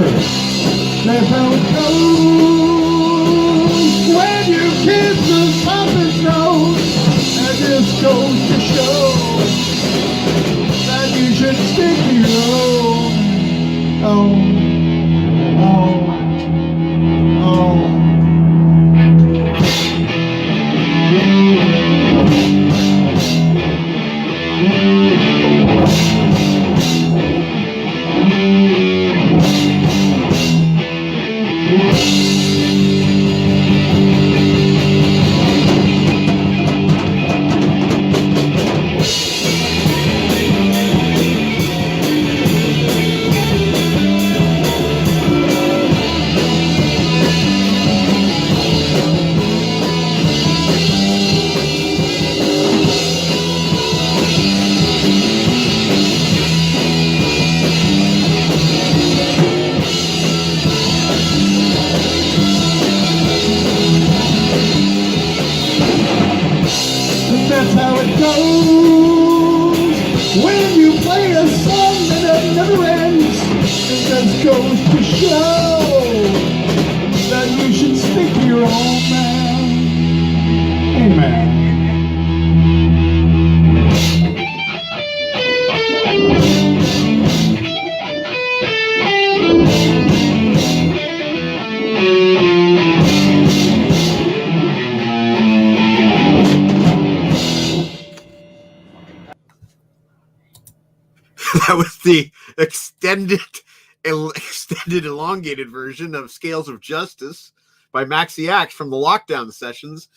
That's how it goes when you kiss the puppet's nose. And this goes to show that you should stick to your own. That's how it goes when you play a song that never ends. It just goes to show that you should stick to your own man. Amen. That was the extended elongated version of Scales of Justice by Maxi Axe from the lockdown sessions.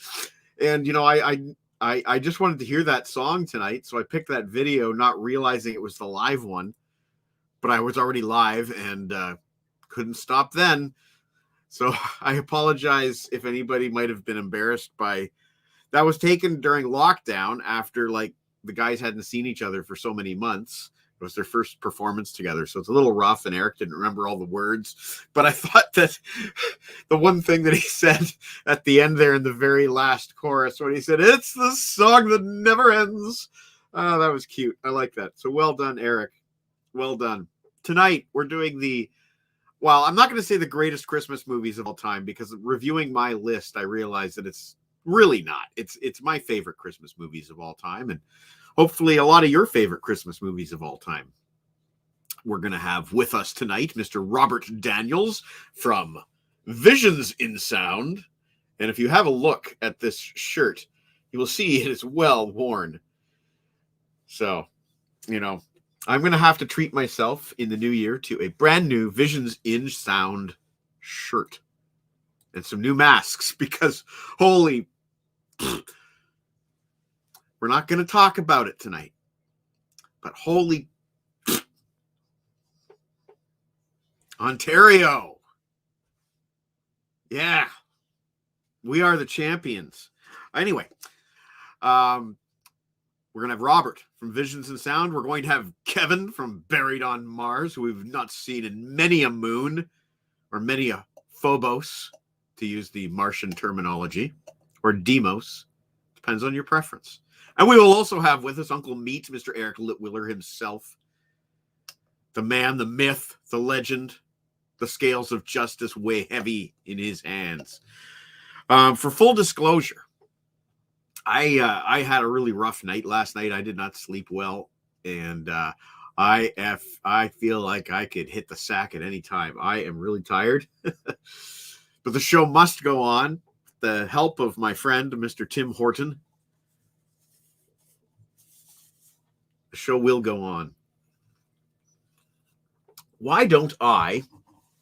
And, you know, I just wanted to hear that song tonight. So I picked that video, not realizing it was the live one, but I was already live and couldn't stop then. So I apologize if anybody might have been embarrassed by that. Was taken during lockdown after like the guys hadn't seen each other for so many months. It was their first performance together. So it's a little rough and Eric didn't remember all the words, but I thought that the one thing that he said at the end there in the very last chorus, when he said, "It's the song that never ends." Oh, that was cute. I like that. So well done, Eric. Well done. Tonight we're doing well, I'm not going to say the greatest Christmas movies of all time, because reviewing my list, I realized that it's really not. It's my favorite Christmas movies of all time. And hopefully a lot of your favorite Christmas movies of all time. We're going to have with us tonight Mr. Robert Daniels from Visions in Sound. And if you have a look at this shirt, you will see it is well worn. So, you know, I'm going to have to treat myself in the new year to a brand new Visions in Sound shirt and some new masks, because holy... We're not going to talk about it tonight, but holy Ontario. Yeah, we are the champions. Anyway, we're going to have Robert from Visions and Sound. We're going to have Kevin from Buried on Mars, who we've not seen in many a moon, or many a Phobos, to use the Martian terminology, or Deimos. Depends on your preference. And we will also have with us Uncle Meat, Mr. Eric Litwiller himself. The man, the myth, the legend, the scales of justice weigh heavy in his hands. For full disclosure, I had a really rough night last night. I did not sleep well. And I feel like I could hit the sack at any time. I am really tired. But the show must go on. The help of my friend, Mr. Tim Horton. The show will go on. Why don't I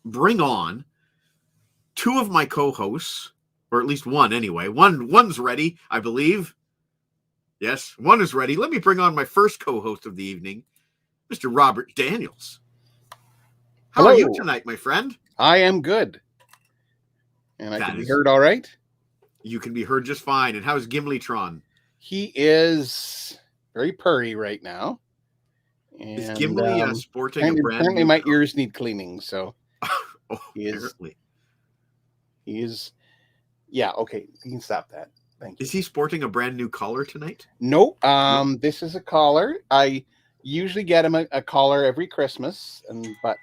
bring on two of my co-hosts, or at least one anyway. One's ready, I believe. Yes, one is ready. Let me bring on my first co-host of the evening, Mr. Robert Daniels. How are you tonight, my friend? I am good. And I can be heard all right? You can be heard just fine. And how's Gimli-tron? He is very purry right now. And, is Gimli sporting a brand apparently new my ears need cleaning, so oh, he is yeah, okay, you can stop that. Thank you. Is he sporting a brand new collar tonight? Nope. This is a collar. I usually get him a collar every Christmas, but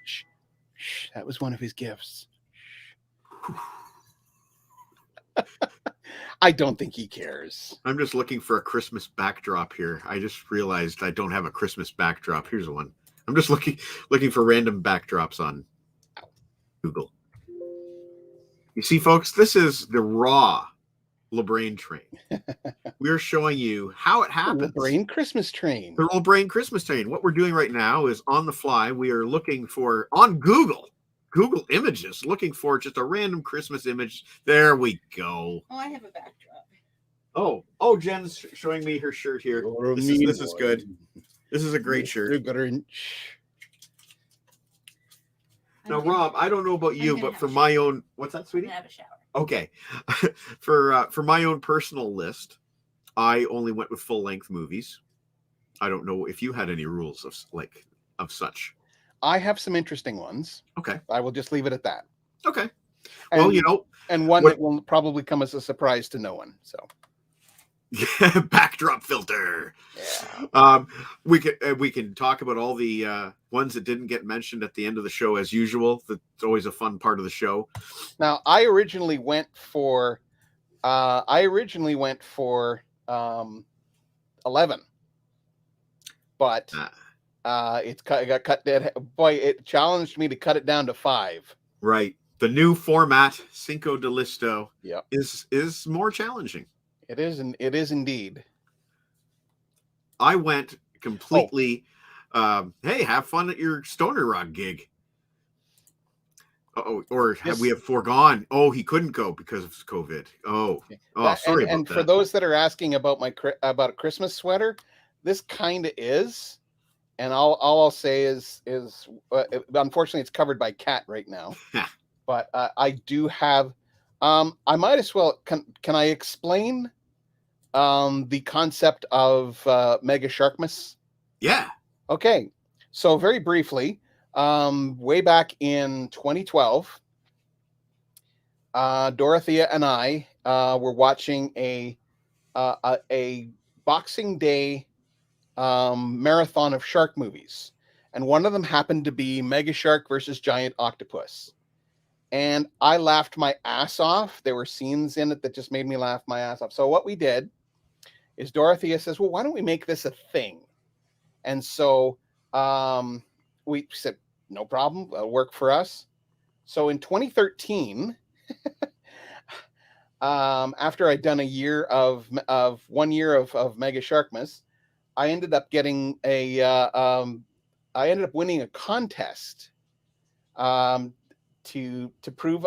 Shh, that was one of his gifts. I don't think he cares. I'm just looking for a Christmas backdrop here. I just realized I don't have a Christmas backdrop. Here's one. I'm just looking for random backdrops on Google. You see, folks, this is the raw LeBrain train. We're showing you how it happens. The LeBrain Christmas train. The LeBrain Christmas train. What we're doing right now is on the fly. We are looking for on Google Images, looking for just a random Christmas image. There we go. Oh, I have a backdrop. Oh, Jen's showing me her shirt here. This is good. This is a great shirt. Now, Rob, I don't know about you, but for my own, what's that, sweetie? I have a shower. Okay, for my own personal list, I only went with full length movies. I don't know if you had any rules of such. I have some interesting ones. Okay, I will just leave it at that. Okay. Well, and one that will probably come as a surprise to no one. So. Backdrop filter. Yeah. We can talk about all the ones that didn't get mentioned at the end of the show as usual. That's always a fun part of the show. Now, I originally went for 11, but it got cut dead. Boy, it challenged me to cut it down to 5. Right. The new format, Cinco de Listo, yep, is more challenging. It is indeed. I went completely. Hey, have fun at your Stoner Rock gig. We have foregone. Oh, he couldn't go because of COVID. Sorry about that. And for those that are asking about about a Christmas sweater, this kind of is. And all I'll say is unfortunately it's covered by cat right now. But I do have. I might as well. Can I explain the concept of Mega Sharkmas? Yeah. Okay. So very briefly, way back in 2012, Dorothea and I were watching a Boxing Day marathon of shark movies, and one of them happened to be Mega Shark versus Giant Octopus. And I laughed my ass off. There were scenes in it that just made me laugh my ass off. So what we did is Dorothea says, well, why don't we make this a thing? And so we said, no problem. That'll work for us. So in 2013, after I'd done 1 year of Mega Sharkmas, I ended up getting I ended up winning a contest to prove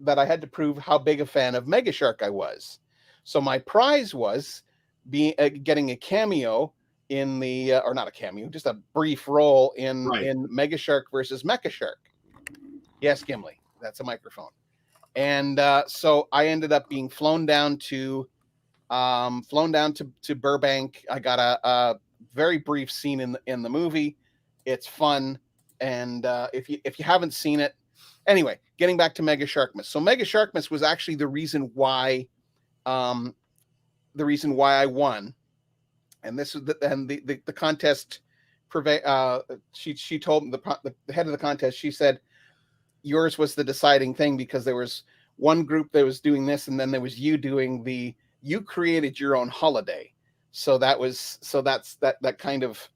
that I had to prove how big a fan of Mega Shark I was. So my prize was getting a cameo in the or not a cameo, just a brief role in Mega Shark versus Mecha Shark. Yes, Gimli, that's a microphone. And so I ended up being flown down to Burbank. I got a very brief scene in the movie. It's fun, and if you haven't seen it. Anyway, getting back to Mega Sharkmas. So Mega Sharkmas was actually the reason why I won. And this is the contest. She told me the head of the contest. She said yours was the deciding thing because there was one group that was doing this, and then there was you doing you created your own holiday. So that's that kind of.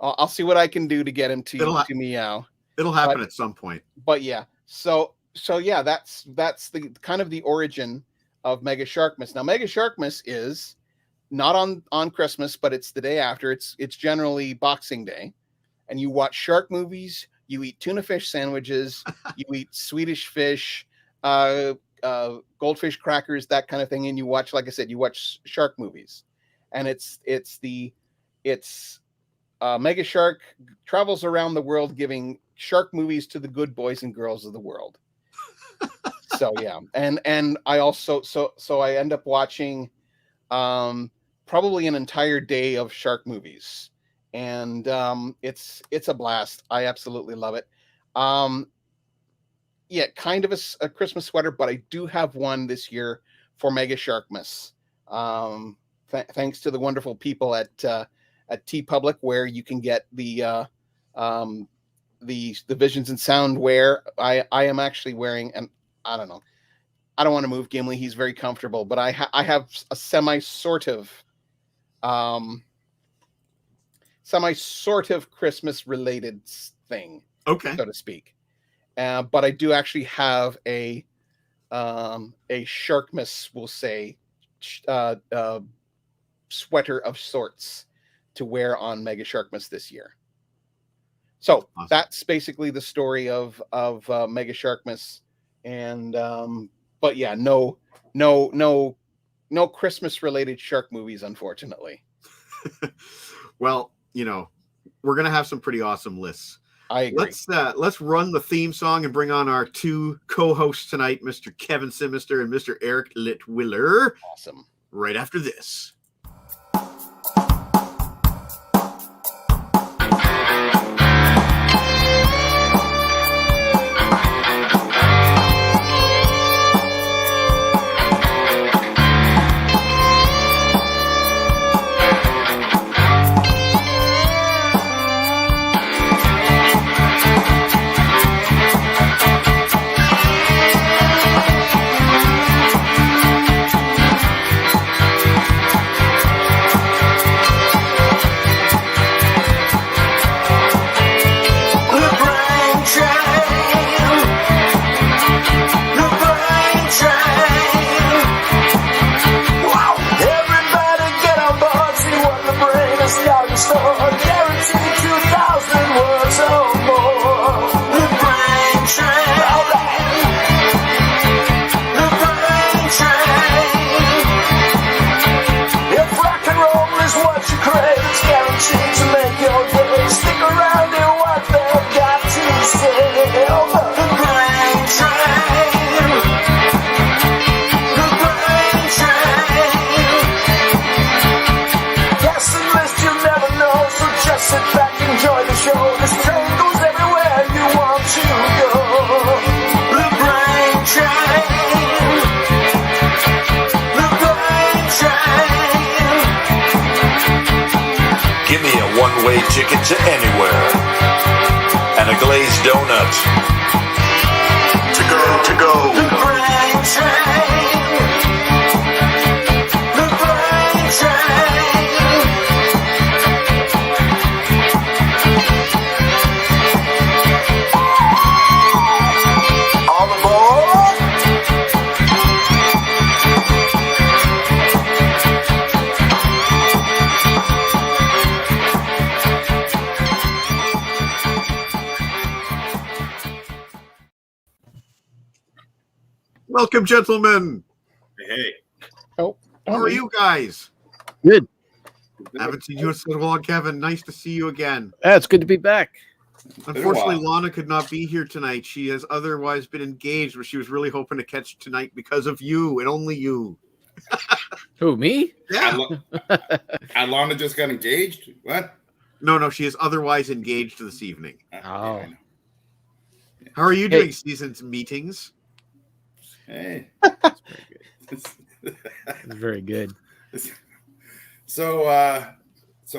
I'll see what I can do to get him to meow. It'll happen at some point. But yeah, so yeah, that's the kind of the origin of Mega Sharkmas. Now, Mega Sharkmas is not on Christmas, but it's the day after. It's generally Boxing Day, and you watch shark movies. You eat tuna fish sandwiches. You eat Swedish fish, goldfish crackers, that kind of thing, and you watch, like I said, you watch shark movies, and it's Mega Shark travels around the world giving shark movies to the good boys and girls of the world. So yeah, and I also so I end up watching probably an entire day of shark movies, and it's a blast. I absolutely love it. Yeah, kind of a Christmas sweater, but I do have one this year for Mega Sharkmas. Thanks to the wonderful people at TeePublic, where you can get the the Visions and Sound wear. I am actually wearing, and I don't know. I don't want to move Gimli. He's very comfortable, but I have a semi sort of Christmas related thing, Okay. so to speak. But I do actually have a Sharkmas, we'll say, sweater of sorts to wear on Mega Sharkmas this year. So Awesome. That's basically the story of Mega Sharkmas, and but yeah, no Christmas related shark movies, unfortunately. Well, we're gonna have some pretty awesome lists. I agree. Let's run the theme song and bring on our two co-hosts tonight, Mr. Kevin Simister and Mr. Eric Litwiller. Awesome. Right after this. One-way ticket to anywhere and a glazed donut to go. The Brain Train. The Brain Train. All aboard. Welcome, gentlemen. Hey. Oh, How are you guys? Good. Haven't seen you in so long, Kevin. Nice to see you again. It's good to be back. Unfortunately, Lana could not be here tonight. She has otherwise been engaged, but she was really hoping to catch tonight because of you and only you. Who, me? Yeah. Lana just got engaged? What? No, she is otherwise engaged this evening. Oh. How are you doing, season's meetings? Hey. It's very good. So I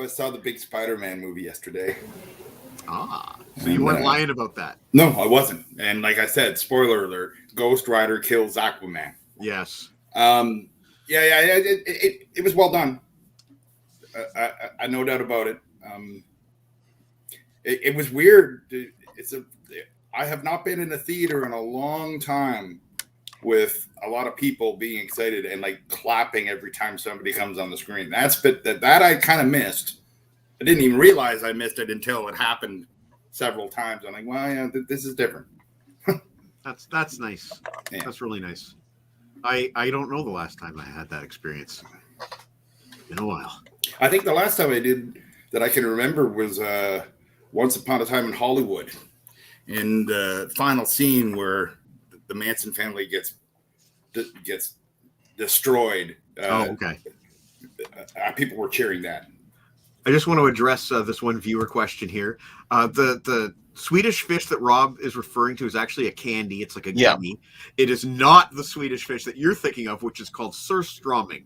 saw the big Spider-Man movie yesterday. So you weren't lying about that? No, I wasn't. And like I said, spoiler alert: Ghost Rider kills Aquaman. Yes. It was well done. I no doubt about it. It was weird. I have not been in a theater in a long time with a lot of people being excited and like clapping every time somebody comes on the screen. That I kind of missed. I didn't even realize I missed it until it happened several times. I'm like, well, yeah, this is different. That's nice. Yeah. That's really nice. I don't know the last time I had that experience. In a while. I think the last time I did that I can remember was Once Upon a Time in Hollywood, in the final scene where the Manson family gets destroyed. Okay. People were cheering that. I just want to address this one viewer question here. The Swedish fish that Rob is referring to is actually a candy. It's like a gummy. It is not the Swedish fish that you're thinking of, which is called surströmming.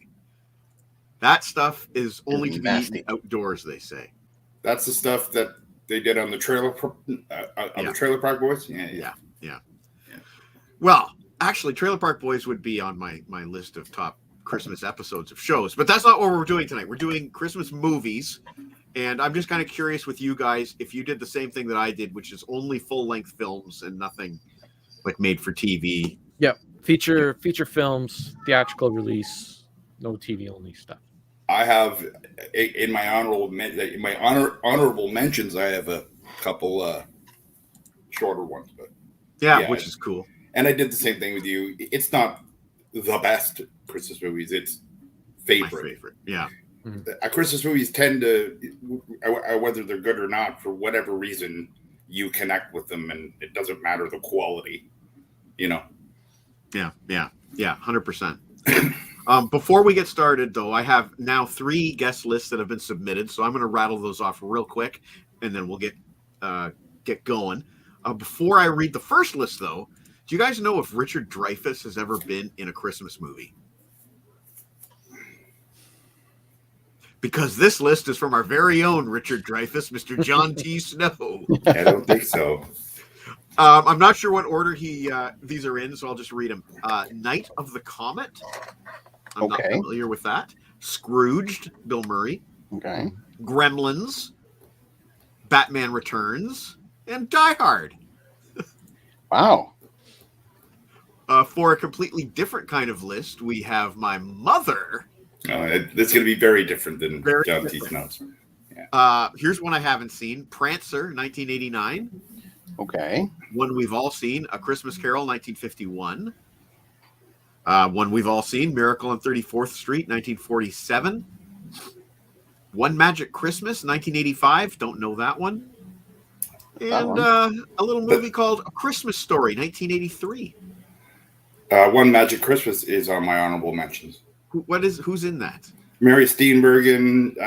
That stuff is only to be eaten outdoors, they say. That's the stuff that they did on the trailer the Trailer Park Boys. Yeah. Well, actually, Trailer Park Boys would be on my list of top Christmas episodes of shows, but that's not what we're doing tonight. We're doing Christmas movies, and I'm just kind of curious with you guys if you did the same thing that I did, which is only full-length films and nothing like made for TV. Yep. Feature films, theatrical release, no TV only stuff. I have in my honorable mentions. I have a couple shorter ones, but Yeah, which is cool. And I did the same thing with you. It's not the best Christmas movies. It's favorite. My favorite. Yeah. Christmas movies tend to, whether they're good or not, for whatever reason, you connect with them, and it doesn't matter the quality. Yeah, 100%. Before we get started, though, I have now 3 guest lists that have been submitted, so I'm going to rattle those off real quick, and then we'll get going. Before I read the first list, though, do you guys know if Richard Dreyfuss has ever been in a Christmas movie? Because this list is from our very own Richard Dreyfuss, Mr. John T. Snow. I don't think so. I'm not sure what order these are in, so I'll just read them. Night of the Comet. I'm not familiar with that. Scrooged, Bill Murray. Okay. Gremlins. Batman Returns. And Die Hard. Wow. For a completely different kind of list, we have my mother. It's going to be very different than John T. Snow's. Yeah. Here's one I haven't seen. Prancer, 1989. Okay. One we've all seen, A Christmas Carol, 1951. One we've all seen, Miracle on 34th Street, 1947. One Magic Christmas, 1985. Don't know that one. And a little movie called A Christmas Story, 1983. One Magic Christmas is on my honorable mentions. Who's in that? Mary Steenburgen,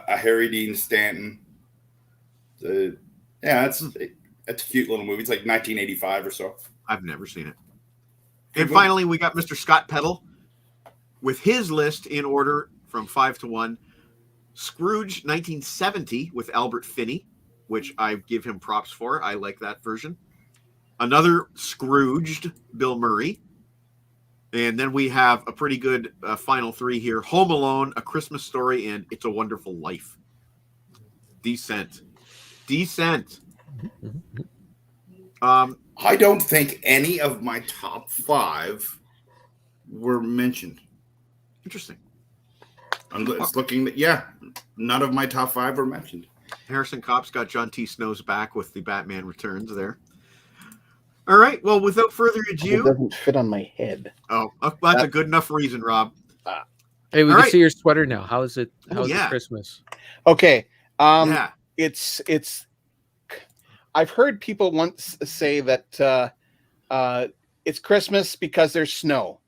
Harry Dean Stanton. It's a cute little movie. It's like 1985 or so. I've never seen it. And finally, we got Mr. Scott Peddle with his list in order from 5 to 1. Scrooge, 1970 with Albert Finney, which I give him props for. I like that version. Another Scrooged, Bill Murray. And then we have a pretty good final 3 here. Home Alone, A Christmas Story, and It's a Wonderful Life. Decent. I don't think any of my top 5 were mentioned. Interesting. It's looking, none of my top 5 were mentioned. Harrison Kopp's got John T. Snow's back with the Batman Returns there. All right. Well, without further ado, it doesn't fit on my head. Oh, that's a good enough reason, Rob. Hey, we can see your sweater now. How is it? How's it Christmas? Okay. It's. I've heard people once say that it's Christmas because there's snow.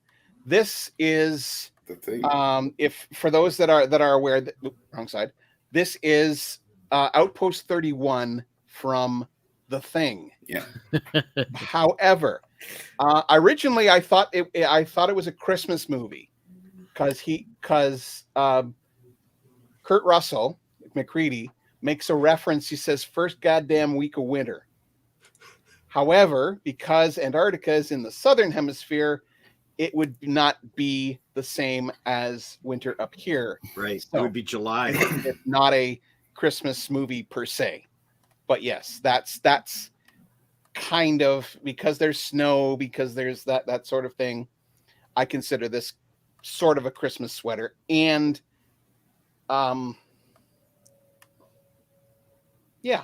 This is the thing. If for those that are aware, wrong side. This is Outpost 31 from The Thing. Yeah. However, originally I thought it was a Christmas movie because Kurt Russell McCready makes a reference. He says first goddamn week of winter. However, because Antarctica is in the southern hemisphere, it would not be the same as winter up here. Right. So it would be July. It's not a Christmas movie per se. But yes, that's kind of because there's snow, because there's that sort of thing. I consider this sort of a Christmas sweater. And yeah,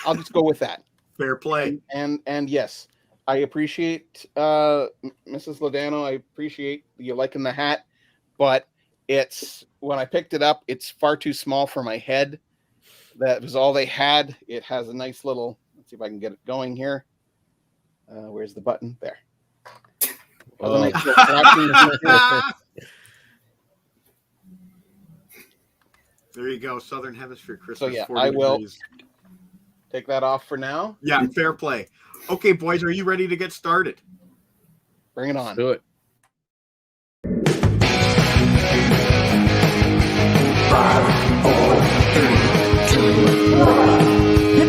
I'll just go with that. Fair play. And yes, I appreciate Mrs. Ladano. I appreciate you liking the hat, but it's when I picked it up, it's far too small for my head. That was all they had. It has a nice little, let's see if I can get it going here. Where's the button? There. There you go. Southern Hemisphere Christmas. So yeah, 40 I will degrees. Take that off for now. Yeah, fair play. Okay, boys, are you ready to get started? Bring it on. Let's do it. 5, 4, 3, 2, 1.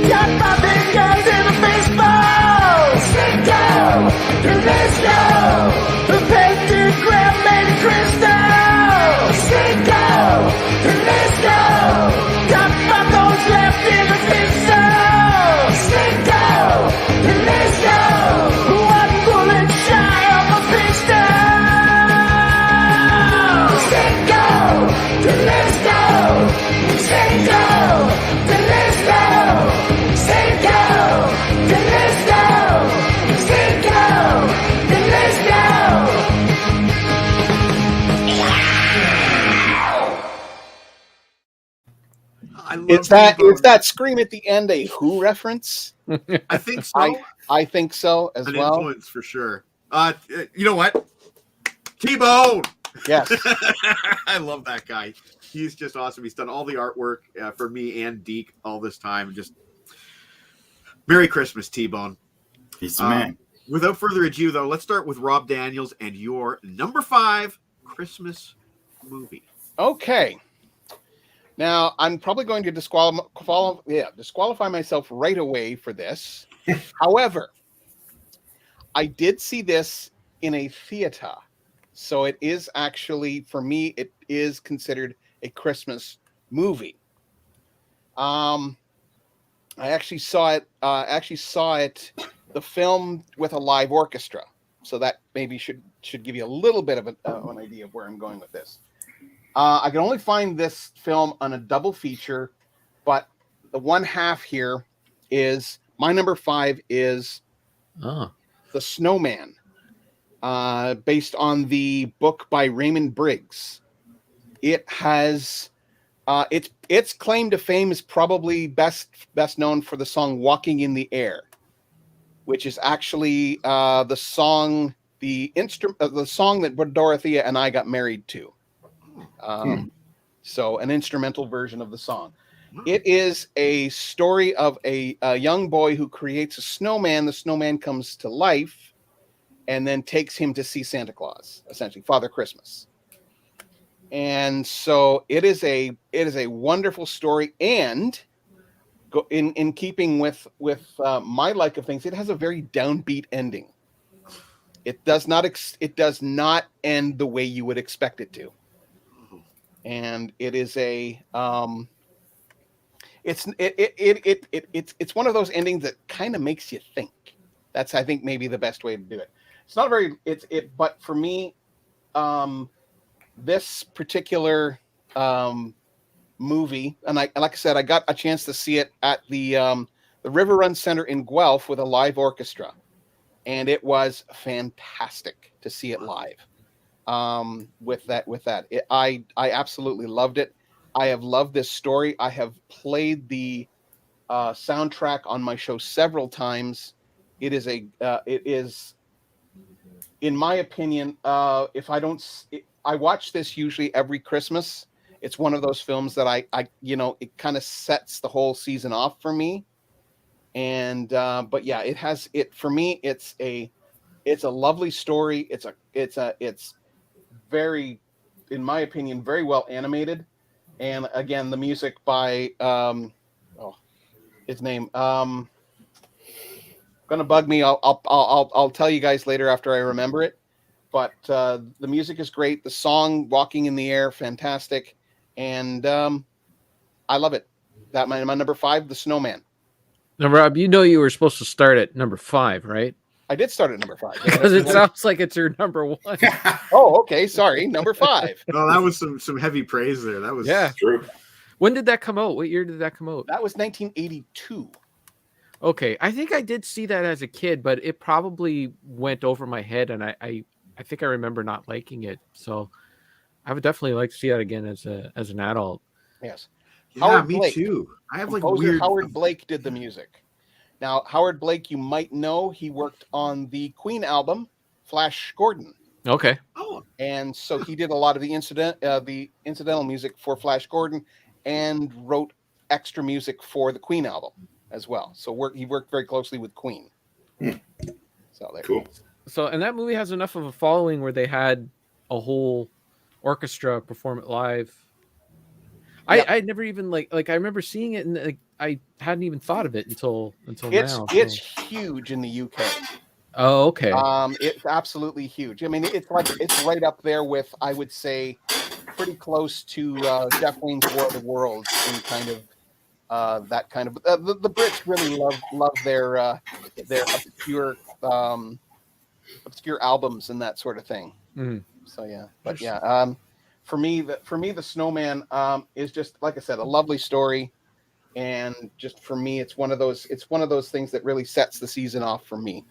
Is that scream at the end a Who reference? I think so. I think so as An well. influence for sure. You know what? T-Bone. Yes. I love that guy. He's just awesome. He's done all the artwork for me and Deke all this time. Just Merry Christmas, T-Bone. He's the man. Without further ado, though, let's start with Rob Daniels and your number 5 Christmas movie. Okay. Now, I'm probably going to disqualify myself right away for this. However, I did see this in a theater. So it is actually, for me, it is considered a Christmas movie. I actually saw it, the film with a live orchestra. So that maybe should give you a little bit of an idea of where I'm going with this. I can only find this film on a double feature, but the one half here is my number 5 is The Snowman, based on the book by Raymond Briggs. It has its claim to fame is probably best known for the song "Walking in the Air," which is actually the song that Dorothea and I got married to. So an instrumental version of the song. It is a story of a young boy who creates a snowman. The snowman comes to life and then takes him to see Santa Claus, essentially Father Christmas. And so it is a wonderful story, and in keeping with my like of things, it has a very downbeat ending. It does not end the way you would expect it to. And it is it's one of those endings that kind of makes you think. That's, I think, maybe the best way to do it. It's not very but for me, this particular movie, and like I said, I got a chance to see it at the River Run Center in Guelph with a live orchestra, and it was fantastic to see it live. With that, I absolutely loved it. I have loved this story. I have played the soundtrack on my show several times. It is in my opinion, I watch this usually every Christmas. It's one of those films that I it kind of sets the whole season off for me. And but yeah, for me, it's a lovely story. It's very, in my opinion, very well animated. And again, the music by his name gonna bug me. I'll tell you guys later after I remember it. But the music is great. The song "Walking in the Air," fantastic, and I love it. That my number 5, The Snowman. Now, Rob, you were supposed to start at number 5, right? I did start at number 5 because it sounds like it's your number 1. Oh, okay. Sorry, number 5. No, that was some heavy praise there. That was true. When did that come out? What year did that come out? That was 1982. Okay, I think I did see that as a kid, but it probably went over my head, and I think I remember not liking it. So I would definitely like to see that again as an adult. Yes. Yeah, Howard me Blake, too. I have like composer weird. Howard Blake did the music. Now, Howard Blake, you might know, he worked on the Queen album, Flash Gordon. Okay. Oh, And so he did a lot of the incidental music for Flash Gordon, and wrote extra music for the Queen album as well. So he worked very closely with Queen. So there. Cool. So, and that movie has enough of a following where they had a whole orchestra perform it live. Yeah. I never even I remember seeing it, and I hadn't even thought of it until now. It's huge in the UK. Oh, okay. It's absolutely huge. I mean, it's right up there with, I would say, pretty close to Jeff Wayne's War of the Worlds in kind of that kind of. The Brits really love their obscure albums and that sort of thing. Mm-hmm. So yeah, but yeah, for me, the Snowman is just, like I said, a lovely story, and just for me, it's one of those things that really sets the season off for me.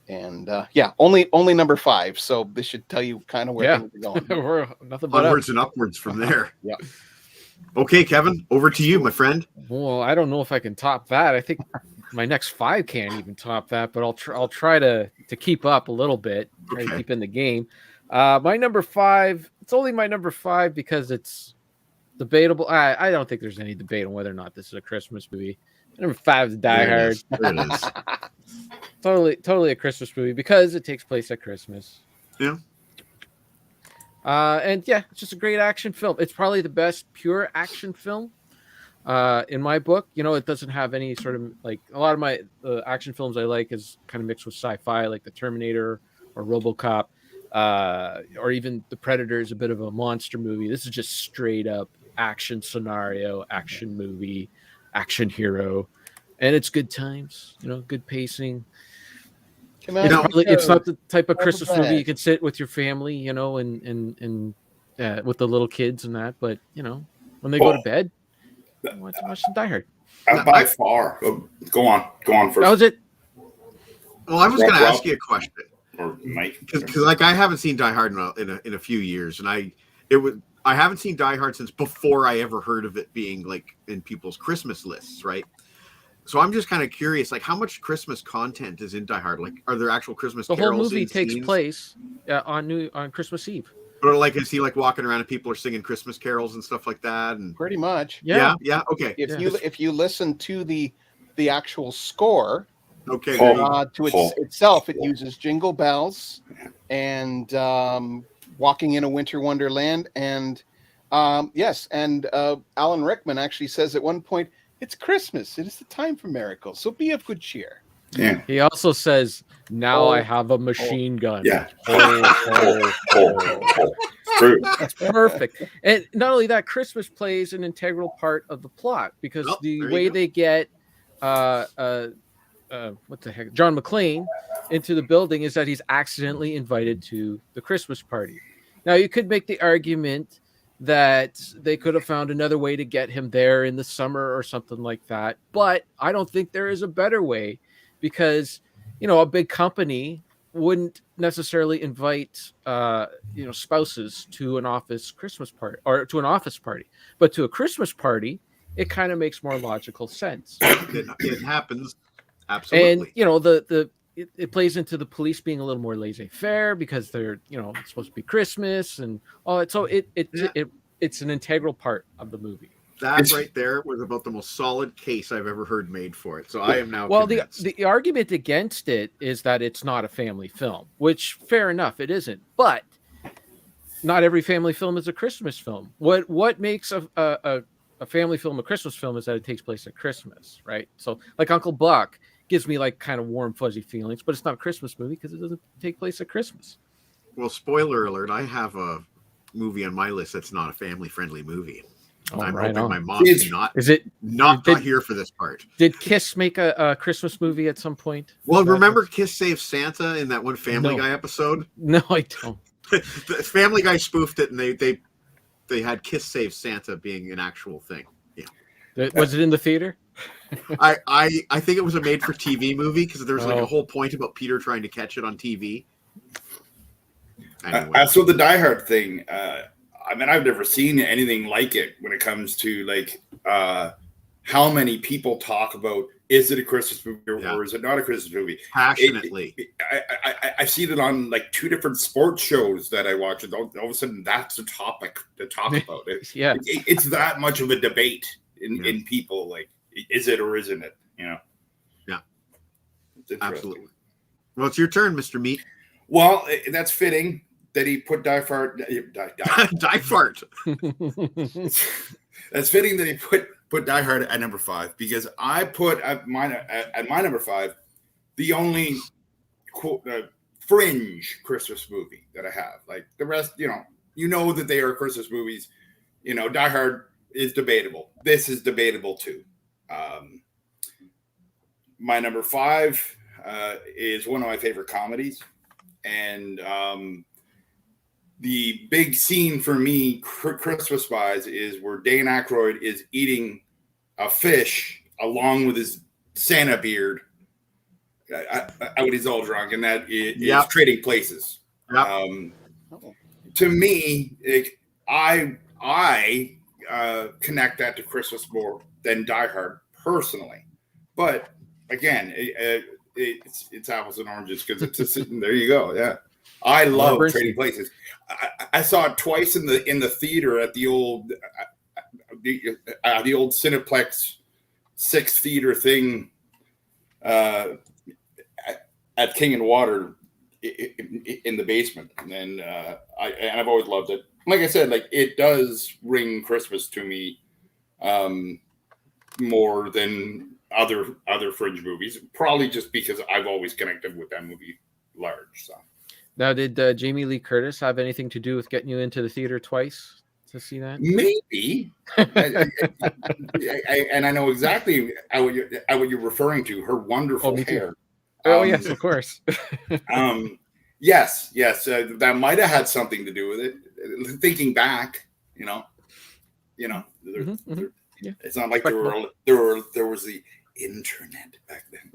And yeah, only number 5, so this should tell you kind of where things are going. We're nothing but onwards and upwards from there. Yeah. Okay, Kevin, over to you, my friend. Well, I don't know if I can top that. I think my next 5 can't even top that, but I'll try to keep up a little bit, try to Okay. keep in the game. My number 5, it's only my number 5 because it's debatable. I don't think there's any debate on whether or not this is a Christmas movie. Number 5 is Die There it Hard. is. There it is. Totally a Christmas movie because it takes place at Christmas. Yeah. And yeah, it's just a great action film. It's probably the best pure action film in my book. You know, it doesn't have any sort of like a lot of my action films I like is kind of mixed with sci-fi, like the Terminator or RoboCop, or even The Predator is a bit of a monster movie. This is just straight up action scenario, action movie, action hero, and it's good times. You know, good pacing. It's not the type of Christmas movie you can sit with your family, you know, and with the little kids and that. But you know, when they go to bed, watch some Die Hard. By far, go on first. That was it. Well, I was going to ask you a question, Or Mike, because like I haven't seen Die Hard in a few years, and I haven't seen Die Hard since before I ever heard of it being like in people's Christmas lists, right? So I'm just kind of curious, like how much Christmas content is in Die Hard? Like, are there actual Christmas The whole carols movie and takes scenes? place on Christmas Eve. Or like, is he like walking around and people are singing Christmas carols and stuff like that? And Pretty much. Yeah. Okay, If you listen to the actual score, okay. itself, it uses Jingle Bells and Walking in a Winter Wonderland, and yes, and Alan Rickman actually says at one point, "It's Christmas. It is the time for miracles. So be of good cheer." Yeah. He also says, "Now I have a machine gun." Yeah. True. That's perfect. And not only that, Christmas plays an integral part of the plot because the way they get what the heck, John McClane into the building is that he's accidentally invited to the Christmas party. Now you could make the argument that they could have found another way to get him there in the summer or something like that, but I don't think there is a better way because, you know, a big company wouldn't necessarily invite spouses to an office Christmas party or to an office party, but to a Christmas party it kind of makes more logical sense. It happens. Absolutely. And you know, it plays into the police being a little more laissez-faire because they're, you know, it's supposed to be Christmas and all that. So it's an integral part of the movie. That right there was about the most solid case I've ever heard made for it. So I am now convinced. The argument against it is that it's not a family film, which fair enough, it isn't. But not every family film is a Christmas film. What makes a family film a Christmas film is that it takes place at Christmas, right? So like Uncle Buck gives me like kind of warm fuzzy feelings, but it's not a Christmas movie because it doesn't take place at Christmas. Well, spoiler alert, I have a movie on my list that's not a family friendly movie. I'm hoping my mom's not here for this part. Did Kiss make a Christmas movie at some point? Well, remember Kiss Saves Santa in that one Family Guy episode? No, I don't. The Family Guy spoofed it, and they had Kiss Saves Santa being an actual thing. Yeah. Was it in the theater? I think it was a made for TV movie because there was like a whole point about Peter trying to catch it on TV. Anyway. So the Die Hard thing, I mean, I've never seen anything like it when it comes to like how many people talk about, is it a Christmas movie or is it not a Christmas movie? Passionately. I see it on like 2 different sports shows that I watch, and all of a sudden that's a topic to talk about. It's that much of a debate in people. Like, is it or isn't it? You know? Yeah. Absolutely. Well, it's your turn, Mr. Meat. Well, that's fitting that he put Die Fart. Die Fart. That's fitting that he put Die Hard at number 5 because I put at my number 5 the only fringe Christmas movie that I have. Like the rest, you know that they are Christmas movies. You know, Die Hard is debatable. This is debatable too. My number 5 is one of my favorite comedies. And the big scene for me, Christmas-wise, is where Dan Aykroyd is eating a fish along with his Santa beard when he's all drunk, and that is Trading Places. Yep. To me, I connect that to Christmas more than Die Hard personally. But again, it's apples and oranges because it's just there you go. Yeah, I love Trading Places. I saw it twice in the theater at the old Cineplex 6 theater thing at King and Water in the basement, and I've always loved it. Like I said, like it does ring Christmas to me more than other Fringe movies, probably just because I've always connected with that movie large. So now, did Jamie Lee Curtis have anything to do with getting you into the theater twice to see that? Maybe, and I know exactly what you're referring to. Her wonderful hair. Yes, of course. Yes, that might have had something to do with it. Thinking back, yeah. It's not like there was the internet back then.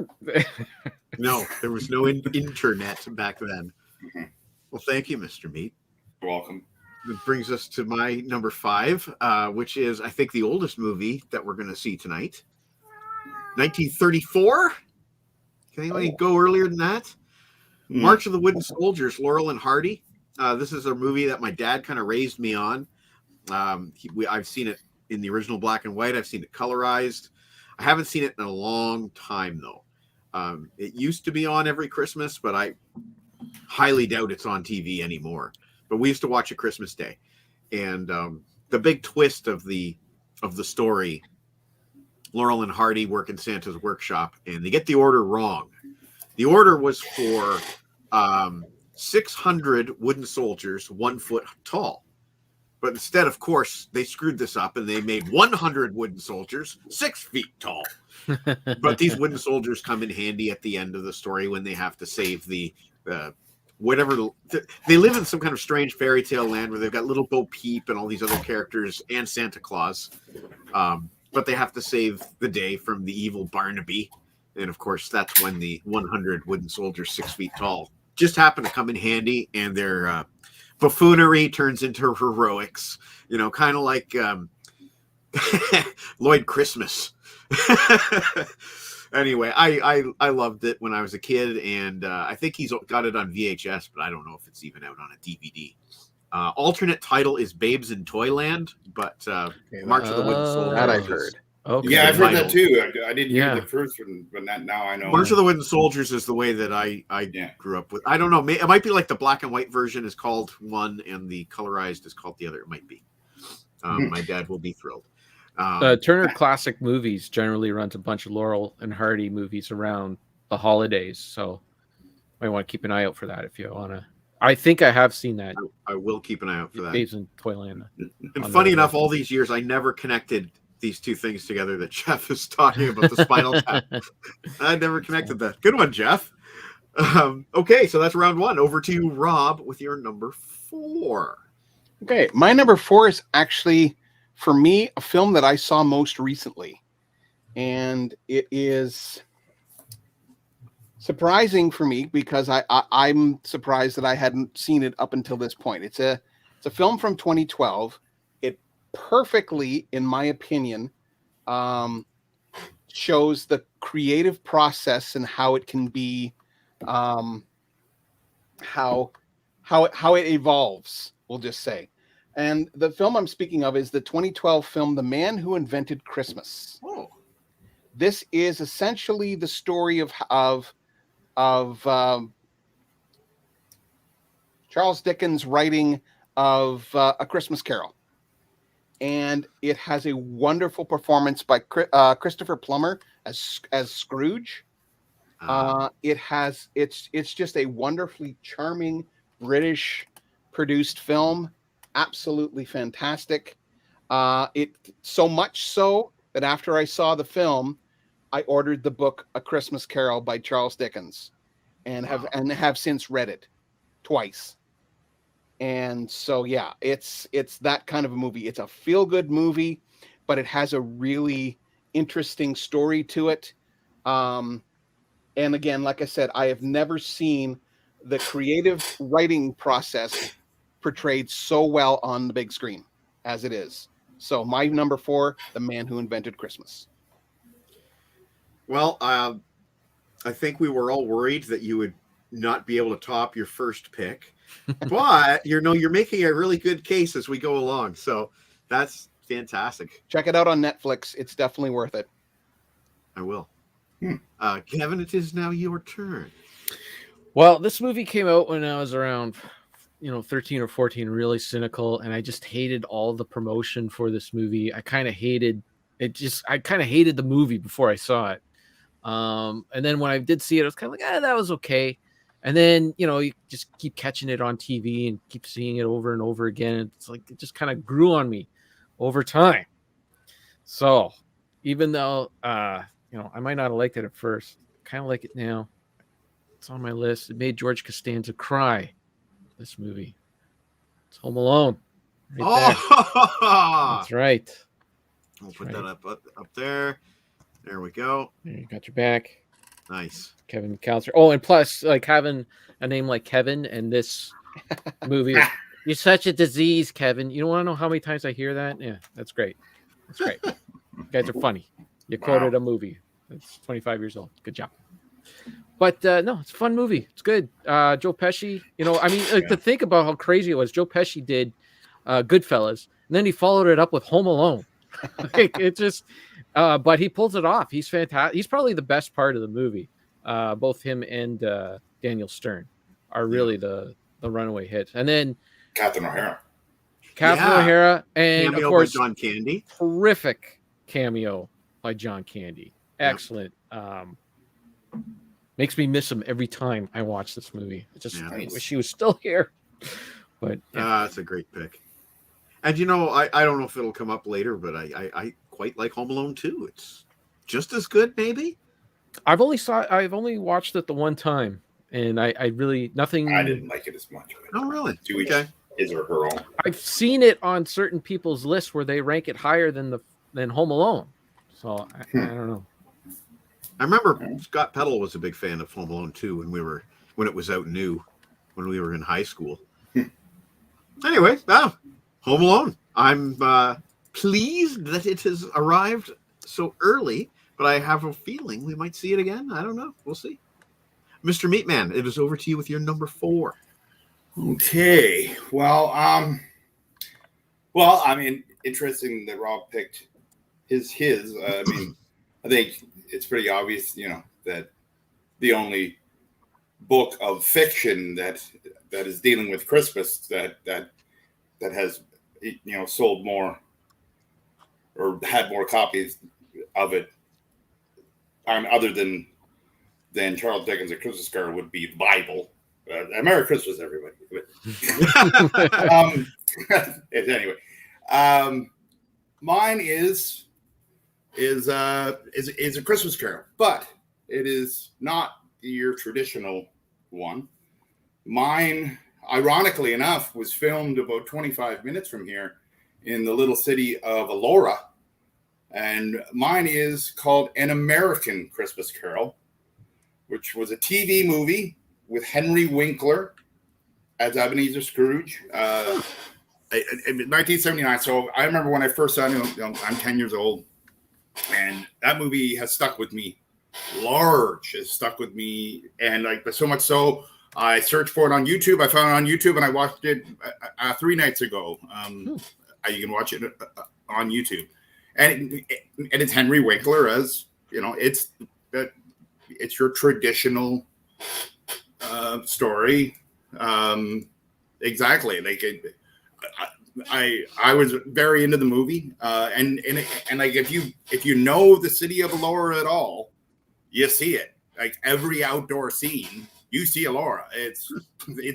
No, there was no internet back then. Mm-hmm. Well, thank you, Mr. Meat. You're welcome. It brings us to my number 5, which is, I think, the oldest movie that we're going to see tonight. 1934? Can anybody go earlier than that? March of the Wooden Soldiers, Laurel and Hardy. This is a movie that my dad kind of raised me on. I've seen it in the original black and white. I've seen it colorized. I haven't seen it in a long time, though. It used to be on every Christmas, but I highly doubt it's on TV anymore. But we used to watch it Christmas Day. And the big twist of the story, Laurel and Hardy work in Santa's workshop, and they get the order wrong. The order was for 600 wooden soldiers 1 foot tall. But instead, of course, they screwed this up and they made 100 wooden soldiers 6 feet tall. But these wooden soldiers come in handy at the end of the story when they have to save the whatever. They live in some kind of strange fairy tale land where they've got Little Bo Peep and all these other characters and Santa Claus. But they have to save the day from the evil Barnaby. And of course, that's when the 100 wooden soldiers 6 feet tall just happen to come in handy, and their buffoonery turns into heroics. Kind of like Lloyd Christmas. Anyway, I loved it when I was a kid, and I think he's got it on VHS, but I don't know if it's even out on a DVD. Alternate title is Babes in Toyland, but March of the Wooden Soldiers. That I've heard. Okay. Yeah, I've heard that too. I didn't hear the first one, but now I know. March of the Wooden Soldiers is the way that I grew up with. I don't know. It might be like the black and white version is called one, and the colorized is called the other. It might be. My dad will be thrilled. Turner Classic Movies generally runs a bunch of Laurel and Hardy movies around the holidays, so might want to keep an eye out for that if you want to. I think I have seen that. I will keep an eye out for that. Babes in Toyland. And funny enough, all these years I never connected these two things together that Jeff is talking about, the Spinal Tap. I never connected that. Good one, Jeff. Okay, so that's round 1. Over to you, Rob, with your number 4. Okay, my number 4 is actually, for me, a film that I saw most recently. And it is surprising for me because I'm surprised that I hadn't seen it up until this point. It's a film from 2012. It perfectly, in my opinion, shows the creative process and how it can be, how it evolves, we'll just say. And the film I'm speaking of is the 2012 film, The Man Who Invented Christmas. Oh. This is essentially the story of Charles Dickens' writing of A Christmas Carol. And it has a wonderful performance by Christopher Plummer as Scrooge. It's just a wonderfully charming British produced film. Absolutely fantastic. It so much so that after I saw the film, I ordered the book A Christmas Carol by Charles Dickens, and have since read it twice. And so yeah, it's that kind of a movie. It's a feel-good movie, but it has a really interesting story to it. And again, like I said, I have never seen the creative writing process portrayed so well on the big screen as it is. So my number 4, The Man Who Invented Christmas. Well, I think we were all worried that you would not be able to top your first pick, but you're making a really good case as we go along. So that's fantastic. Check it out on Netflix. It's definitely worth it. I will. Kevin, it is now your turn. Well, this movie came out when I was around, 13 or 14, really cynical, and I just hated all the promotion for this movie. I kind of hated the movie before I saw it. And then when I did see it, I was kind of like, that was okay. And then, you just keep catching it on TV and keep seeing it over and over again. It's like, it just kind of grew on me over time. So even though, I might not have liked it at first, kind of like it now. It's on my list. It made George Costanza cry. This movie. It's Home Alone. Right there. That's right. We'll put that up there. There we go. There, you got your back. Nice. Kevin McAllister. Oh, and plus, like, having a name like Kevin and this movie. You're such a disease, Kevin. You don't want to know how many times I hear that? Yeah, that's great. That's great. You guys are funny. You quoted a movie. It's 25 years old. Good job. But no, it's a fun movie. It's good. Joe Pesci, to think about how crazy it was. Joe Pesci did Goodfellas, and then he followed it up with Home Alone. It just, but he pulls it off. He's fantastic. He's probably the best part of the movie. Both him and Daniel Stern are really the runaway hits. And then Catherine O'Hara. O'Hara, and cameo of course, by John Candy. Terrific cameo by John Candy. Excellent. Makes me miss him every time I watch this movie. I wish he was still here. But that's a great pick. And I don't know if it'll come up later, but I quite like Home Alone 2. It's just as good, maybe. I've only watched it the one time, and I really nothing. I didn't like it as much. Oh, really? To each his or her own. I've seen it on certain people's lists where they rank it higher than Home Alone. So I don't know. I remember Scott Peddle was a big fan of Home Alone 2 when it was out new, when we were in high school. Anyway, Home Alone. I'm pleased that it has arrived so early, but I have a feeling we might see it again. I don't know. We'll see. Mr. Meatman, it is over to you with your number 4. Okay. Well, interesting that Rob picked his. I think it's pretty obvious, that the only book of fiction that is dealing with Christmas that has, sold more or had more copies of it, other than Charles Dickens' A Christmas Carol would be the Bible. Merry Christmas, everybody. Anyway, mine is A Christmas Carol, but it is not your traditional one. Mine, ironically enough, was filmed about 25 minutes from here in the little city of Elora, and mine is called An American Christmas Carol, which was a TV movie with Henry Winkler as Ebenezer Scrooge in 1979. So I remember when I first saw it, I'm 10 years old, and that movie has stuck with me. Has stuck with me, and so much so, I searched for it on YouTube. I found it on YouTube, and I watched it 3 nights ago. You can watch it on YouTube, and it's Henry Winkler as it's your traditional story. Exactly. I was very into the movie, and if you know the city of Elora at all, you see it. Like every outdoor scene, you see Elora. It's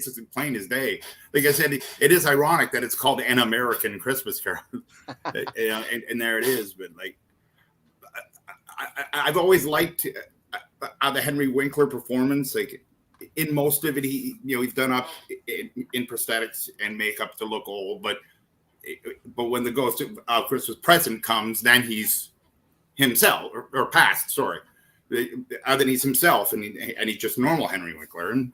as plain as day. Like I said, it is ironic that it's called An American Christmas Carol, and there it is. But I've always liked the Henry Winkler performance. In most of it, he's done up in prosthetics and makeup to look old, but when the Ghost of Christmas Present comes, then he's himself or past. Sorry, then he's himself, and he's just normal Henry Winkler. And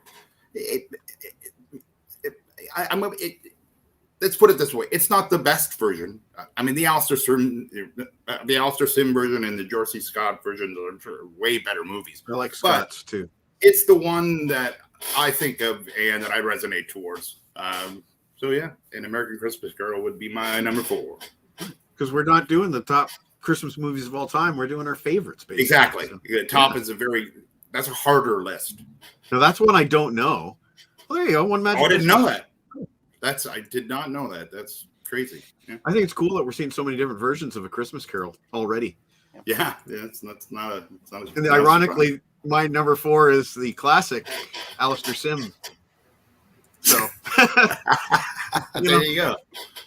let's put it this way: it's not the best version. I mean, the Alistair Sim version and the George C. Scott version are way better movies. I like Scott's too. It's the one that I think of and that I resonate towards. So yeah, An American Christmas Carol would be my number 4. Because we're not doing the top Christmas movies of all time. We're doing our favorites, basically. Exactly. So, The top is that's a harder list. Now that's one I don't know. Well, there you go. One Magic. Oh, I didn't know that. I did not know that. That's crazy. Yeah. I think it's cool that we're seeing so many different versions of A Christmas Carol already. Yeah, it's not a. And ironically, my number 4 is the classic Alistair Sim. So there you go.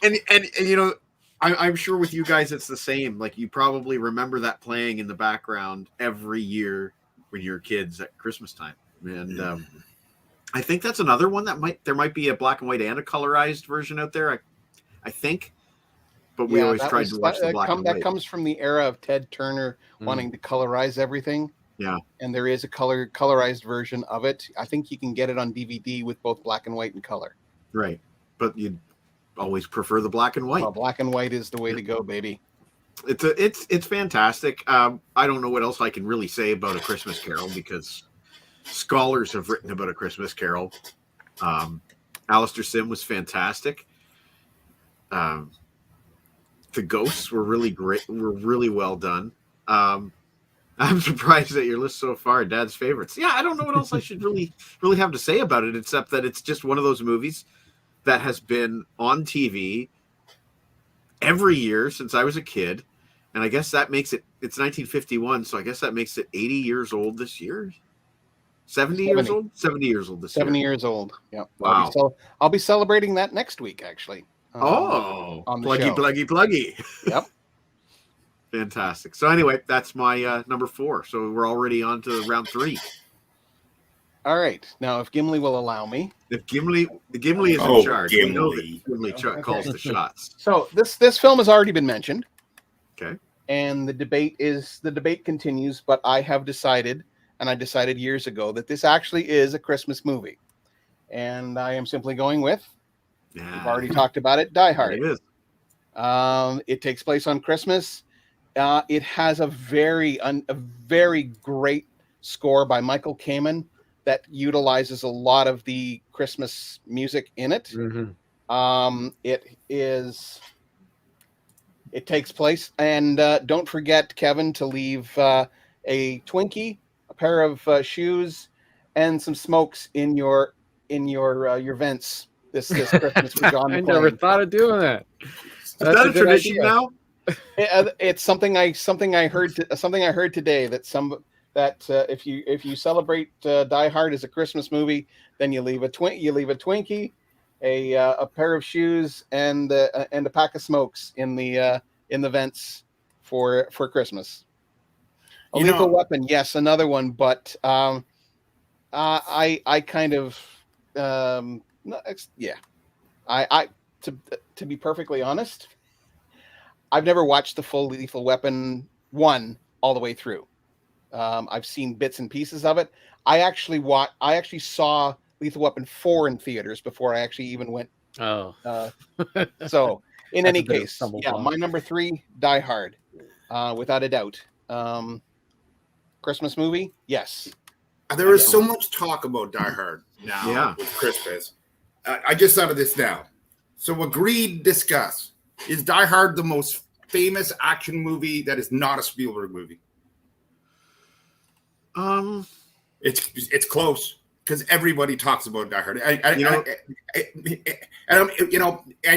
And you know, I'm sure with you guys it's the same. Like you probably remember that playing in the background every year when you're kids at Christmas time. And I think that's another one that there might be a black and white and a colorized version out there. I think. But we always tried to watch the black and white. That comes from the era of Ted Turner wanting to colorize everything. Yeah. And there is a colorized version of it. I think you can get it on DVD with both black and white and color. Right. But you'd always prefer the black and white. Well, black and white is the way to go, baby. It's fantastic. I don't know what else I can really say about A Christmas Carol because scholars have written about A Christmas Carol. Alistair Sim was fantastic. The ghosts were really great. Were really well done. I'm surprised at your list so far, Dad's favorites. Yeah, I don't know what else I should really have to say about it, except that it's just one of those movies that has been on TV every year since I was a kid. And I guess that makes it's 1951, so I guess that makes it 80 years old this year. 70 years old? 70 years old this year. 70 years old. Yeah. Wow. I'll be celebrating that next week, actually. On the show. Pluggy. Yep. Fantastic. So anyway, that's my number 4. So we're already on to round 3. All right. Now, if Gimli will allow me. If Gimli is in charge. Gimli. We know that Gimli calls the shots. So this film has already been mentioned. Okay. And the debate continues, but I have decided, and I decided years ago, that this actually is a Christmas movie. And I am simply going with, we've already talked about it, Die Hard. It is. It takes place on Christmas. It has a very great score by Michael Kamen that utilizes a lot of the Christmas music in it. Mm-hmm. It takes place, and don't forget, Kevin, to leave a Twinkie, a pair of shoes, and some smokes in your vents this Christmas. I never thought of doing that. Is that a tradition now? It's something I heard today that if you celebrate Die Hard as a Christmas movie, then you leave a Twinkie, a pair of shoes, and a pack of smokes in the vents for Christmas. A Lethal Weapon, yes, another one, but I kind of to be perfectly honest, I've never watched the full Lethal Weapon 1 all the way through. I've seen bits and pieces of it. I actually saw Lethal Weapon 4 in theaters before I actually even went. Oh. So in any case, yeah, my number 3, Die Hard, without a doubt. Christmas movie, yes. There is so much talk about Die Hard now with Christmas. I just thought of this now. So agreed, discuss. Is Die Hard the most famous action movie that is not a Spielberg movie? It's close because everybody talks about Die Hard. And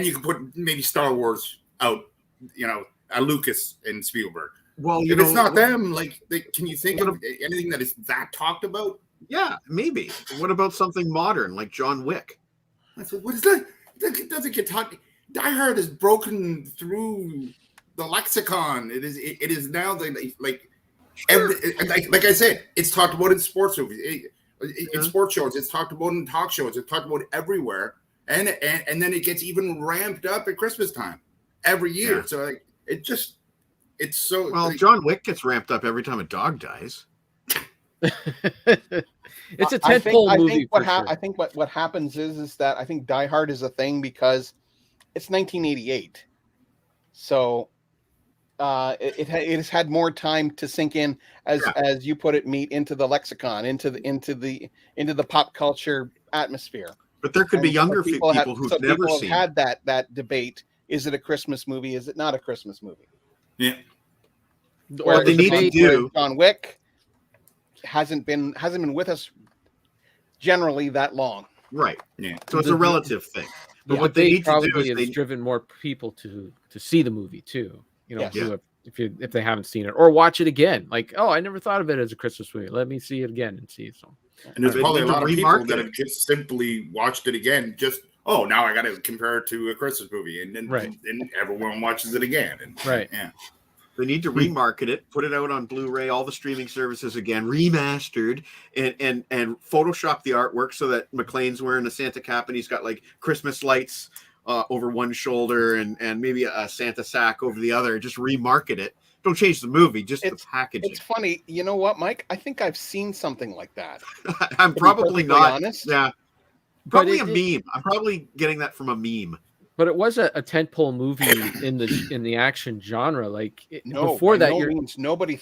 you can put maybe Star Wars out, Lucas and Spielberg. Well, if it's not them, can you think of anything that is that talked about? Yeah, maybe. What about something modern like John Wick? I said, what is that? It doesn't get talked. Die Hard is broken through the lexicon. It is now like I said, it's talked about in sports movies, in sports shows. It's talked about in talk shows. It's talked about everywhere, and then it gets even ramped up at Christmas time every year. Yeah. So it's so. Well, John Wick gets ramped up every time a dog dies. It's a tentpole movie. I think what happens is that I think Die Hard is a thing because it's 1988, so it has had more time to sink in, as you put it, meet into the lexicon, into the pop culture atmosphere. But there could be younger people who've never seen had that debate. Is it a Christmas movie? Is it not a Christmas movie? Yeah. Or they need to do. John Wick hasn't been with us generally that long. Right. Yeah. So it's a relative thing. But Yeah, what they need to probably do is has driven more people to see the movie too. You know, Yes. if they haven't seen it or watch it again, like, oh, I never thought of it as a Christmas movie. Let me see it again and see. So, And there's They probably a need to lot of people remarket that it. have just simply watched it again. Just now I got to compare it to a Christmas movie, and then Right. and everyone watches it again. And right. yeah, They need to remarket it, put it out on Blu-ray, all the streaming services again, remastered, and Photoshop the artwork so that McClane's wearing a Santa cap and he's got like Christmas lights over one shoulder and maybe a Santa sack over the other. Just remarket it. Don't change the movie, just the packaging. It's funny, you know what, Mike? I think I've seen something like that. I'm probably not honest. Yeah, But probably a meme. I'm probably getting that from a meme. But it was a tentpole movie in the action genre. Like No, before by that, no means. Nobody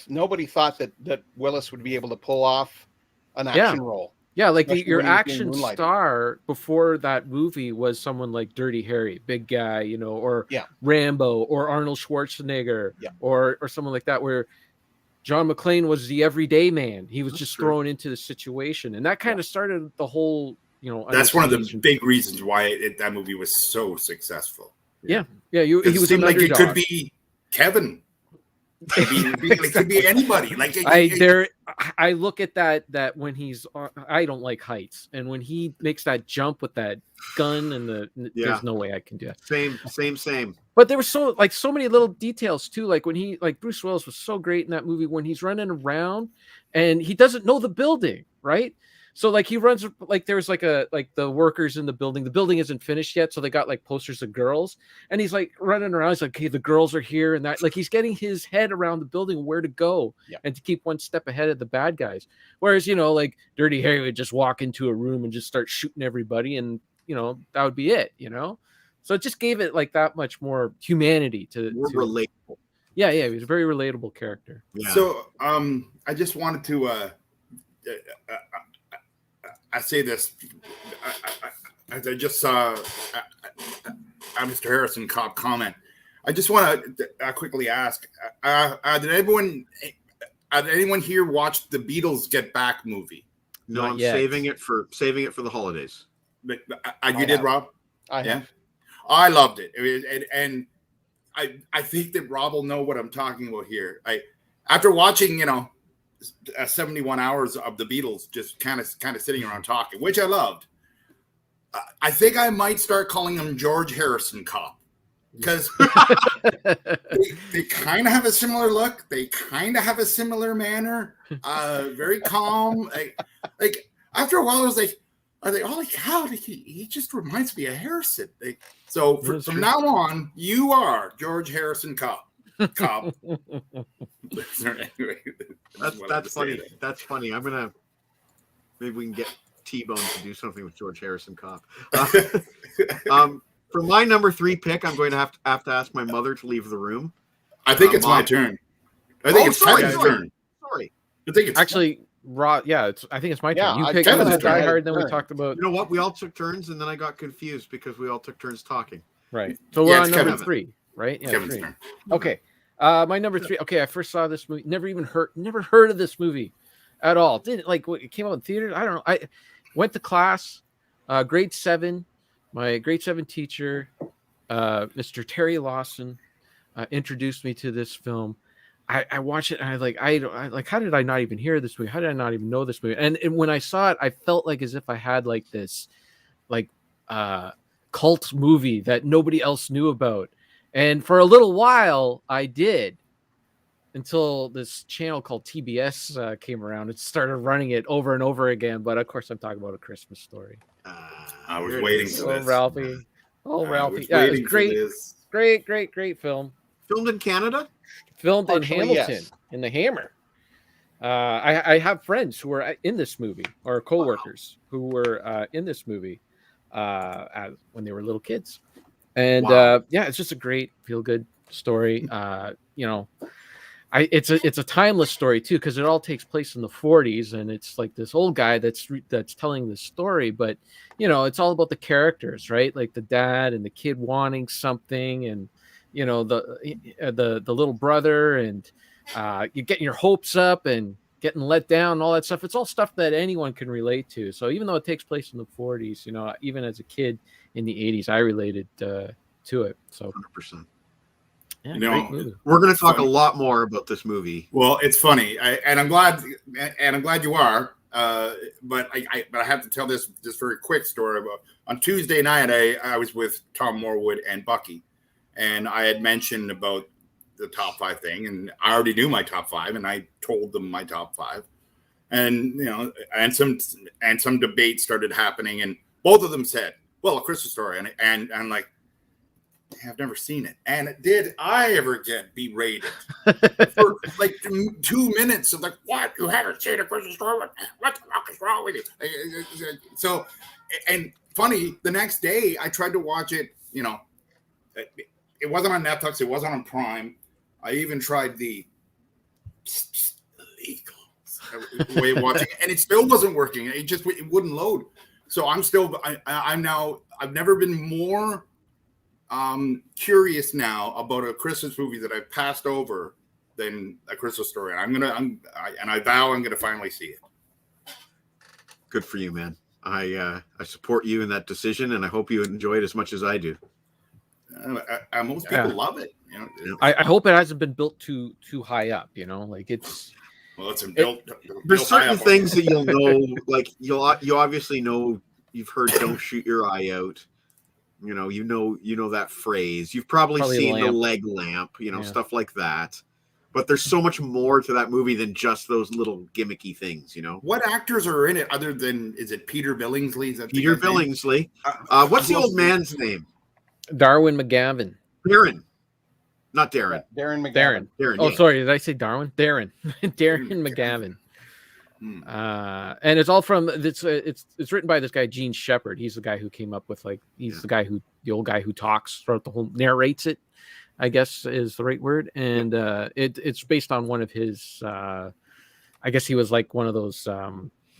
thought that Willis would be able to pull off an action role. yeah, like especially your when he was action being moonlighted. star before that movie was someone like Dirty Harry, big guy, you know, or Yeah. Rambo, or Arnold Schwarzenegger, Yeah. or someone like that, where John McClane was the everyday man. He was That's just true. thrown into the situation, and that kind of started the whole, you know. that's one of the understanding- big reasons why that movie was so successful. Yeah, he It was seemed an like underdog. it could be Kevin. It could be anybody. Like I look at that when he's I don't like heights, and when he makes that jump with that gun and there's no way I can do that. Same. But there were so many little details too, like when Bruce Willis was so great in that movie when he's running around and he doesn't know the building, right? So like he runs, like there's like the workers in the building isn't finished yet, so they got like posters of girls, and he's like running around. He's like, okay, the girls are here, and that, like, he's getting his head around the building, where to go, and to keep one step ahead of the bad guys. Whereas, you know, like Dirty Harry would just walk into a room and just start shooting everybody, and you know that would be it, you know. So it just gave it like that much more humanity to relatable. Yeah, he was a very relatable character. Yeah. So I just wanted to I say this as I just saw Mr. Harrison Cobb comment. I just want to quickly ask: did anyone here watch the Beatles Get Back movie? No, Not I'm yet. saving it for the holidays. But, you did, Rob? I Yeah, have. I loved it, and I think that Rob will know what I'm talking about here. After watching 71 hours of the Beatles just kind of sitting around talking, which I loved. I think I might start calling him George Harrison Cop, because they kind of have a similar look. They kind of have a similar manner. Very calm. Like after a while, I was like, holy cow, he just reminds me of Harrison. So from now on, you are George Harrison Cop. Anyway, That's funny. That's funny. Maybe we can get T-Bone to do something with George Harrison Cop. For my number 3 pick, I'm going to have to ask my mother to leave the room. I think it's my turn. I think it's Kevin's turn. Sorry. I think it's Actually, I think it's my Yeah, turn. You picked Kevin's Die turn. Hard, then we Turn. talked about You know what? We all took turns, and then I got confused because we all took turns talking. right. So Yeah, we're on it's number Kevin. 3, right? Yeah, Kevin's 3. turn. Okay. My number 3. Okay, I first saw this movie. Never heard of this movie at all. Didn't like it came out in theaters. I don't know. I went to class, grade 7. My grade 7 teacher, Mr. Terry Lawson, introduced me to this film. I watched it and I like, how did I not even hear this movie? How did I not even know this movie? And when I saw it, I felt like as if I had like this cult movie that nobody else knew about. And for a little while I did, until this channel called TBS came around and started running it over and over again. But of course I'm talking about A Christmas Story. I was Here it waiting is. for Oh, this. Ralphie. Oh, I Ralphie. was Yeah, it was waiting for great. this. Great film. Filmed in Canada? Filmed in Partially, Hamilton, yes. in the Hammer. I have friends who were in this movie, or coworkers who were in this movie when they were little kids. And Wow. yeah, it's just a great feel good story. You know, it's a timeless story too, because it all takes place in the 40s, and it's like this old guy that's telling the story, but you know, it's all about the characters, right? Like the dad and the kid wanting something, and you know, the little brother, and you're getting your hopes up and getting let down and all that stuff. It's all stuff that anyone can relate to. So even though it takes place in the 40s, you know, even as a kid in the 80s, I related to it. So 100%. yeah, You great know, movie. We're going to talk a Funny. lot more about this movie. Well, it's funny, and I'm glad you are. But I have to tell this very quick story about on Tuesday night. I was with Tom Morwood and Bucky, and I had mentioned about the top 5 thing, and I already knew my top 5, and I told them my top 5, and you know, and some debate started happening, and both of them said, "Well, A Christmas Story," and I'm like, I've never seen it. And did I ever get berated for like 2 minutes of like, what? You haven't seen A Christmas Story? What the fuck is wrong with you? So, and funny, the next day I tried to watch it. You know, it wasn't on Netflix. It wasn't on Prime. I even tried the legal way of watching it, and it still wasn't working. It wouldn't load. So I'm now, I've never been more curious now about a Christmas movie that I've passed over than A Christmas Story. And I vow I'm gonna finally see it. Good for you, man. I support you in that decision, and I hope you enjoy it as much as I do. Most people love it. You know, I hope it hasn't been built too high up. You know, like it's. Well, it's built. There's certain things that you'll know, like you obviously know. You've heard "Don't shoot your eye out." You know that phrase. You've probably seen the leg lamp. You know, stuff like that. But there's so much more to that movie than just those little gimmicky things. You know. What actors are in it other than, is it Peter Billingsley? Is that Peter Billingsley? What's the old man's name? Darwin McGavin. Darren. Not Darren. Darren McGavin. Darren. Oh, sorry. Did I say Darwin? Darren. Darren McGavin. And it's all from it's written by this guy Gene Shepard. He's the guy who came up with the old guy who talks throughout the whole, narrates it, I guess is the right word. And it's based on one of his I guess he was like one of those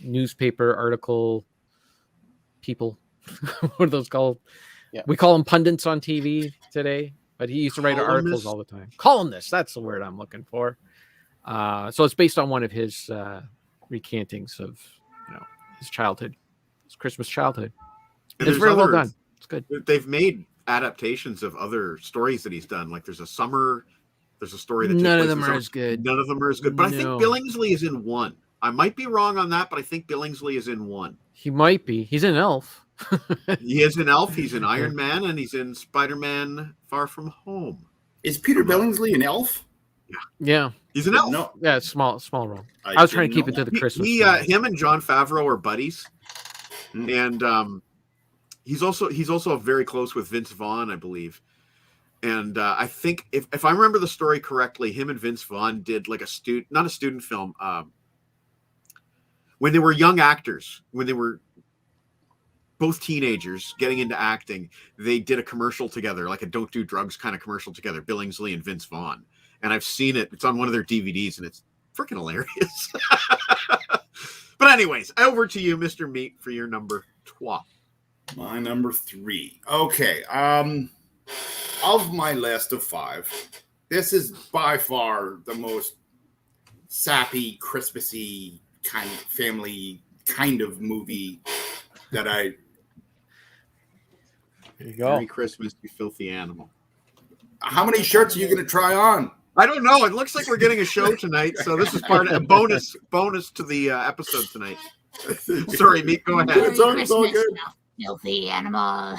newspaper article people. What are those called? Yeah. We call them pundits on TV today, but he used to write articles all the time. Columnist, that's the word I'm looking for. So it's based on one of his recantings of his childhood, his Christmas childhood. And it's very well done. It's good. They've made adaptations of other stories that he's done. Like there's a story that none of them are as good. None of them are as good. But I think Billingsley is in one. I might be wrong on that, but I think Billingsley is in one. He might be. He's in Elf. He is in Elf. He's in Iron Man, and he's in Spider-Man: Far From Home. Is Peter Billingsley an elf? Yeah. He's an elf. No. Yeah, small role. I was trying to keep it to the Christmas. Him and Jon Favreau are buddies, and he's also very close with Vince Vaughn, I believe. And I think if I remember the story correctly, him and Vince Vaughn did like not a student film, when they were young actors, when they were both teenagers getting into acting, they did a commercial together, like a "Don't Do Drugs" kind of commercial together, Billingsley and Vince Vaughn. And I've seen it. It's on one of their DVDs, and it's freaking hilarious. But anyways, over to you, Mr. Meat, for your number 12. My number 3. Okay. Of my list of 5, this is by far the most sappy, Christmassy kind of family kind of movie that I. There you go. Merry Christmas, you filthy animal. How many shirts are you going to try on? I don't know. It looks like we're getting a show tonight, so this is part of a bonus to the episode tonight. Sorry, Meek, go ahead. It's all good. Filthy animal.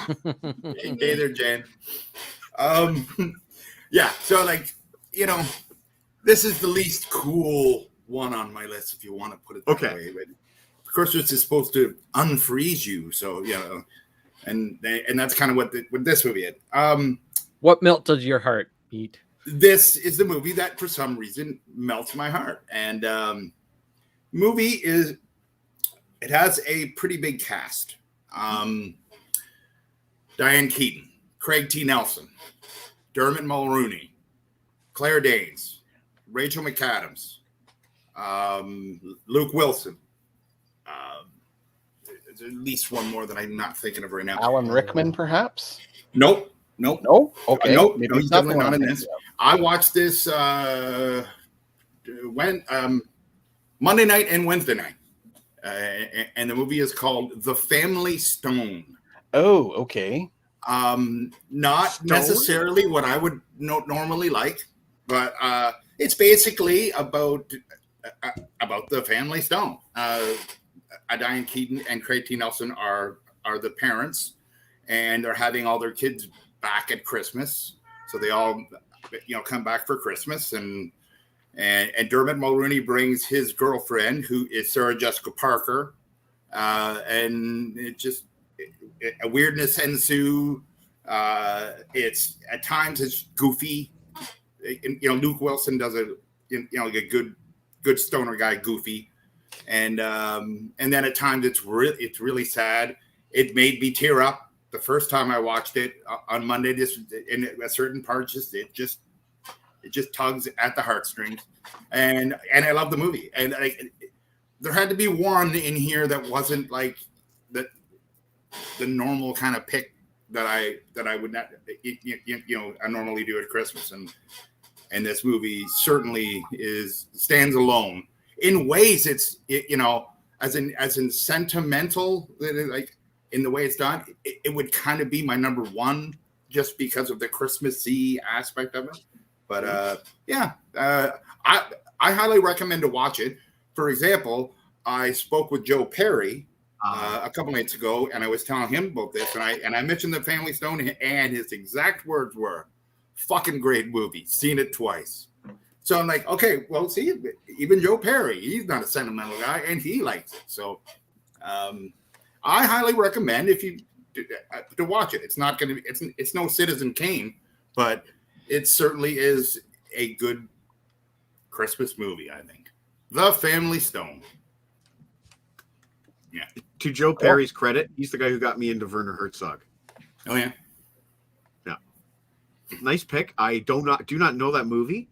Hey there, Jan. Yeah, so this is the least cool one on my list, if you want to put it that way. But Christmas is supposed to unfreeze you, so and that's kind of what this movie is. What melted your heart, Pete? This is the movie that, for some reason, melts my heart. And it has a pretty big cast. Diane Keaton Craig T. Nelson, Dermot Mulroney, Claire Danes, Rachel McAdams, Luke Wilson. There's at least one more that I'm not thinking of right now. Alan Rickman, perhaps? Nope. No? Okay. Nope. Maybe No, he's definitely one not in I'm this. thinking of. I watched this Monday night and Wednesday night. And the movie is called The Family Stone. Oh, okay. Not necessarily what I would normally like, but it's basically about the family stone. Diane Keaton and Craig T. Nelson are the parents, and they're having all their kids back at Christmas. So they all, come back for Christmas, and Dermot Mulroney brings his girlfriend, who is Sarah Jessica Parker, and it just a weirdness ensue. It's at times it's goofy. Luke Wilson does a good stoner guy, goofy, and then at times it's really sad. It made me tear up the first time I watched it on Monday. This in a certain part, it just tugs at the heartstrings, and I love the movie. And there had to be one in here that wasn't like the normal kind of pick that I would not I normally do at Christmas, and this movie certainly stands alone in ways. It's as in sentimental, like in the way it's done, it would kind of be my number one just because of the Christmassy aspect of it. But I highly recommend to watch it. For example, I spoke with Joe Perry a couple nights ago, and I was telling him about this, and I mentioned The Family Stone, and his exact words were, "Fucking great movie, seen it twice." So I'm like, okay, well, see, even Joe Perry, he's not a sentimental guy, and he likes it. So I highly recommend to watch it. It's not going to be, it's no Citizen Kane, but it certainly is a good Christmas movie, I think. The Family Stone. Yeah. To Joe Perry's credit, he's the guy who got me into Werner Herzog. Oh yeah. Yeah. Nice pick. I do not know that movie,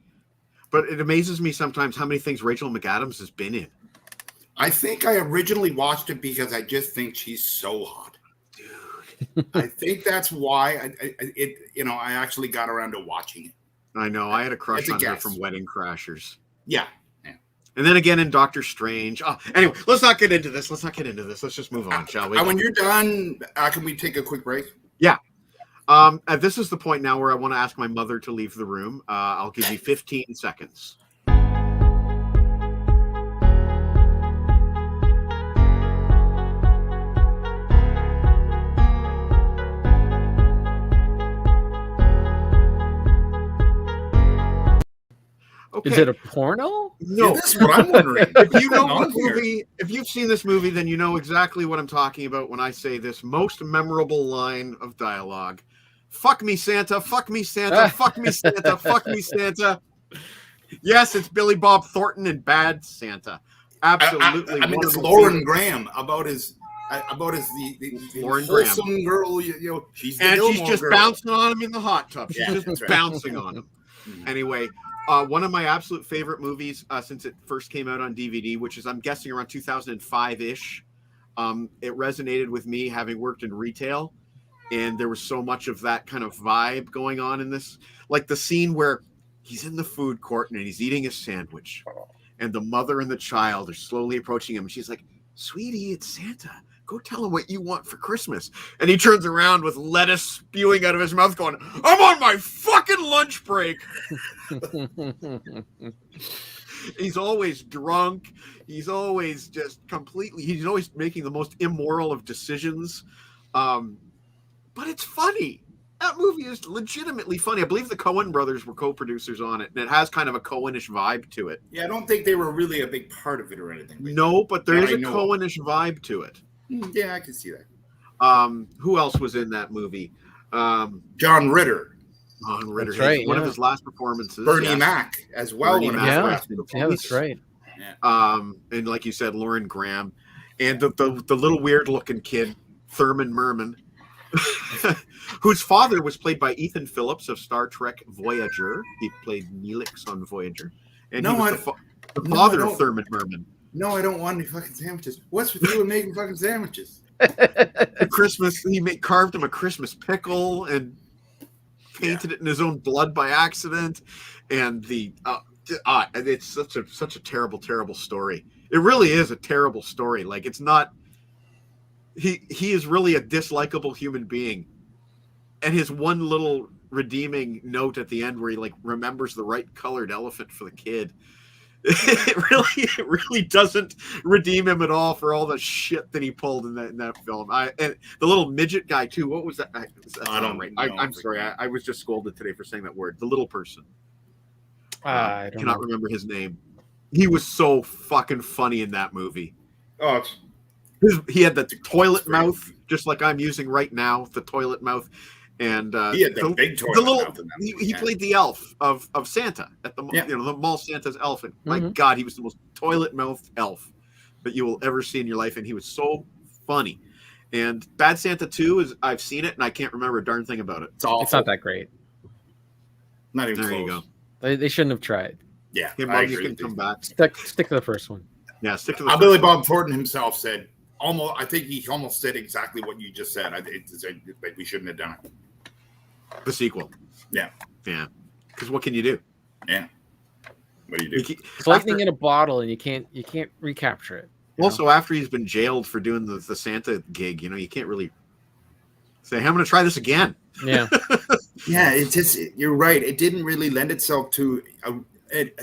but it amazes me sometimes how many things Rachel McAdams has been in. I think I originally watched it because I just think she's so hot. Dude. I think that's why I actually got around to watching it. I know. I had a crush on her from Wedding Crashers. Yeah. And then again in Doctor Strange. Oh, anyway, let's not get into this. Let's just move on, shall we? When you're done, can we take a quick break? Yeah. This is the point now where I want to ask my mother to leave the room. I'll give you 15 seconds. Okay. Is it a porno? No, yeah, that's what I'm wondering. If you know the movie, if you've seen this movie, then you know exactly what I'm talking about when I say this most memorable line of dialogue. Fuck me, Santa. Fuck me, Santa. Fuck me, Santa. Fuck me, Santa. Yes, it's Billy Bob Thornton and Bad Santa. Absolutely. I mean, it's Lauren Graham about his the Lauren wholesome girl. She's just girl. bouncing on him in the hot tub. She's just right. bouncing on him. Anyway. One of my absolute favorite movies since it first came out on DVD, which is, I'm guessing, around 2005-ish. It resonated with me, having worked in retail, and there was so much of that kind of vibe going on in this. Like the scene where he's in the food court and he's eating a sandwich, and the mother and the child are slowly approaching him, and she's like, "Sweetie, it's Santa. Go tell him what you want for Christmas." And he turns around with lettuce spewing out of his mouth going, "I'm on my fucking lunch break." He's always drunk. He's always he's always making the most immoral of decisions. But it's funny. That movie is legitimately funny. I believe the Coen brothers were co-producers on it, and it has kind of a Coen-ish vibe to it. Yeah, I don't think they were really a big part of it or anything. No, but there is a Coen-ish vibe to it. Yeah, I can see that. Who else was in that movie? John Ritter. John Ritter. That's right, one of his last performances. Bernie Mac as well. Bernie One of Mac. his Yeah, last yeah, that's right. And like you said, Lauren Graham. And the little weird looking kid, Thurman Merman. whose father was played by Ethan Phillips of Star Trek Voyager. He played Neelix on Voyager, and he was the father of Thurman Merman. No, I don't want any fucking sandwiches. What's with you and making fucking sandwiches? Christmas, he carved him a Christmas pickle and painted it in his own blood by accident, and it's such a terrible story. It really is a terrible story. Like, it's not. He is really a dislikable human being, and his one little redeeming note at the end where he like remembers the right colored elephant for the kid. It really doesn't redeem him at all for all the shit that he pulled in that film. And the little midget guy too. What was that? I don't. I'm sorry. I was just scolded today for saying that word. The little person. I cannot remember his name. He was so fucking funny in that movie. Oh, he had the toilet mouth, just like I'm using right now. The toilet mouth. And he had the big toilet mouth in that movie. He played the elf of Santa at the the mall Santa's elf. And my God, he was the most toilet mouthed elf that you will ever see in your life, and he was so funny. And Bad Santa 2 I've seen it and I can't remember a darn thing about it. It's not that great. Not even there close. You go. They shouldn't have tried. Yeah, you can come back. Stick to the first one. Yeah, stick to the. Billy Bob Thornton himself said I think he almost said exactly what you just said. Like we shouldn't have done it. The sequel. Yeah. Because what can you do? Yeah. What do you do? It's lightning in a bottle, and you can't recapture it. Also, after he's been jailed for doing the Santa gig, you can't really say, "Hey, I'm going to try this again." Yeah. Yeah, it's just you're right. It didn't really lend itself to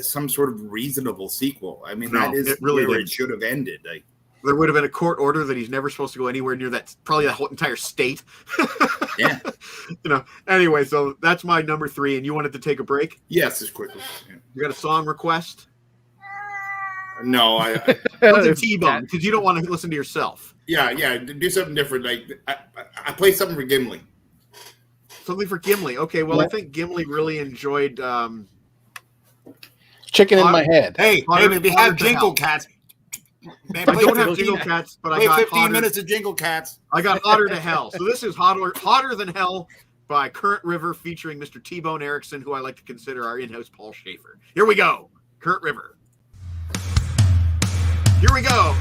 some sort of reasonable sequel. I mean, that is really where it should have ended. There would have been a court order that he's never supposed to go anywhere near that whole entire state. Yeah. Anyway, so that's my number 3, and you wanted to take a break? Yes, as quickly. Yeah. You got a song request? No, I T-Bone, because you don't want to listen to yourself. Yeah, do something different. Like I play something for Gimli. Something for Gimli. Okay, well, I think Gimli really enjoyed Chicken in my head. Hey, we have Jingle Cats. Man, I don't have Jingle Cats, but I got 15 minutes of Jingle Cats. I got Hotter to Hell. So this is Hotter Than Hell by Current River featuring Mr. T-Bone Erickson, who I like to consider our in-house Paul Schaefer. Here we go. Current River. Here we go.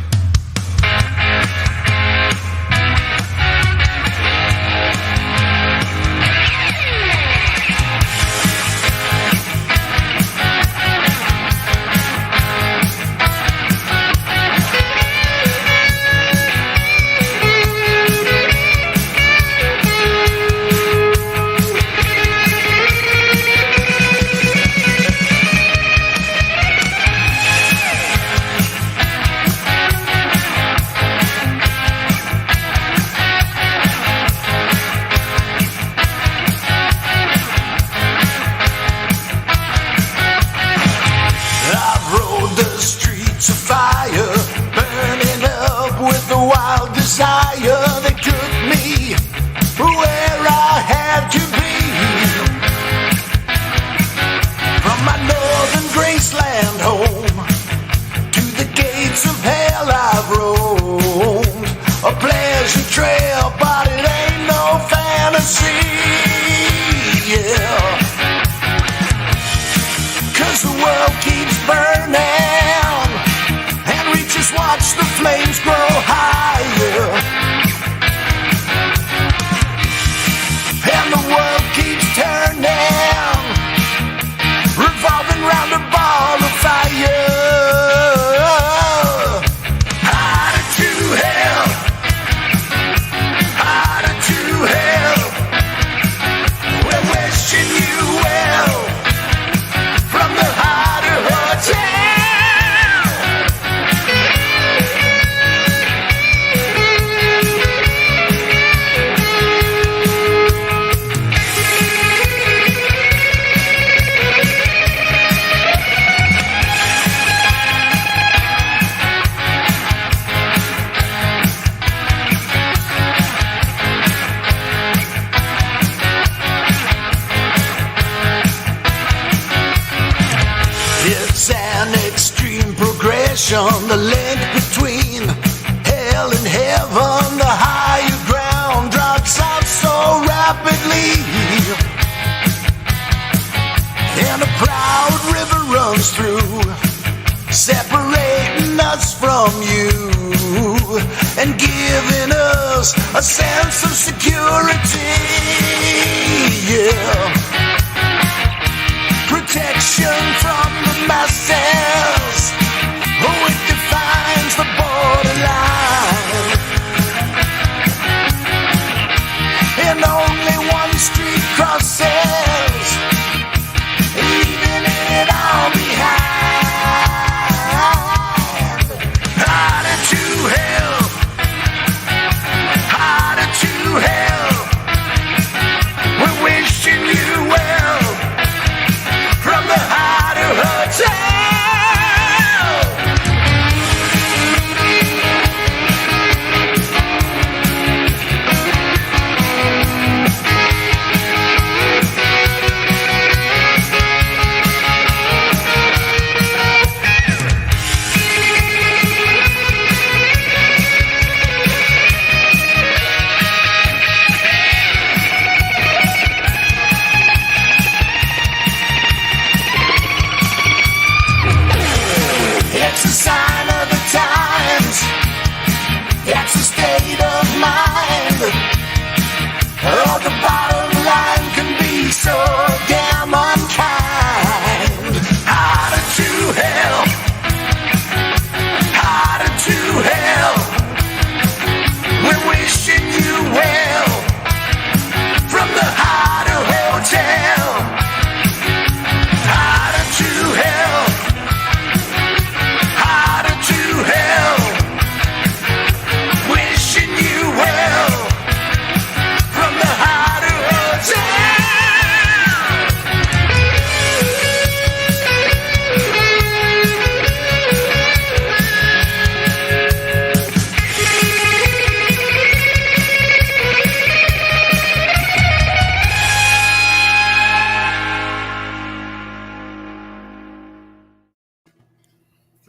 The link between hell and heaven, the higher ground drops off. hurriedly, and a proud river runs through, separating us from you and giving us a sense of security. Yeah. Protection from the masses. Oh, it defines the borderline. And only one street crosses, leaving it all behind. Harder to hell, harder to hell. We're wishing you well from the Harder Hotel. It's a sign of the times. It's a state of mind. Oh, the bottom line can be so damn unkind. Harder to hell. Harder to hell. We're wishing you well from the Harder Hotel. Harder to hell. Harder to hell. Wishing you well from the Harder Hotel.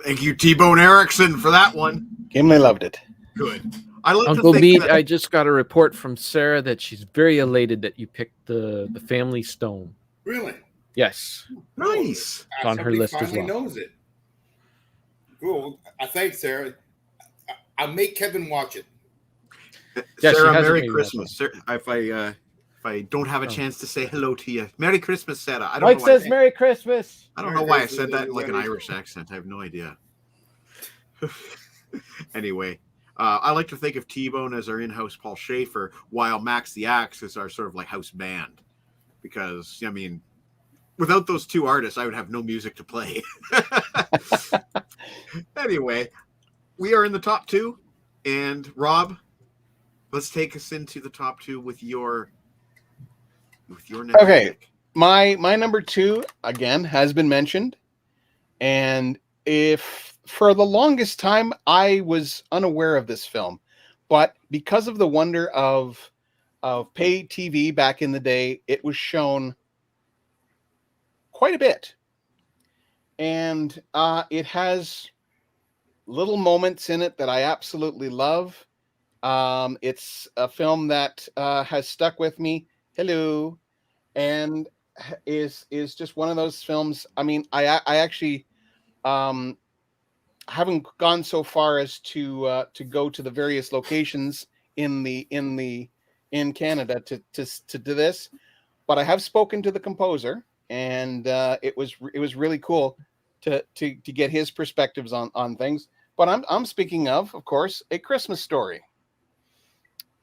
Thank you, T-Bone Erickson, for that one. Gimli loved it. Good. I like Uncle to think Mead, that- I just got a report from Sarah that she's very elated that you picked the family stone. Really? Yes. Nice. It's on her Somebody list as finally well. knows it. Cool. I thank Sarah. I'll make Kevin watch it. Yeah, she Sarah, has Merry a baby Christmas. Sarah, if I don't have a chance to say hello to you, Merry Christmas, Sarah. I don't Mike know why says Merry Christmas. I don't know why I said that in like an Irish accent. I have no idea. Anyway, I like to think of T-Bone as our in-house Paul Schaefer, while Max the Axe is our sort of like house band. Because, I mean, without those two artists, I would have no music to play. Anyway, we are in the top two. And Rob, let's take us into the top two with your next Okay. pick. My number two again has been mentioned, and if for the longest time I was unaware of this film, but because of the wonder of pay TV back in the day, it was shown quite a bit, and it has little moments in it that I absolutely love. It's a film that has stuck with me. Hello. And is just one of those films. I mean, I actually haven't gone so far as to go to the various locations in Canada to do this, but I have spoken to the composer, and it was really cool to get his perspectives on things. But I'm speaking of course, A Christmas Story.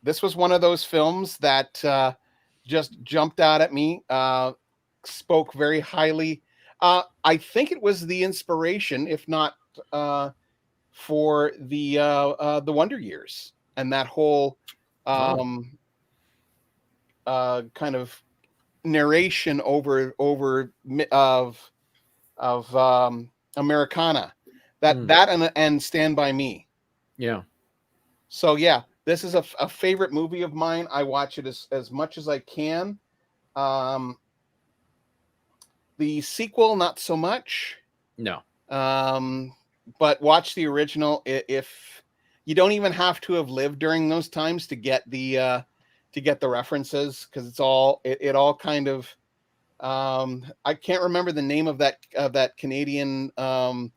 This was one of those films that just jumped out at me, spoke very highly. I think it was the inspiration, if not for the Wonder Years and that whole kind of narration over of Americana, that and Stand By Me. Yeah. So yeah, this is a favorite movie of mine. I watch it as much as I can. The sequel, not so much. No. But watch the original. If you don't even have to have lived during those times to get the get the references, because it's all it all kind of I can't remember the name of that Canadian commentator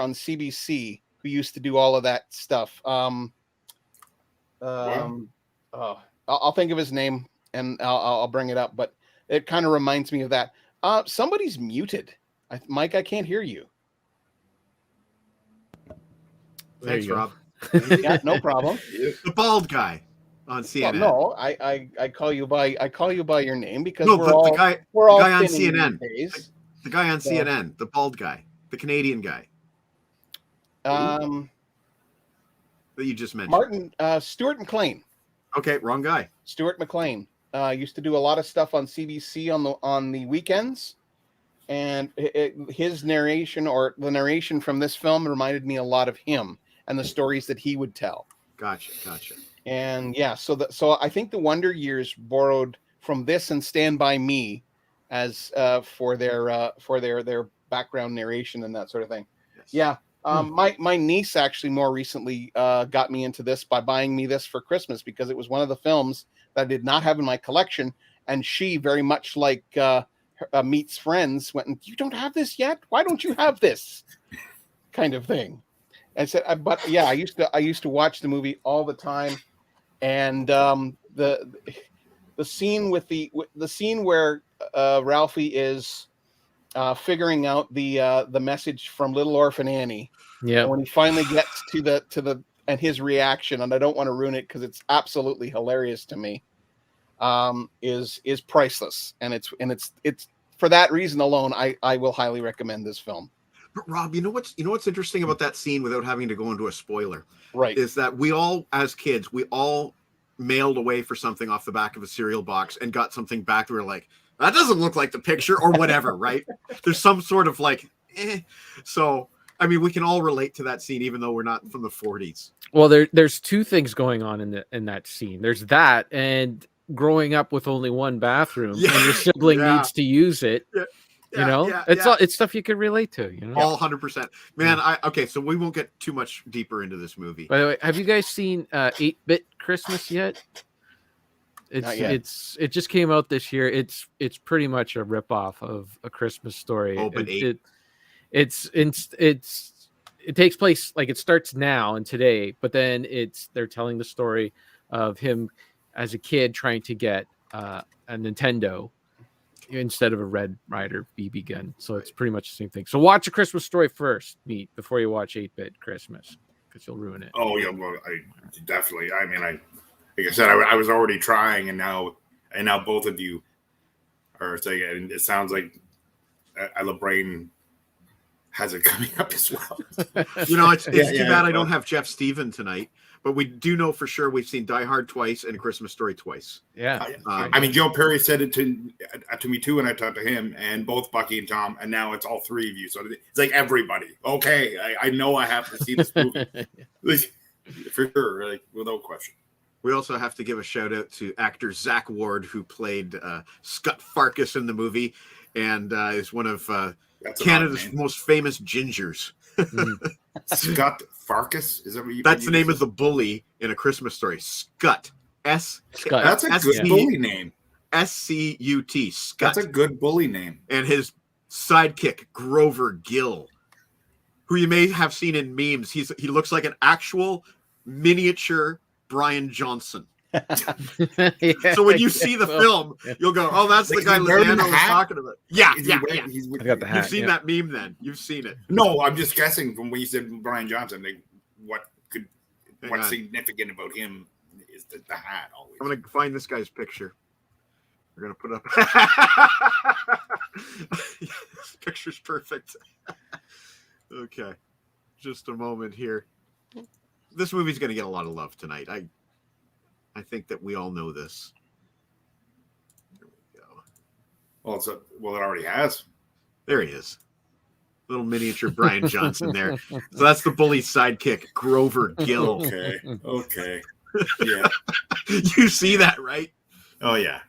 on CBC who used to do all of that stuff. I'll think of his name and I'll bring it up, but it kind of reminds me of that. Somebody's muted. Mike, I can't hear you. Thanks, Rob. Yeah, no problem. The bald guy on CNN. Well, no, I call you by your name because No, we're but all the guy on thin in CNN. these days. The guy on CNN, the bald guy, the Canadian guy Um, that you just mentioned. Martin Stuart McLean. Okay, wrong guy. Stuart McLean used to do a lot of stuff on CBC on the weekends, and his narration, or the narration from this film, reminded me a lot of him and the stories that he would tell. Gotcha. And yeah, so I think the Wonder Years borrowed from this and Stand By Me as for their background narration and that sort of thing. Yes. Yeah. My niece actually more recently got me into this by buying me this for Christmas, because it was one of the films that I did not have in my collection, and she, very much like Meets Friends, went, "You don't have this yet? Why don't you have this?" kind of thing. And said, "But yeah, I used to watch the movie all the time, and the scene with the scene where Ralphie is figuring out the message from Little Orphan Annie." Yeah. And when he finally gets to the and his reaction, and I don't want to ruin it because it's absolutely hilarious to me, is priceless, and it's for that reason alone, I will highly recommend this film. But Rob, you know what's interesting about that scene, without having to go into a spoiler, Right? is that we all, as kids, mailed away for something off the back of a cereal box and got something back that we were like, that doesn't look like the picture, or whatever, right? There's some sort of like, So, I mean, we can all relate to that scene, even though we're not from the 40s. Well, there's two things going on in that scene. There's that, and growing up with only one bathroom, and your sibling needs to use it. Yeah. It's stuff you could relate to. All 100%. Man, okay, so we won't get too much deeper into this movie. By the way, have you guys seen 8-Bit Christmas yet? Not yet. It just came out this year. It's pretty much a ripoff of A Christmas Story. Oh, but it takes place, like, it starts now and today, but then they're telling the story of him as a kid trying to get a Nintendo instead of a Red Ryder BB gun. So it's pretty much the same thing. So watch A Christmas Story first, before you watch 8-Bit Christmas, because you'll ruin it. Oh yeah, well, I definitely. I mean, like I said, I was already trying, and now both of you are saying it. And it sounds like LeBrain has it coming up as well. It's too bad I don't have Jeff Steven tonight, but we do know for sure we've seen Die Hard twice and A Christmas Story twice. Yeah. I mean, Joe Perry said it to me too when I talked to him, and both Bucky and Tom, and now it's all three of you. So it's like everybody. Okay, I know I have to see this movie. For sure, like, without question. We also have to give a shout out to actor Zach Ward, who played Scut Farkas in the movie, and is one of Canada's most famous gingers. Scut Farkas? Is that what you? That's the name of the bully in A Christmas Story. Scut. Scut. That's a good bully name. Scut. Scut. That's a good bully name. And his sidekick, Grover Gill, who you may have seen in memes. He looks like an actual miniature Brian Johnson. So when you see the film, you'll go, "Oh, that's the guy Ladano was talking about." Yeah. I got the hat. You've seen that meme, then? You've seen it? No, I'm just guessing from when you said Brian Johnson. Like, what's significant about him is the hat. Always. I'm gonna find this guy's picture. We're gonna put up. This picture's perfect. Okay, just a moment here. This movie's gonna get a lot of love tonight. I think that we all know this. There we go. Well, it already has. There he is. Little miniature Brian Johnson there. So that's the bully's sidekick, Grover Gill. Okay. Yeah. You see that, right? Oh, yeah.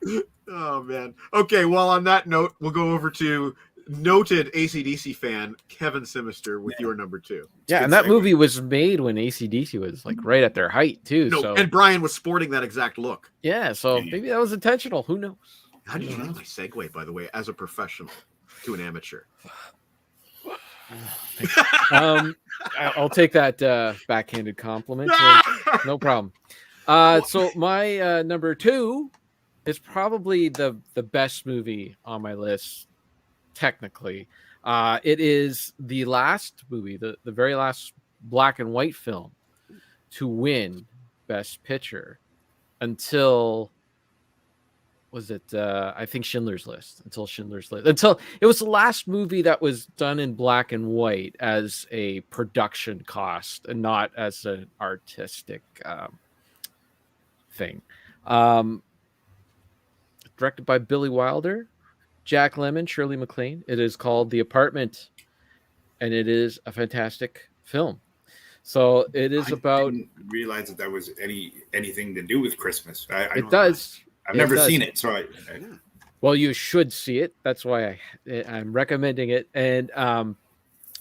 Oh, man. Okay, well, on that note, we'll go over to noted AC/DC fan Kevin Sinister with your number 2. Yeah, and that movie was made when AC/DC was like right at their height too. No, so and Brian was sporting that exact look. yeah, so maybe that was intentional. Who knows? How did you know my segue, by the way, as a professional to an amateur? I'll take that backhanded compliment. No problem. So my number 2 is probably the best movie on my list. Technically, it is the last movie, the very last black and white film to win Best Picture until. Was it I think Schindler's List, until it was the last movie that was done in black and white as a production cost and not as an artistic thing. Directed by Billy Wilder, Jack Lemmon, Shirley MacLaine. It is called The Apartment, and it is a fantastic film. So it is about. Didn't realize that was anything to do with Christmas. It does. I've never seen it, so well, you should see it. That's why I'm recommending it. And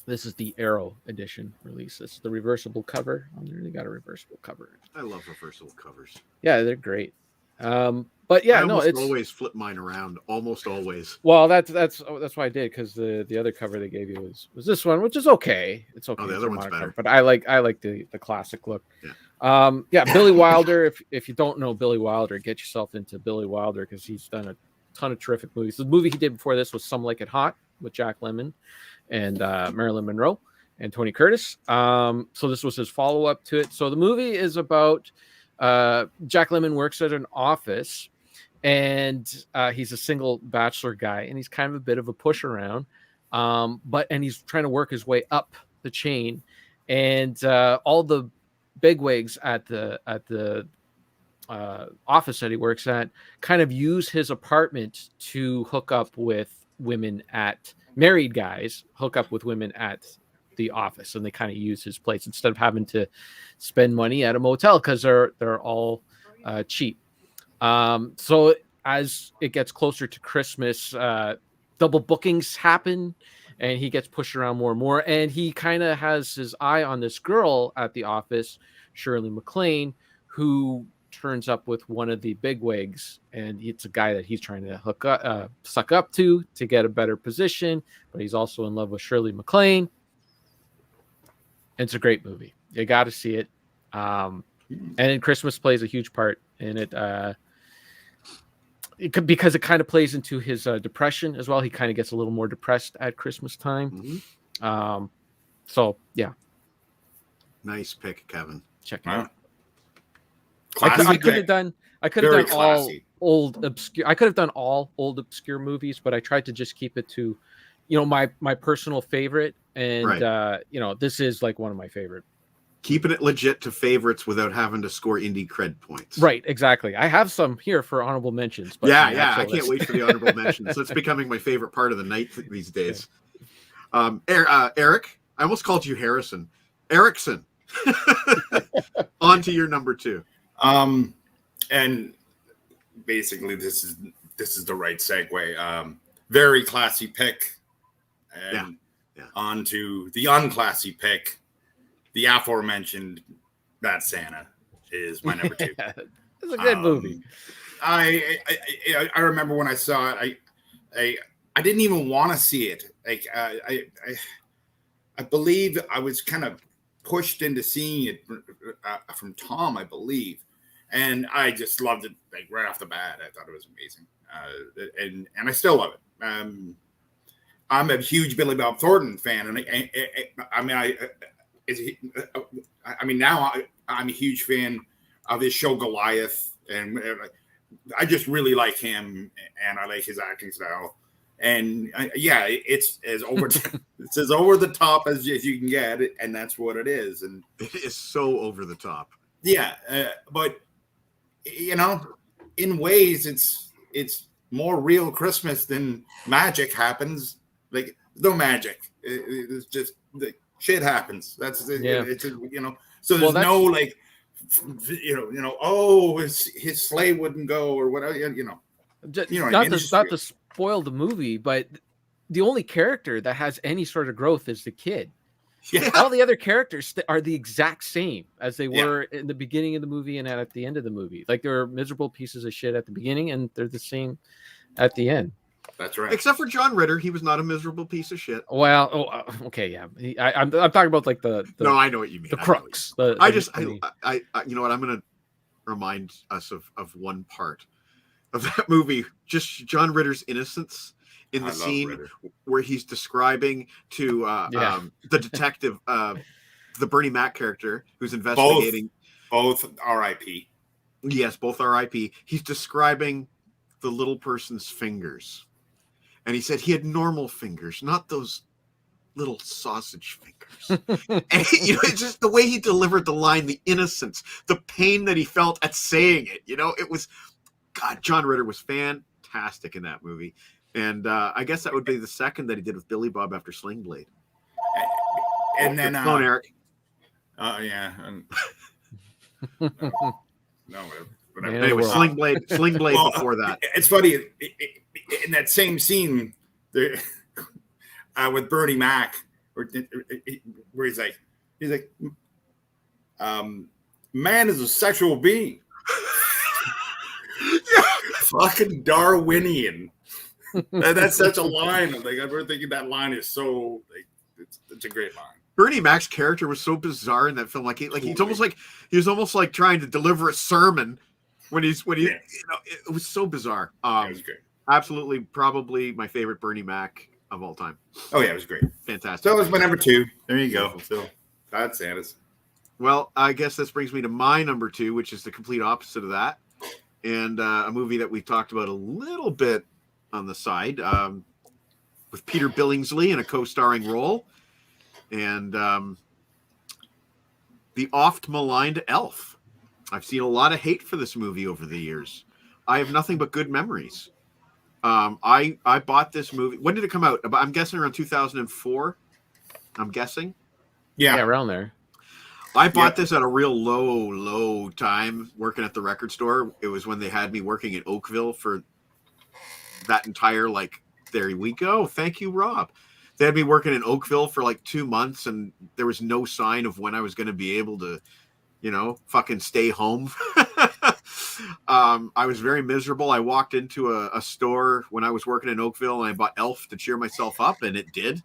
this is the Arrow edition release. This is the reversible cover. I really got a reversible cover. I love reversible covers. Yeah, they're great. But yeah, it's always flip mine around. Almost always. Well, that's why I did, because the other cover they gave you was this one, which is okay. It's okay. Oh, the other one's better. But I like the classic look. Yeah. Billy Wilder. If you don't know Billy Wilder, get yourself into Billy Wilder, because he's done a ton of terrific movies. The movie he did before this was Some Like It Hot with Jack Lemmon and Marilyn Monroe and Tony Curtis. So this was his follow up to it. So the movie is about Jack Lemmon works at an office, and he's a single bachelor guy, and he's kind of a bit of a push around, and he's trying to work his way up the chain, and all the bigwigs at the office that he works at kind of use his apartment to hook up with women married guys hook up with women at the office, and they kind of use his place instead of having to spend money at a motel, because they're all cheap. So as it gets closer to Christmas, double bookings happen, and he gets pushed around more and more. And he kind of has his eye on this girl at the office, Shirley MacLaine, who turns up with one of the bigwigs, and it's a guy that he's trying to suck up to get a better position. But he's also in love with Shirley MacLaine. It's a great movie. You got to see it. And Christmas plays a huge part in it. Because it kind of plays into his depression as well. He kind of gets a little more depressed at Christmas time. Mm-hmm. So yeah, nice pick, Kevin. Check it out. I could have done all old obscure. I could have done all old obscure movies, but I tried to just keep it to, my personal favorite. And right. This is like one of my favorite. Keeping it legit to favorites without having to score indie cred points. Right, exactly. I have some here for honorable mentions. But yeah, I can't wait for the honorable mentions. It's becoming my favorite part of the night these days. Eric, I almost called you Harrison. Erickson. On to your number 2. And basically this is the right segue. Very classy pick. And on to the unclassy pick. The aforementioned Bad Santa is my number 2. It's a good movie. I remember when I saw it, I didn't even want to see it. Like I believe I was kind of pushed into seeing it from Tom, I believe, and I just loved it like right off the bat. I thought it was amazing, and I still love it. I'm a huge Billy Bob Thornton fan, and now I'm a huge fan of his show Goliath, and I just really like him, and I like his acting style. And it's as over the top as you can get, and that's what it is. And it is so over the top. Yeah, but in ways, it's more real Christmas than magic happens. Like no magic. It's just the shit happens. That's it's So there's no like, his sleigh wouldn't go or whatever. Not to spoil the movie, but the only character that has any sort of growth is the kid. Yeah. All the other characters are the exact same as they Yeah. were in the beginning of the movie and at the end of the movie. Like they're miserable pieces of shit at the beginning, and they're the same at the end. That's right. Except for John Ritter, he was not a miserable piece of shit. Well, okay, yeah. I'm talking about like the No, I know what you mean. the I know what you crux. mean. I you know what? I'm gonna remind us of one part of that movie. Just John Ritter's innocence in the I love scene Ritter. where he's describing to the detective, the Bernie Mac character who's investigating. Both R.I.P. Yes, both R.I.P. He's describing the little person's fingers. And he said he had normal fingers, not those little sausage fingers. And you know, it's just the way he delivered the line, the innocence, the pain that he felt at saying it. You know, it was, God, John Ritter was fantastic in that movie. And I guess that would be the second that he did with Billy Bob after Sling Blade. And then, Come on, Eric. yeah. No, whatever. Man, Anyway, well. Sling Blade Well, before that. It's funny in that same scene there, with Bernie Mac, where he's like, man is a sexual being. Fucking Darwinian. That's such a line. Like, I remember thinking that line is so like, it's a great line. Bernie Mac's character was so bizarre in that film. Like he's almost like he was almost like trying to deliver a sermon when he you know, it was so bizarre. It was great. Absolutely, probably my favorite Bernie Mac of all time. Oh yeah, it was great. Fantastic. So that was my number 2. There you go. So that's Santa's. Well, I guess this brings me to my number 2, which is the complete opposite of that, and a movie that we've talked about a little bit on the side, with Peter Billingsley in a co-starring role, and the oft maligned Elf. I've seen a lot of hate for this movie over the years. I have nothing but good memories. I bought this movie. When did it come out? I'm guessing around 2004. I'm guessing. Yeah, around there. I bought this at a real low time working at the record store. It was when they had me working in Oakville for that entire, like, there we go. Thank you, Rob. They had me working in Oakville for like 2 months, and there was no sign of when I was going to be able to, you know, fucking stay home. I was very miserable. I walked into a store when I was working in Oakville, and I bought Elf to cheer myself up, and it did.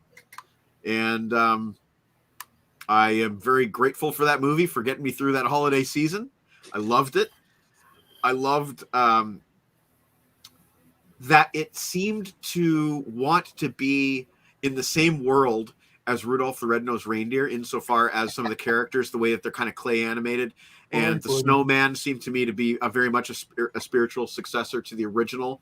And I am very grateful for that movie for getting me through that holiday season. I loved it. I loved that it seemed to want to be in the same world as Rudolph the Red-Nosed Reindeer, insofar as some of the characters, the way that they're kind of clay animated, and the snowman seemed to me to be a very much a spiritual successor to the original.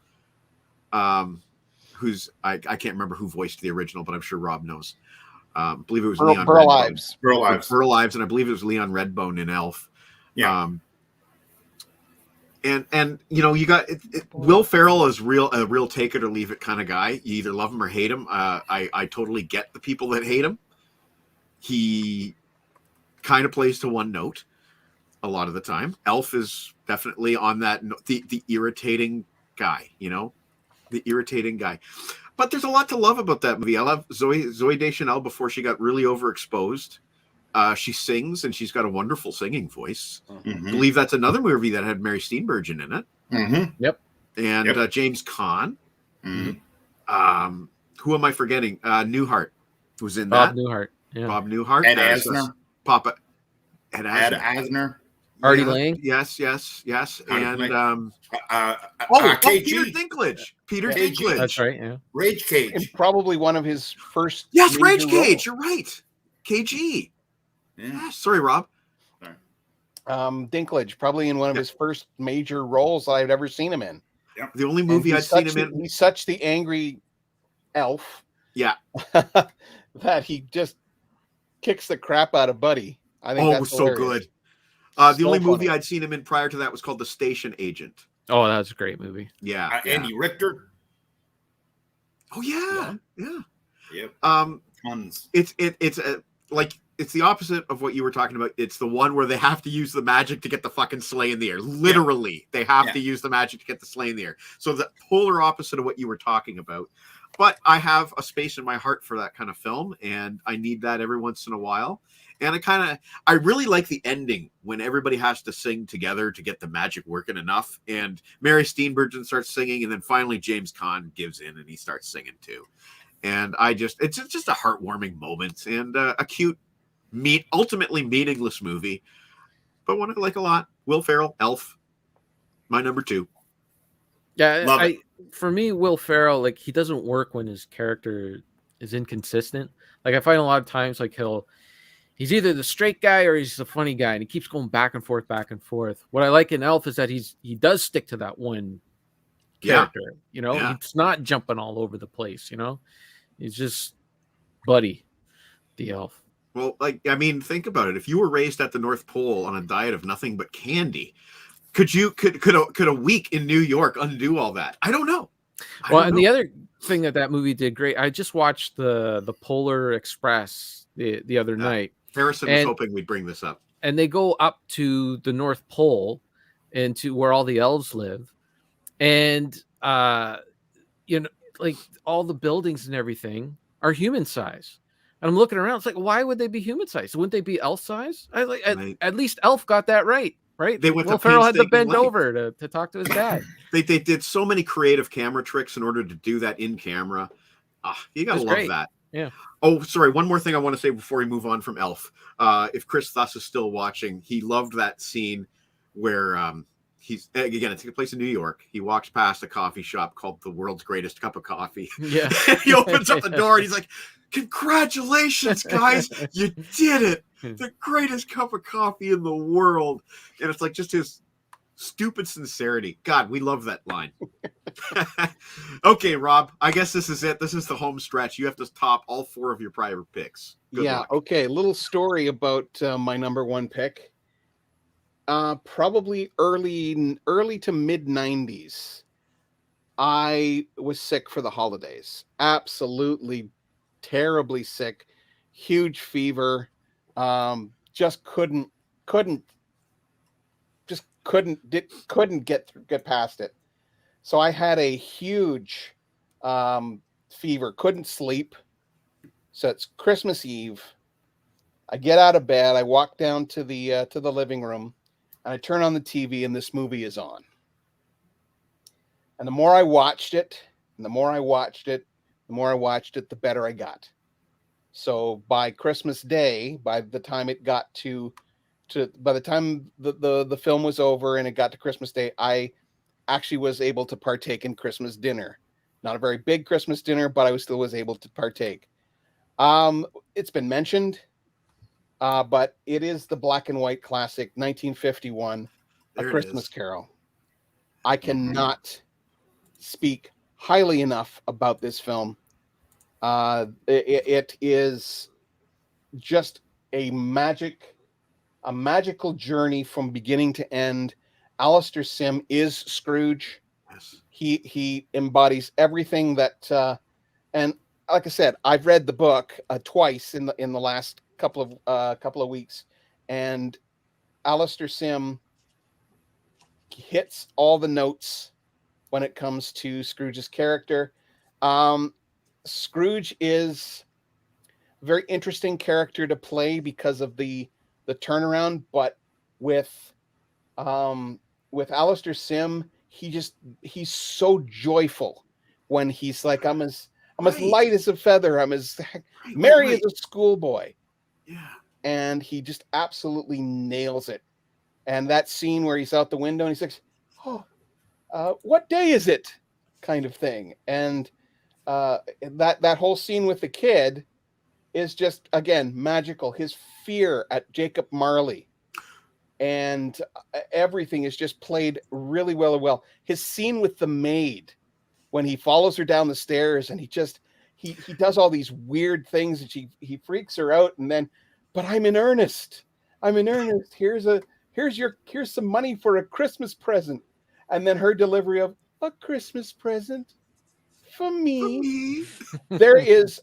Who's I can't remember who voiced the original, but I'm sure Rob knows. I believe it was Leon Burl-Ives. Burl-Ives, and I believe it was Leon Redbone in Elf. Yeah. And you know, you got Will Ferrell is a real take it or leave it kind of guy. You either love him or hate him. I totally get the people that hate him. He kind of plays to one note a lot of the time. Elf is definitely on that the irritating guy, you know, the irritating guy. But there's a lot to love about that movie. I love Zooey Deschanel before she got really overexposed. She sings, and she's got a wonderful singing voice. Mm-hmm. I believe that's another movie that had Mary Steenburgen in it. Mm-hmm. Yep. And James Caan. Mm-hmm. Who am I forgetting? Newhart was in Bob that. Newhart. Yeah. Bob Newhart. Ed as Asner. Papa. Ed Ed Asner. Asner. Artie Yeah, Lang. Yes. And KG. Peter Dinklage. Peter KG. Dinklage. That's right. Yeah. Rage Cage. And probably one of his first. Yes, major Rage Cage. roles. You're right. KG. Yeah. Yeah, sorry, Rob. Dinklage, probably in one of his first major roles I've ever seen him in. The only movie I'd seen him in. He's such the angry elf. Yeah. That he just kicks the crap out of Buddy. I think It was so good. The only movie I'd seen him in prior to that was called The Station Agent. Oh, that's a great movie. Yeah. Andy Richter. Oh yeah. Yep. Tons. It's the opposite of what you were talking about. It's the one where they have to use the magic to get the fucking sleigh in the air. Literally, they have to use the magic to get the sleigh in the air. So the polar opposite of what you were talking about. but I have a space in my heart for that kind of film, and I need that every once in a while. And I really like the ending when everybody has to sing together to get the magic working enough. And Mary Steenburgen starts singing, and then finally James Caan gives in and he starts singing too. And it's just a heartwarming moment and a cute, ultimately meaningless movie, but one I like a lot. Will Ferrell, Elf, my number 2. Yeah, Love it. For me, Will Ferrell, like, he doesn't work when his character is inconsistent. Like, I find a lot of times, like, he's either the straight guy or he's the funny guy, and he keeps going back and forth, back and forth. What I like in Elf is that he does stick to that one character. You know, he's not jumping all over the place. You know, he's just Buddy, the elf. Well, like, I mean, think about it. If you were raised at the North Pole on a diet of nothing but candy, could a week in New York undo all that? I don't know. The other thing that movie did great. I just watched the Polar Express the other night. Harrison was hoping we'd bring this up. And they go up to the North Pole and to where all the elves live. And, you know, like, all the buildings and everything are human size. And I'm looking around. It's like, why would they be human size? Wouldn't they be elf size? At least Elf got that right. Right? Will Ferrell had to bend over to talk to his dad. They did so many creative camera tricks in order to do that in camera. You gotta love that. Yeah. Oh, sorry. One more thing I want to say before we move on from Elf. If Chris Thuss is still watching, he loved that scene where it takes place in New York. He walks past a coffee shop called The World's Greatest Cup of Coffee. Yeah. He opens up the door and he's like, "Congratulations, guys. You did it. The greatest cup of coffee in the world." And it's like just his stupid sincerity. God, we love that line. Okay, Rob, I guess this is it. This is the home stretch. You have to top all 4 of your prior picks. Good luck. Okay. Little story about my number 1 pick. Probably early to mid 90s. I was sick for the holidays. Absolutely terribly sick. Huge fever. Just couldn't get past it. So I had a huge fever, couldn't sleep. So it's Christmas Eve. I get out of bed, I walk down to the living room, and I turn on the TV, and this movie is on. And the more I watched it, the better I got. So by Christmas Day, by the time the film was over and it got to Christmas Day, I actually was able to partake in Christmas dinner. Not a very big Christmas dinner, but I still was able to partake. It's been mentioned, but it is the black and white classic 1951, A Christmas Carol. I cannot speak highly enough about this film. It is just a magical journey from beginning to end. Alistair Sim is Scrooge. Yes. He embodies everything that, and like I said, I've read the book twice in the last couple of weeks, and Alistair Sim hits all the notes when it comes to Scrooge's character. Scrooge is a very interesting character to play because of the turnaround, but with Alistair Sim, he's so joyful when he's like, I'm as light as a feather, I'm as merry as a schoolboy. Yeah. And he just absolutely nails it. And that scene where he's out the window and he's like, what day is it? Kind of thing. And that whole scene with the kid is just, again, magical. His fear at Jacob Marley and everything is just played really well. His scene with the maid when he follows her down the stairs and he does all these weird things and he freaks her out, and then, but I'm in earnest. Here's some money for a Christmas present. And then her delivery of a Christmas present for me. There's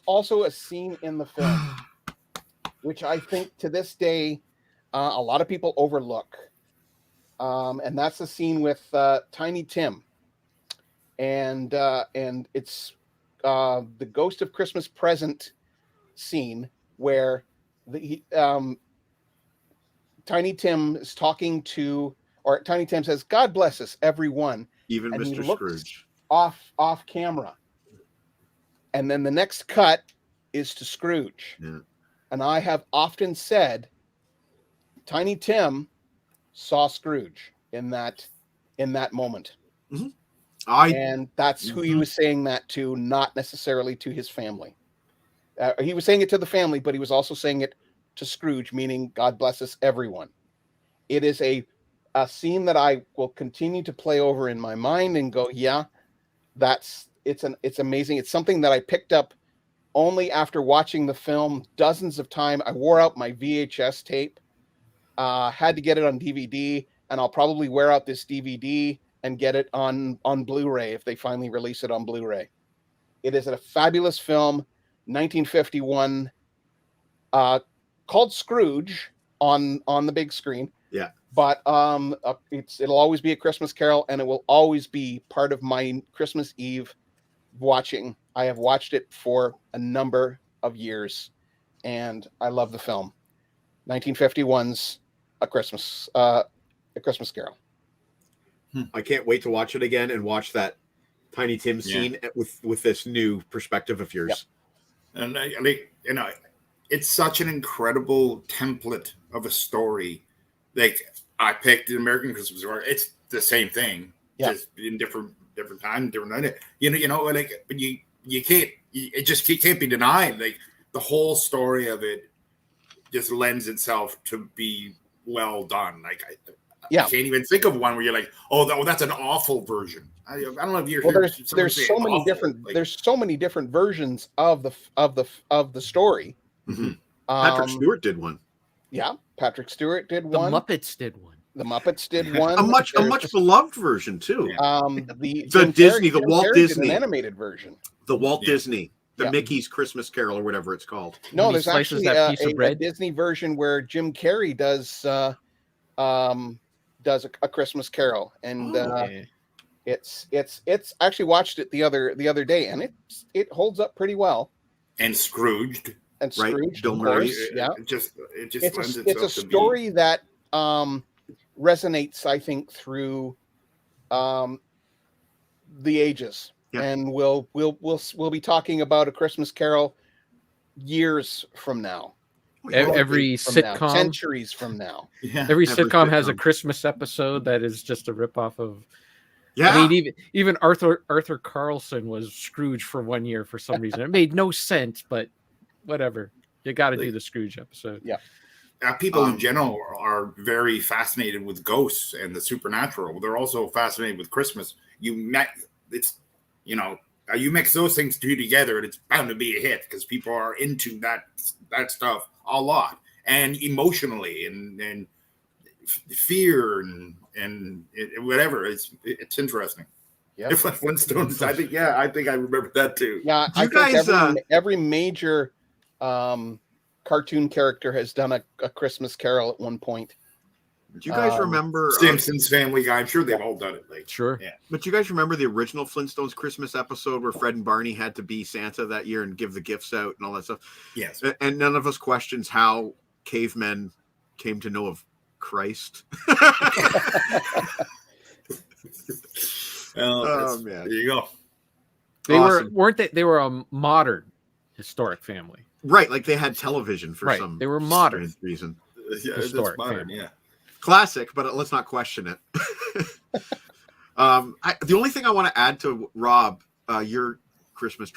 also a scene in the film which I think to this day a lot of people overlook, and that's the scene with Tiny Tim, and it's the Ghost of Christmas Present scene where Tiny Tim is talking to, or Tiny Tim says, "God bless us, everyone," Even and he Mr. looks Scrooge. off camera, and then the next cut is to Scrooge. Yeah. And I have often said, Tiny Tim saw Scrooge in that moment. Mm-hmm. And that's who he was saying that to, not necessarily to his family. He was saying it to the family, but he was also saying it to Scrooge, meaning God bless us, everyone. It is a scene that I will continue to play over in my mind and go, yeah, it's amazing. It's something that I picked up only after watching the film dozens of times. I wore out my VHS tape, had to get it on DVD, and I'll probably wear out this DVD and get it on Blu-ray if they finally release it on Blu-ray. It is a fabulous film, 1951, called Scrooge on the big screen. Yeah. But it'll always be A Christmas Carol, and it will always be part of my Christmas Eve watching. I have watched it for a number of years, and I love the film. 1951's A Christmas Carol. I can't wait to watch it again and watch that Tiny Tim scene with this new perspective of yours. Yep. And it's such an incredible template of a story. Like, I picked the American Christmas Story. It's the same thing, just in different time, different night. But you can't. It can't be denied. Like, the whole story of it just lends itself to be well done. Like, I can't even think of one where you're like, oh, that's an awful version. I don't know if you're. Well, there's so many different. There's so many different versions of the story. Mm-hmm. Patrick Stewart did one. Yeah, Patrick Stewart did one. The Muppets did one. The Muppets did one. A much beloved version too. The Disney, the Walt Disney animated version. The Walt Disney, the Mickey's Christmas Carol or whatever it's called. No, there's actually a Disney version where Jim Carrey does a Christmas Carol, and it's actually watched it the other day, and it holds up pretty well. And Scrooged. And Scrooge, Bill of Murray. course, yeah. It's a story that resonates, I think, through the ages, and we'll be talking about A Christmas Carol years from now. Every sitcom, centuries from now. Yeah. Every sitcom has a Christmas episode that is just a ripoff of. Yeah, I mean, even Arthur Carlson was Scrooge for 1 year for some reason. It made no sense, but whatever. You got to do the Scrooge episode. Yeah. People in general are very fascinated with ghosts and the supernatural. They're also fascinated with Christmas. You mix those things two together, and it's bound to be a hit because people are into that stuff a lot, and emotionally, and fear and whatever. It's interesting. Yeah, Flintstones. I think I remember that too. Yeah, I think every major cartoon character has done a Christmas Carol at one point. Do you guys remember Simpsons, Family Guy? I'm sure they've all done it. Like, sure. Yeah. But do you guys remember the original Flintstones Christmas episode where Fred and Barney had to be Santa that year and give the gifts out and all that stuff? Yes. And none of us questions how cavemen came to know of Christ. Man, there you go. They were a modern historic family. Right, like they had television for some they were modern reason. Yeah, historic modern, family. yeah. Classic, but let's not question it. The only thing I want to add to Rob, your Christmas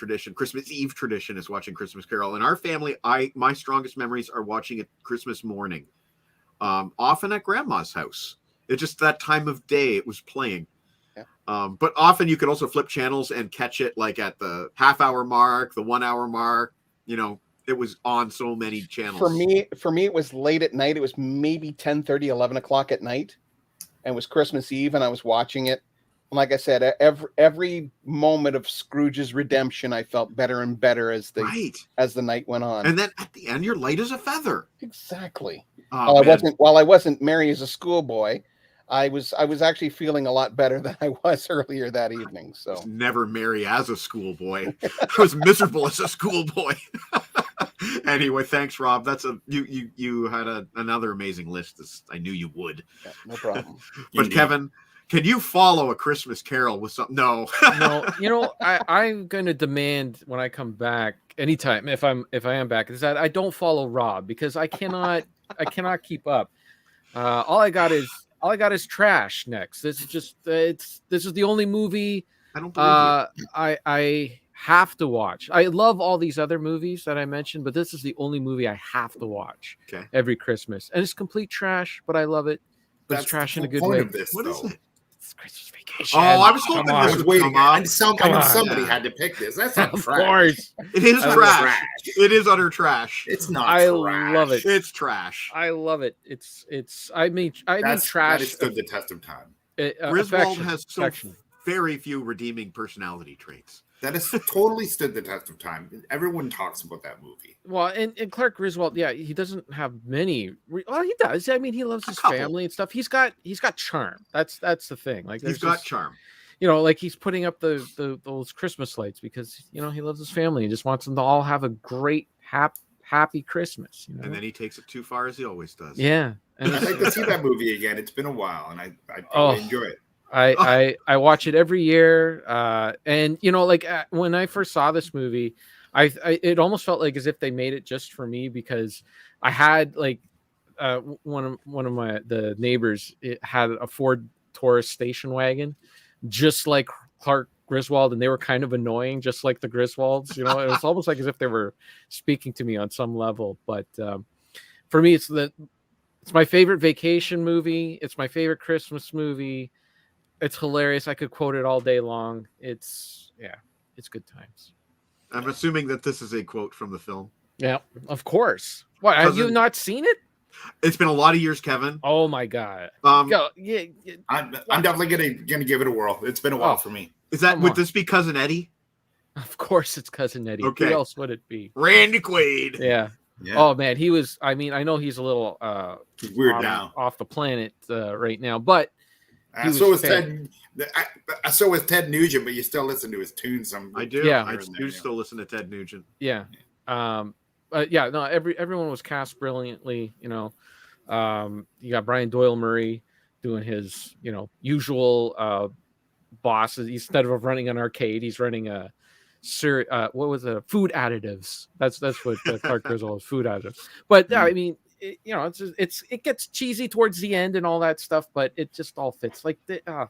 Eve tradition is watching Christmas Carol. In our family, my strongest memories are watching it Christmas morning, often at Grandma's house. It's just that time of day it was playing. Yeah. But often you could also flip channels and catch it like at the half-hour mark, the 1 hour mark. It was on so many channels. For me, it was late at night. It was maybe 10:30, 11 o'clock at night, and it was Christmas Eve, and I was watching it. And like I said, every moment of Scrooge's redemption, I felt better and better as the night went on. And then at the end, you're light as a feather. Exactly. Oh, while I wasn't merry as a schoolboy, I was actually feeling a lot better than I was earlier that evening. So Never marry as a schoolboy. I was miserable as a schoolboy. Anyway, thanks, Rob. That's you had another amazing list. I knew you would. yeah, no problem. But Indeed. Kevin, can you follow A Christmas Carol with something? No. No, I'm going to demand when I come back anytime if I am back is that I don't follow Rob because I cannot keep up. All I got is trash next. This is just this is the only movie I don't believe I have to watch. I love all these other movies that I mentioned, but this is the only movie I have to watch every Christmas. And it's complete trash, but I love it. But That's it's trash the in a good point way. of this, What is though. it? It's Christmas Vacation. Oh, I was hoping I this was would waiting. come up. I Come knew on. somebody had to pick this. That's not Of trash. course. It is That's trash. It is utter trash. It's not I trash. love it. It's trash. I love it. I mean That trash. has stood the test of time. Griswold has so affection. very few redeeming personality traits. That has totally stood the test of time. Everyone talks about that movie. Well, and Clark Griswold, yeah, he doesn't have many. Well, he does. I mean, he loves his couple. family and stuff. He's got charm. That's the thing. Like He's got charm. You know, like he's putting up those Christmas lights because he loves his family and just wants them to all have a great happy Christmas. You know? And then he takes it too far as he always does. Yeah, and I'd like to see that movie again. It's been a while, and I enjoy it. I watch it every year, and when I first saw this movie, it almost felt like as if they made it just for me because I had one of the neighbors had a Ford Taurus station wagon, just like Clark Griswold, and they were kind of annoying, just like the Griswolds. It was almost like as if they were speaking to me on some level. But for me, it's my favorite vacation movie. It's my favorite Christmas movie. It's hilarious. I could quote it all day long. It's good times. I'm assuming that this is a quote from the film. Yeah, of course. What, have you not seen it? It's been a lot of years, Kevin. Oh my god. Yeah, I'm definitely gonna give it a whirl. It's been a while for me. Would this be Cousin Eddie? Of course, it's Cousin Eddie. Okay. Who else would it be? Randy Quaid. Yeah. Oh man, he was. I mean, I know he's a little he's weird now, off the planet right now, but. So is Ted Nugent, but you still listen to his tunes. I do. Yeah, I do still listen to Ted Nugent. Yeah. Everyone was cast brilliantly. You got Brian Doyle Murray doing his usual bosses. Instead of running an arcade, he's running a food additives. That's what Clark Griswold is, food additives. But I mean. It gets cheesy towards the end and all that stuff, but it just all fits. Like the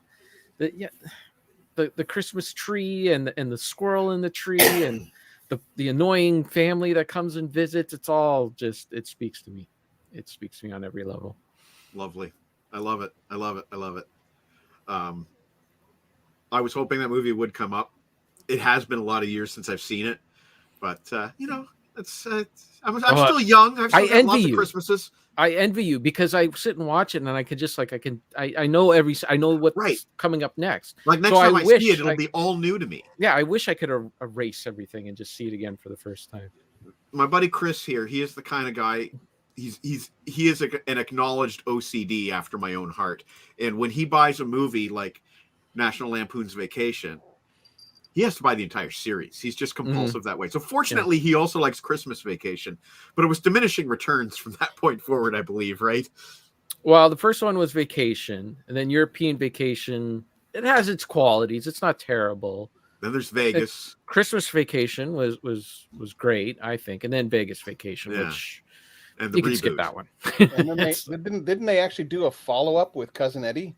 Christmas tree and the squirrel in the tree and the annoying family that comes and visits. It's all just it speaks to me. It speaks to me on every level. Lovely. I love it. I love it. I love it. I was hoping that movie would come up. It has been a lot of years since I've seen it, but I'm still young. I've still got lots of Christmases. I envy you because I sit and watch it and I could just I know what's coming up next. Like next time I see it, it'll be all new to me. Yeah, I wish I could erase everything and just see it again for the first time. My buddy Chris here, he is the kind of guy. He is an acknowledged OCD after my own heart. And when he buys a movie like National Lampoon's Vacation, he has to buy the entire series. He's just compulsive that way. So fortunately, he also likes Christmas Vacation, but it was diminishing returns from that point forward, I believe, right? Well, the first one was Vacation, and then European Vacation. It has its qualities. It's not terrible. Then there's Vegas. Christmas Vacation was great, I think, and then Vegas Vacation, which and the you can skip that one. And then didn't they actually do a follow-up with Cousin Eddie?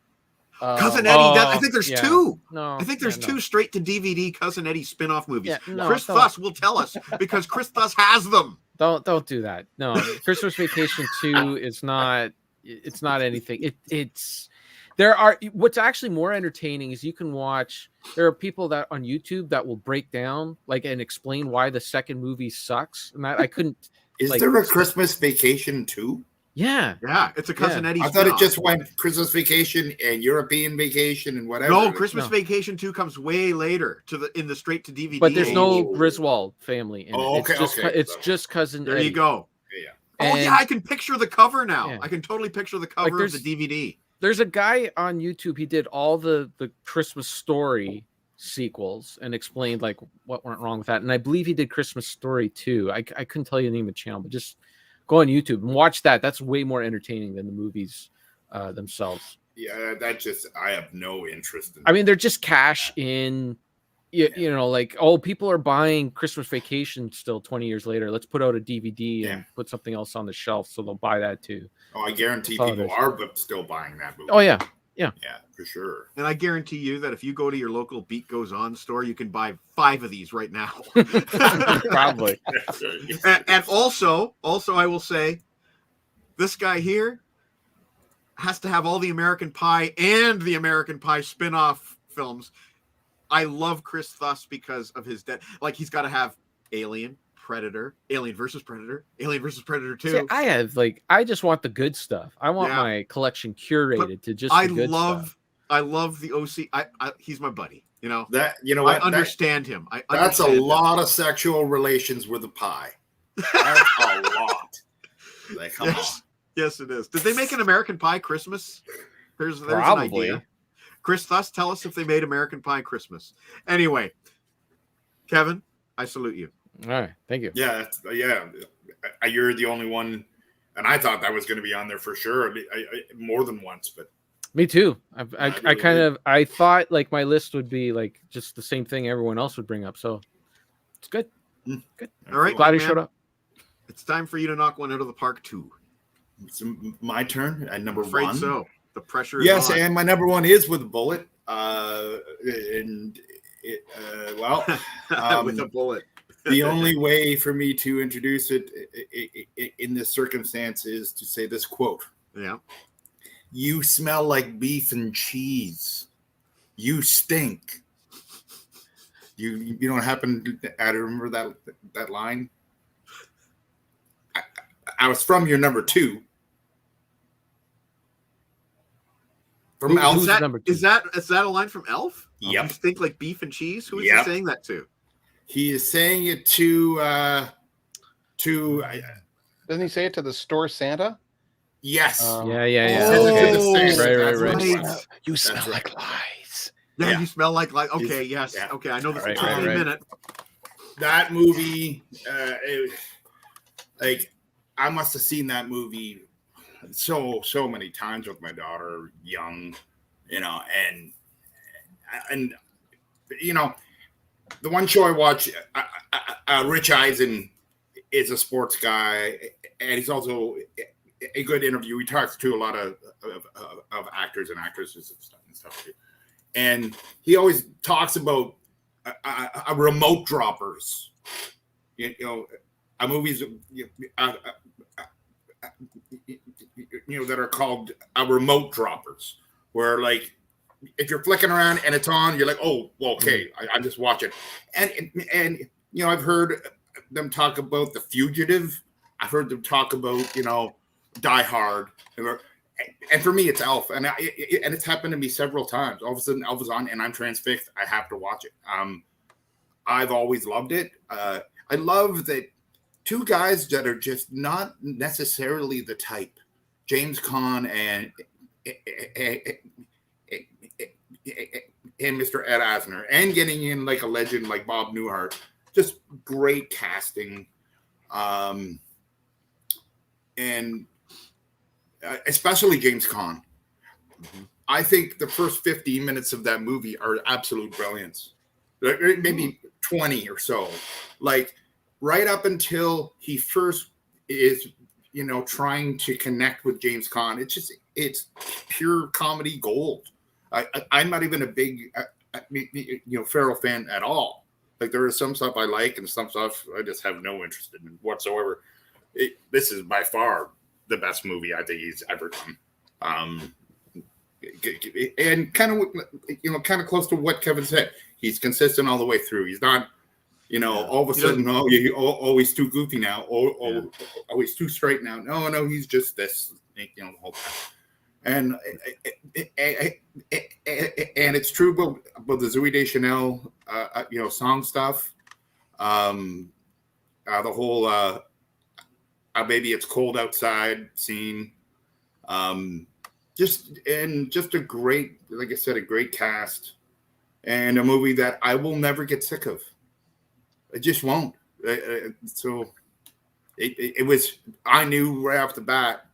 Cousin Eddie, I think there's two. No, I think there's two straight to DVD Cousin Eddie spin-off movies. Chris Thuss will tell us because Chris Thuss has them. Don't do that. No, Christmas Vacation 2 is not. It's not anything. What's actually more entertaining is you can watch. There are people that on YouTube that will break down and explain why the second movie sucks, and that I couldn't. Is there a Christmas Vacation 2? Yeah, it's a Cousin Eddie. I thought it just went Christmas Vacation and European Vacation and whatever. No, Christmas Vacation 2 comes way later in the straight to DVD. But there's no Griswold family in it. Okay, it's just Cousin Eddie. There you go. Yeah. Oh yeah, I can picture the cover now. Yeah. I can totally picture the cover of the DVD. There's a guy on YouTube. He did all the Christmas Story sequels and explained like what went wrong with that. And I believe he did Christmas Story too. I couldn't tell you the name of the channel, but just go on YouTube and watch that. That's way more entertaining than the movies themselves. Yeah, that just I have no interest in. I mean, they're just cash in. You know, like, oh, people are buying Christmas Vacation still 20 years later. Let's put out a DVD and put something else on the shelf, so they'll buy that too. Oh, I guarantee people are still buying that movie. Oh yeah, yeah, for sure. And I guarantee you that if you go to your local Beat Goes On store, you can buy 5 of these right now. Probably. and also, I will say, this guy here has to have all the American Pie and the American Pie spin-off films. I love Chris Thuss because of his like he's got to have Alien, Predator, Alien versus Predator, Alien versus Predator 2. See, I just want the good stuff. I want my collection curated to just the good stuff. I love the OC. He's my buddy. You know that. You know what? I understand him. That's a lot of sexual relations with a pie. That's a lot. Like, come on. Yes, it is. Did they make an American Pie Christmas? There's an idea. Chris Thuss, tell us if they made American Pie Christmas. Anyway, Kevin, I salute you. All right, thank you. Yeah. You're the only one, and I thought that was going to be on there for sure, more than once. But me too. I thought like my list would be like just the same thing everyone else would bring up. So it's good. Good. All right, glad he showed up. It's time for you to knock one out of the park too. It's my turn at number afraid one. So the pressure is on. And my number one is With a Bullet. With a bullet. The only way for me to introduce it in this circumstance is to say this quote. Yeah. You smell like beef and cheese. You stink. You don't happen to remember that line? I was from your number two. From Elf. Is that a line from Elf? Yep. You stink like beef and cheese? Who is he saying that to? He is saying it to doesn't he say it to the store Santa? Yes. Yeah. Right. You smell like lies. Yeah, you smell like lies. Okay, yes. Yeah. Okay, I know this is a minute. That movie, I must have seen that movie so many times with my daughter, young, and the one show I watch, Rich Eisen is a sports guy, and he's also a good interview. He talks to a lot of actors and actresses and stuff too. And he always talks about remote droppers, movies, that are called remote droppers, where like if you're flicking around and it's on, you're like, oh, well, okay, I'm just watching. And I've heard them talk about The Fugitive. I've heard them talk about Die Hard. And for me, it's Elf, and it's happened to me several times. All of a sudden, Elf is on, and I'm transfixed. I have to watch it. I've always loved it. I love that two guys that are just not necessarily the type, James Caan and Mr. Ed Asner, and getting in like a legend like Bob Newhart. Just great casting, and especially James Caan. Mm-hmm. I think the first 15 minutes of that movie are absolute brilliance. Maybe 20 or so. Like right up until he first is, trying to connect with James Caan. It's pure comedy gold. I'm not even a big, Farrell fan at all. Like there is some stuff I like and some stuff I just have no interest in whatsoever. This is by far the best movie I think he's ever done. And kind of close to what Kevin said. He's consistent all the way through. He's not, all of a sudden, he's too goofy now. He's too straight now. No, he's just this, the whole time. And it's true about the Zooey Deschanel, song stuff. The whole Baby It's Cold Outside scene. just a great, like I said, a great cast, and a movie that I will never get sick of. I just won't. So it was. I knew right off the bat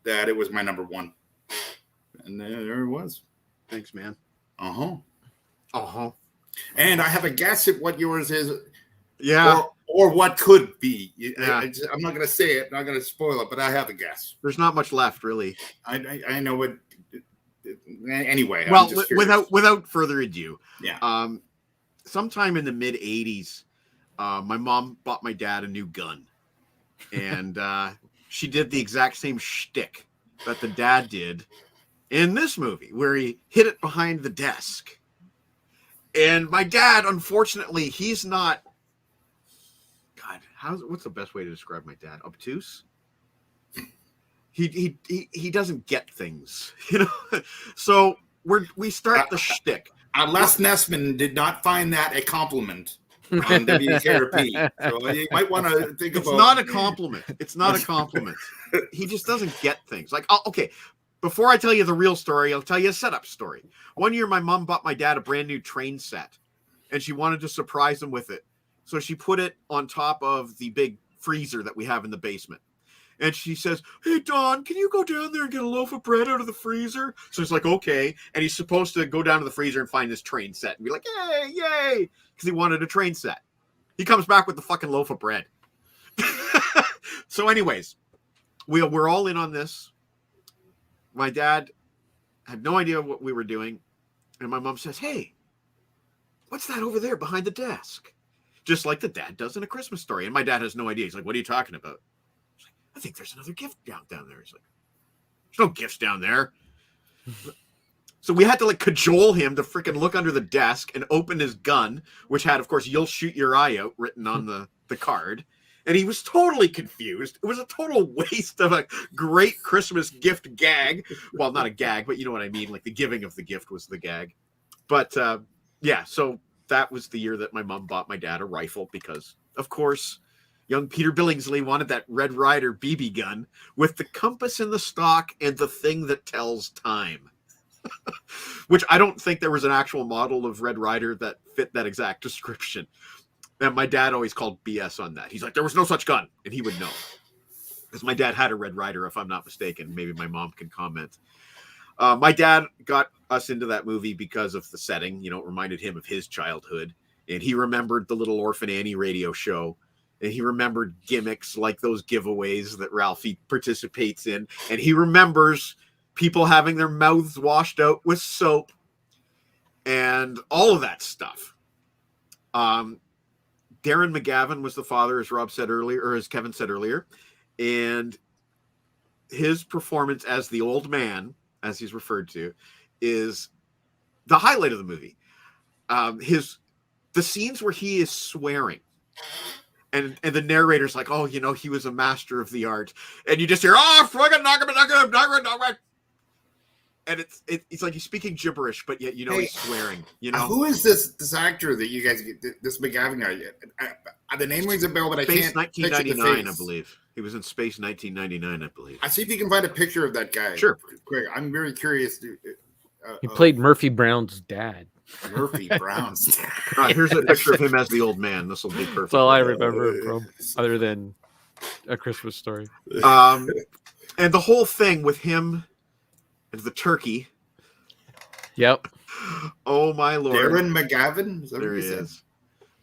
that it was my number one, and there it was. Thanks, man. And I have a guess at what yours is. Yeah. Or what could be. Yeah. I'm not going to say it. I'm not going to spoil it, but I have a guess. There's not much left, really. I know it. Anyway, well, without further ado, yeah. Sometime in the mid '80s, my mom bought my dad a new gun, and she did the exact same shtick that the dad did in this movie, where he hid it behind the desk. And my dad, unfortunately, he's not. God, what's the best way to describe my dad? Obtuse. He doesn't get things, you know. So we start the shtick. Les Nessman did not find that a compliment on WKRP, so you might want to think about. It's not a compliment. It's not a compliment. He just doesn't get things. Like, okay, before I tell you the real story, I'll tell you a setup story. One year, my mom bought my dad a brand new train set, and she wanted to surprise him with it. So she put it on top of the big freezer that we have in the basement. And she says, "Hey, Don, can you go down there and get a loaf of bread out of the freezer?" So he's like, okay. And he's supposed to go down to the freezer and find this train set and be like, yay, yay, because he wanted a train set. He comes back with the fucking loaf of bread. So anyways, we're all in on this. My dad had no idea what we were doing. And my mom says, "Hey, what's that over there behind the desk?" Just like the dad does in A Christmas Story. And my dad has no idea. He's like, "What are you talking about?" I think there's another gift down there. He's like, "There's no gifts down there." So we had to like cajole him to freaking look under the desk and open his gun, which had, of course, "You'll shoot your eye out" written on the card. And he was totally confused. It was a total waste of a great Christmas gift gag. Well, not a gag, but you know what I mean. Like the giving of the gift was the gag. But yeah, so that was the year that my mom bought my dad a rifle because, of course, young Peter Billingsley wanted that Red Ryder BB gun with the compass in the stock and the thing that tells time. Which I don't think there was an actual model of Red Ryder that fit that exact description. And my dad always called BS on that. He's like, "There was no such gun." And he would know. Because my dad had a Red Ryder, if I'm not mistaken. Maybe my mom can comment. My dad got us into that movie because of the setting. You know, it reminded him of his childhood. And he remembered the Little Orphan Annie radio show. And he remembered gimmicks like those giveaways that Ralphie participates in. And he remembers people having their mouths washed out with soap and all of that stuff. Darren McGavin was the father, as Rob said earlier, or as Kevin said earlier. And his performance as the old man, as he's referred to, is the highlight of the movie. The scenes where he is swearing. And the narrator's like, "Oh, you know, he was a master of the art." And you just hear, "Oh, fucking knock him. And it's like he's speaking gibberish, but yet, you know, he's swearing, you know. Who is this actor that you guys get, this McGavin guy? The name rings a bell, but Space I can't 1999, I believe. He was in Space 1999, I believe. I see if you can find a picture of that guy. Sure. Greg, I'm very curious. He played Murphy Brown's dad. Murphy Brown's dad. All right, here's a picture of him as the old man. This will be perfect. That's all I remember from, other than A Christmas Story. And the whole thing with him and the turkey. Yep. Oh, my Lord. Darren McGavin? Is that There what he you is.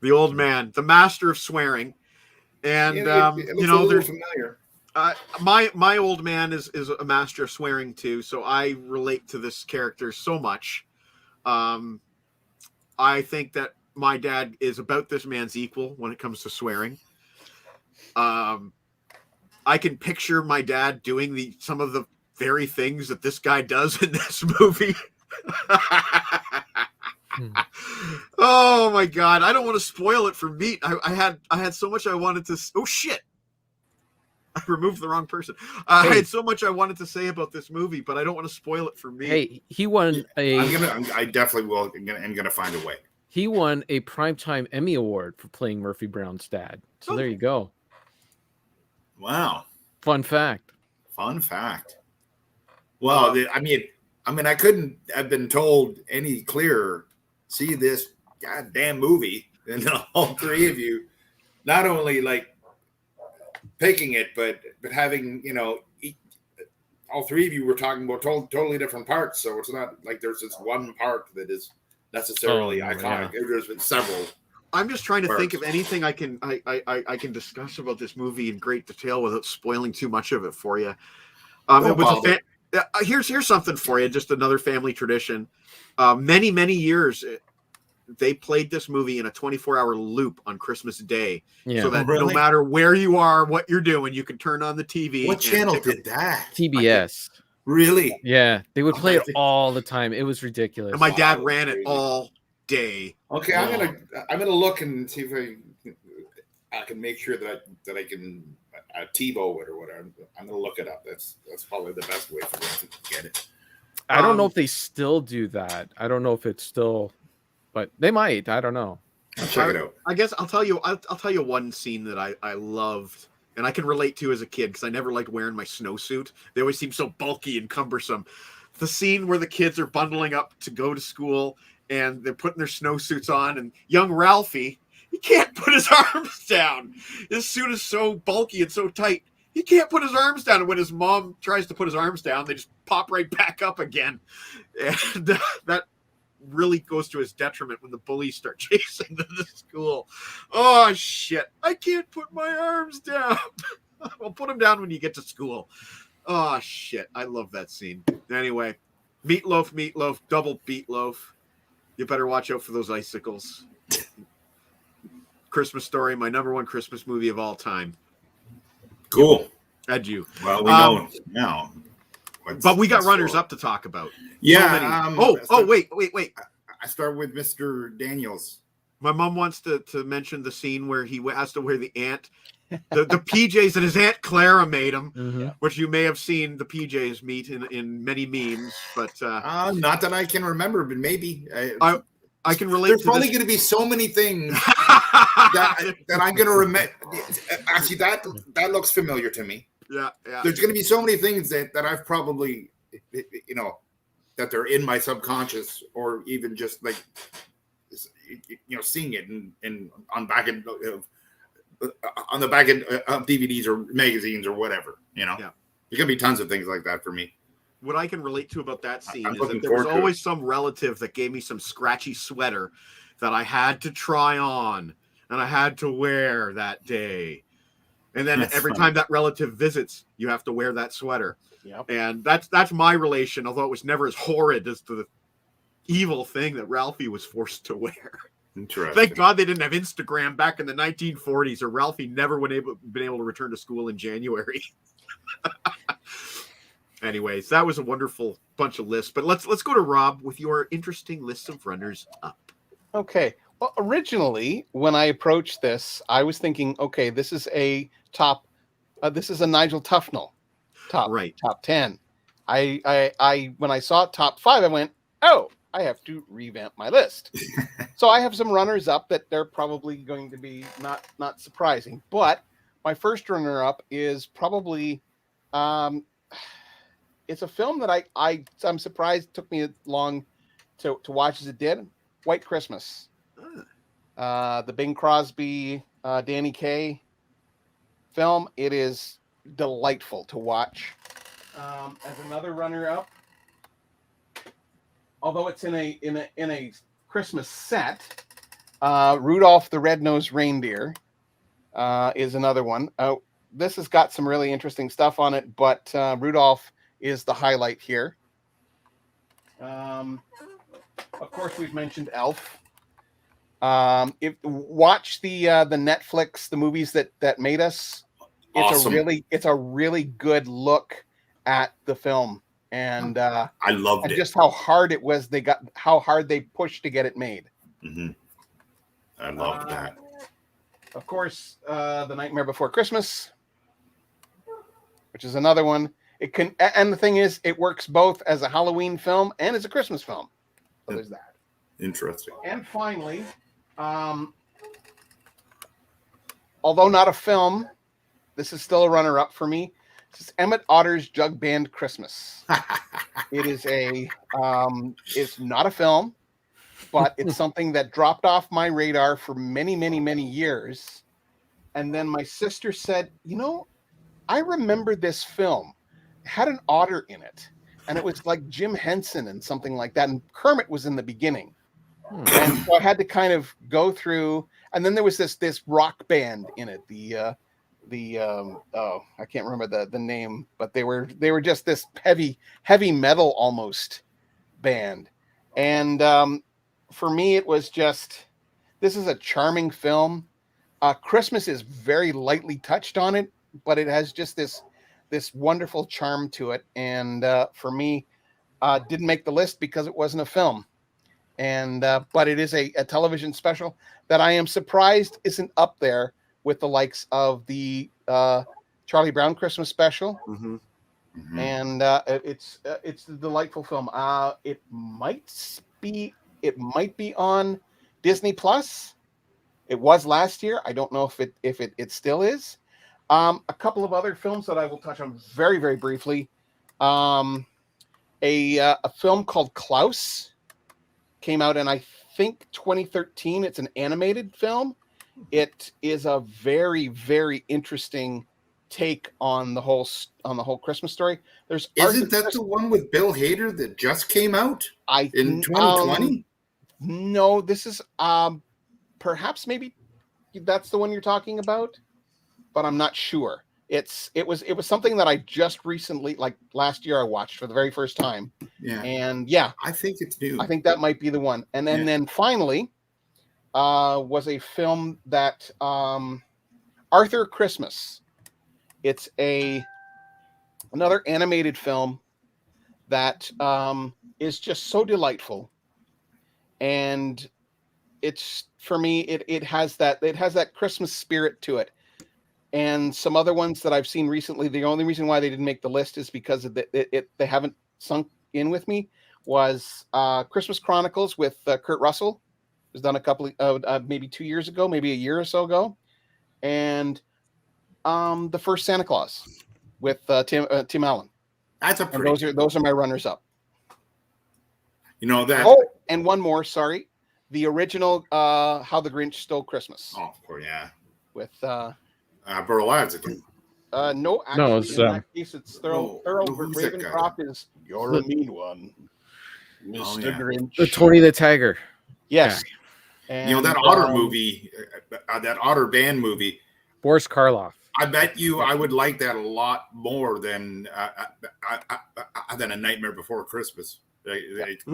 The old man, the master of swearing. And, it you know, there's familiar. my old man is a master of swearing too, so I relate to this character so much. I think that my dad is about this man's equal when it comes to swearing. I can picture my dad doing some of the very things that this guy does in this movie. Oh my God. I don't want to spoil it for Meat. I had so much I wanted to. Oh shit. I removed the wrong person. I had so much I wanted to say about this movie, but I don't want to spoil it for me. Hey, he won I definitely will. I'm gonna find a way. He won a Primetime Emmy Award for playing Murphy Brown's dad. So there you go. Wow. Fun fact. Fun fact. Well, I couldn't have been told any clearer. See this goddamn movie, and all three of you, not only like picking it, but having all three of you were talking about totally different parts. So it's not like there's this one part that is necessarily iconic. Yeah. There's been several. I'm just trying to parts. think of anything I can discuss about this movie in great detail without spoiling too much of it for you. It was here's something for you, just another family tradition. Many years they played this movie in a 24-hour loop on Christmas Day, so that no matter where you are, what you're doing, you can turn on the TV. What channel did that? TBS. Really? Yeah, they would play it all the time. It was ridiculous. And my dad ran it all day. Okay, I'm gonna look and see if I can make sure that I can TiVo it or whatever. I'm gonna look it up. That's probably the best way for them to get it. I don't know if they still do that. I don't know if it's still, but they might. I don't know. I'll check it out. I guess I'll tell you one scene that I loved and I can relate to as a kid because I never liked wearing my snowsuit. They always seem so bulky and cumbersome. The scene where the kids are bundling up to go to school and they're putting their snowsuits on, and young Ralphie, he can't put his arms down. His suit is so bulky and so tight. He can't put his arms down. And when his mom tries to put his arms down, they just pop right back up again. And that really goes to his detriment when the bullies start chasing them to school. Oh, shit. I can't put my arms down. Well, put them down when you get to school. Oh, shit. I love that scene. Anyway, meatloaf, double beatloaf. You better watch out for those icicles. Christmas Story, my number one Christmas movie of all time. Cool. Had you. Well, we know now. But we got runners up to talk about. Yeah. Wait. I start with Mr. Daniels. My mom wants to mention the scene where he has to wear the the PJs that his Aunt Clara made him, which you may have seen the PJs meet in many memes. But not that I can remember, but maybe. I can relate. There's probably going to be so many things that I'm going to remember. Actually, that looks familiar to me. Yeah. There's going to be so many things that I've probably, that they're in my subconscious, or even just like, seeing it on the back end of DVDs or magazines or whatever. Yeah. There's going to be tons of things like that for me. What I can relate to about that scene is that there was always some relative that gave me some scratchy sweater that I had to try on and I had to wear that day. And then every time that relative visits, you have to wear that sweater. Yep. And that's my relation, although it was never as horrid as the evil thing that Ralphie was forced to wear. Interesting. Thank God they didn't have Instagram back in the 1940s, or Ralphie never would have been able to return to school in January. Anyways, that was a wonderful bunch of lists. But let's go to Rob with your interesting list of runners up. Okay. Well, originally, when I approached this, I was thinking, okay, this is a top. This is a Nigel Tufnell top 10. I when I saw top 5, I went, oh, I have to revamp my list. So I have some runners up that they're probably going to be not surprising. But my first runner up is probably. It's a film that I'm surprised it took me long to watch as it did. White Christmas. The Bing Crosby, Danny Kaye film. It is delightful to watch. As another runner-up, although it's in a Christmas set, Rudolph the Red-Nosed Reindeer is another one. This has got some really interesting stuff on it, but Rudolph is the highlight here. Of course, we've mentioned Elf. Watch the Netflix, the movies that made us. It's a really good look at the film, and I loved it. Just how hard it was. How hard they pushed to get it made. Mm-hmm. I loved that. Of course, The Nightmare Before Christmas, which is another one. It can, and the thing is, it works both as a Halloween film and as a Christmas film. So there's that. Interesting. And finally, although not a film, this is still a runner-up for me. This is Emmett Otter's Jug Band Christmas. It is it's not a film, but it's something that dropped off my radar for many, many, many years. And then my sister said, I remember this film. It had an otter in it. And it was like Jim Henson and something like that. And Kermit was in the beginning. And so I had to kind of go through. And then there was this rock band in it. I can't remember the name, but they were just this heavy metal almost band. And for me, it was just, this is a charming film. Christmas is very lightly touched on it, but it has just this wonderful charm to it. And for me, didn't make the list because it wasn't a film. And but it is a television special that I am surprised isn't up there with the likes of the Charlie Brown Christmas special. Mm-hmm. Mhm. And it's a delightful film. It might be on Disney Plus. It was last year. I don't know if it still is. A couple of other films that I will touch on very, very briefly. A film called Klaus came out in, I think, 2013. It's an animated film. It is a very, very interesting take on the whole Christmas story. Isn't that the one with Bill Hader that just came out in 2020? No, this is perhaps maybe that's the one you're talking about, but I'm not sure. It was something that I just recently, like last year, I watched for the very first time. Yeah. And yeah, I think it's new. I think that might be the one. And then finally was a film that Arthur Christmas. It's another animated film that is just so delightful. And it's, for me, it has that Christmas spirit to it. And some other ones that I've seen recently, the only reason why they didn't make the list is because of they haven't sunk in with me, was Christmas Chronicles with Kurt Russell. It was done a couple of maybe 2 years ago, maybe a year or so ago. And The First Santa Claus with Tim Allen. That's a pretty. And those are my runners up. You know that. Oh, and one more, sorry. The original How the Grinch Stole Christmas. Oh, of course, yeah. With Burl Ives again. no, actually, it's, in that case, it's Thurl who's that guy? Ravencroft is "You're a mean one, Mr. yeah. Grinch." Tony the Tiger. Yes, and, You know that Otter movie, that Otter band movie. Boris Karloff. I bet you I would like that a lot more than A Nightmare Before Christmas. It's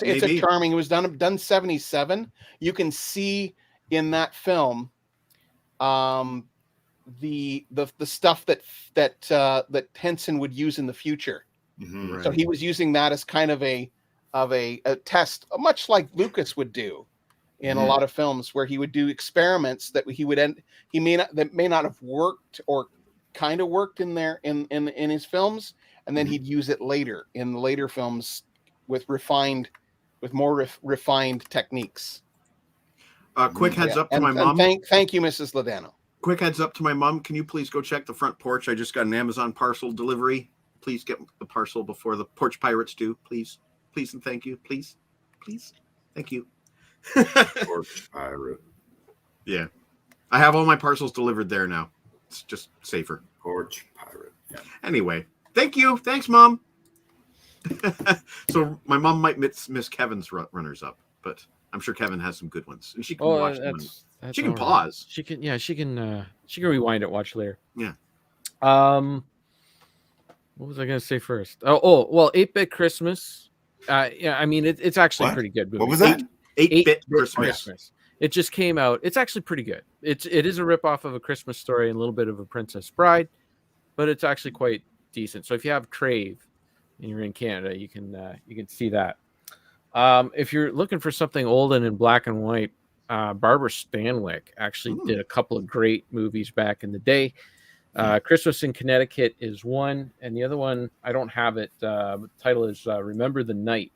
a charming. It was done 77. You can see in that film the stuff that Henson would use in the future. Mhm. Right. So he was using that as kind of a test, much like Lucas would do in a lot of films, where he would do experiments that may not have worked or kind of worked in his films, and then he'd use it later in the later films with more refined techniques. Quick heads up to my And mom. thank you, Mrs. Ladano. Quick heads up to my mom. Can you please go check the front porch? I just got an Amazon parcel delivery. Please get the parcel before the porch pirates do. Please. Please and thank you. Please. Please. Thank you. Porch pirate. Yeah. I have all my parcels delivered there now. It's just safer. Porch pirate. Yeah. Anyway, thank you. Thanks, Mom. So my mom might miss Kevin's runners up, but I'm sure Kevin has some good ones. And she can watch them. She can pause. She can rewind it, watch later. Yeah. What was I going to say first? Well, 8-Bit Christmas. Yeah, I mean, it's actually What? pretty good movie. What was that? 8-Bit Christmas. It just came out. It's actually pretty good. It is a ripoff of A Christmas Story and a little bit of A Princess Bride, but it's actually quite decent. So if you have Crave and you're in Canada, you can see that. If you're looking for something old and in black and white, Barbara Stanwyck actually did a couple of great movies back in the day. Christmas in Connecticut is one, and the other one, I don't have it. The title is Remember the Night.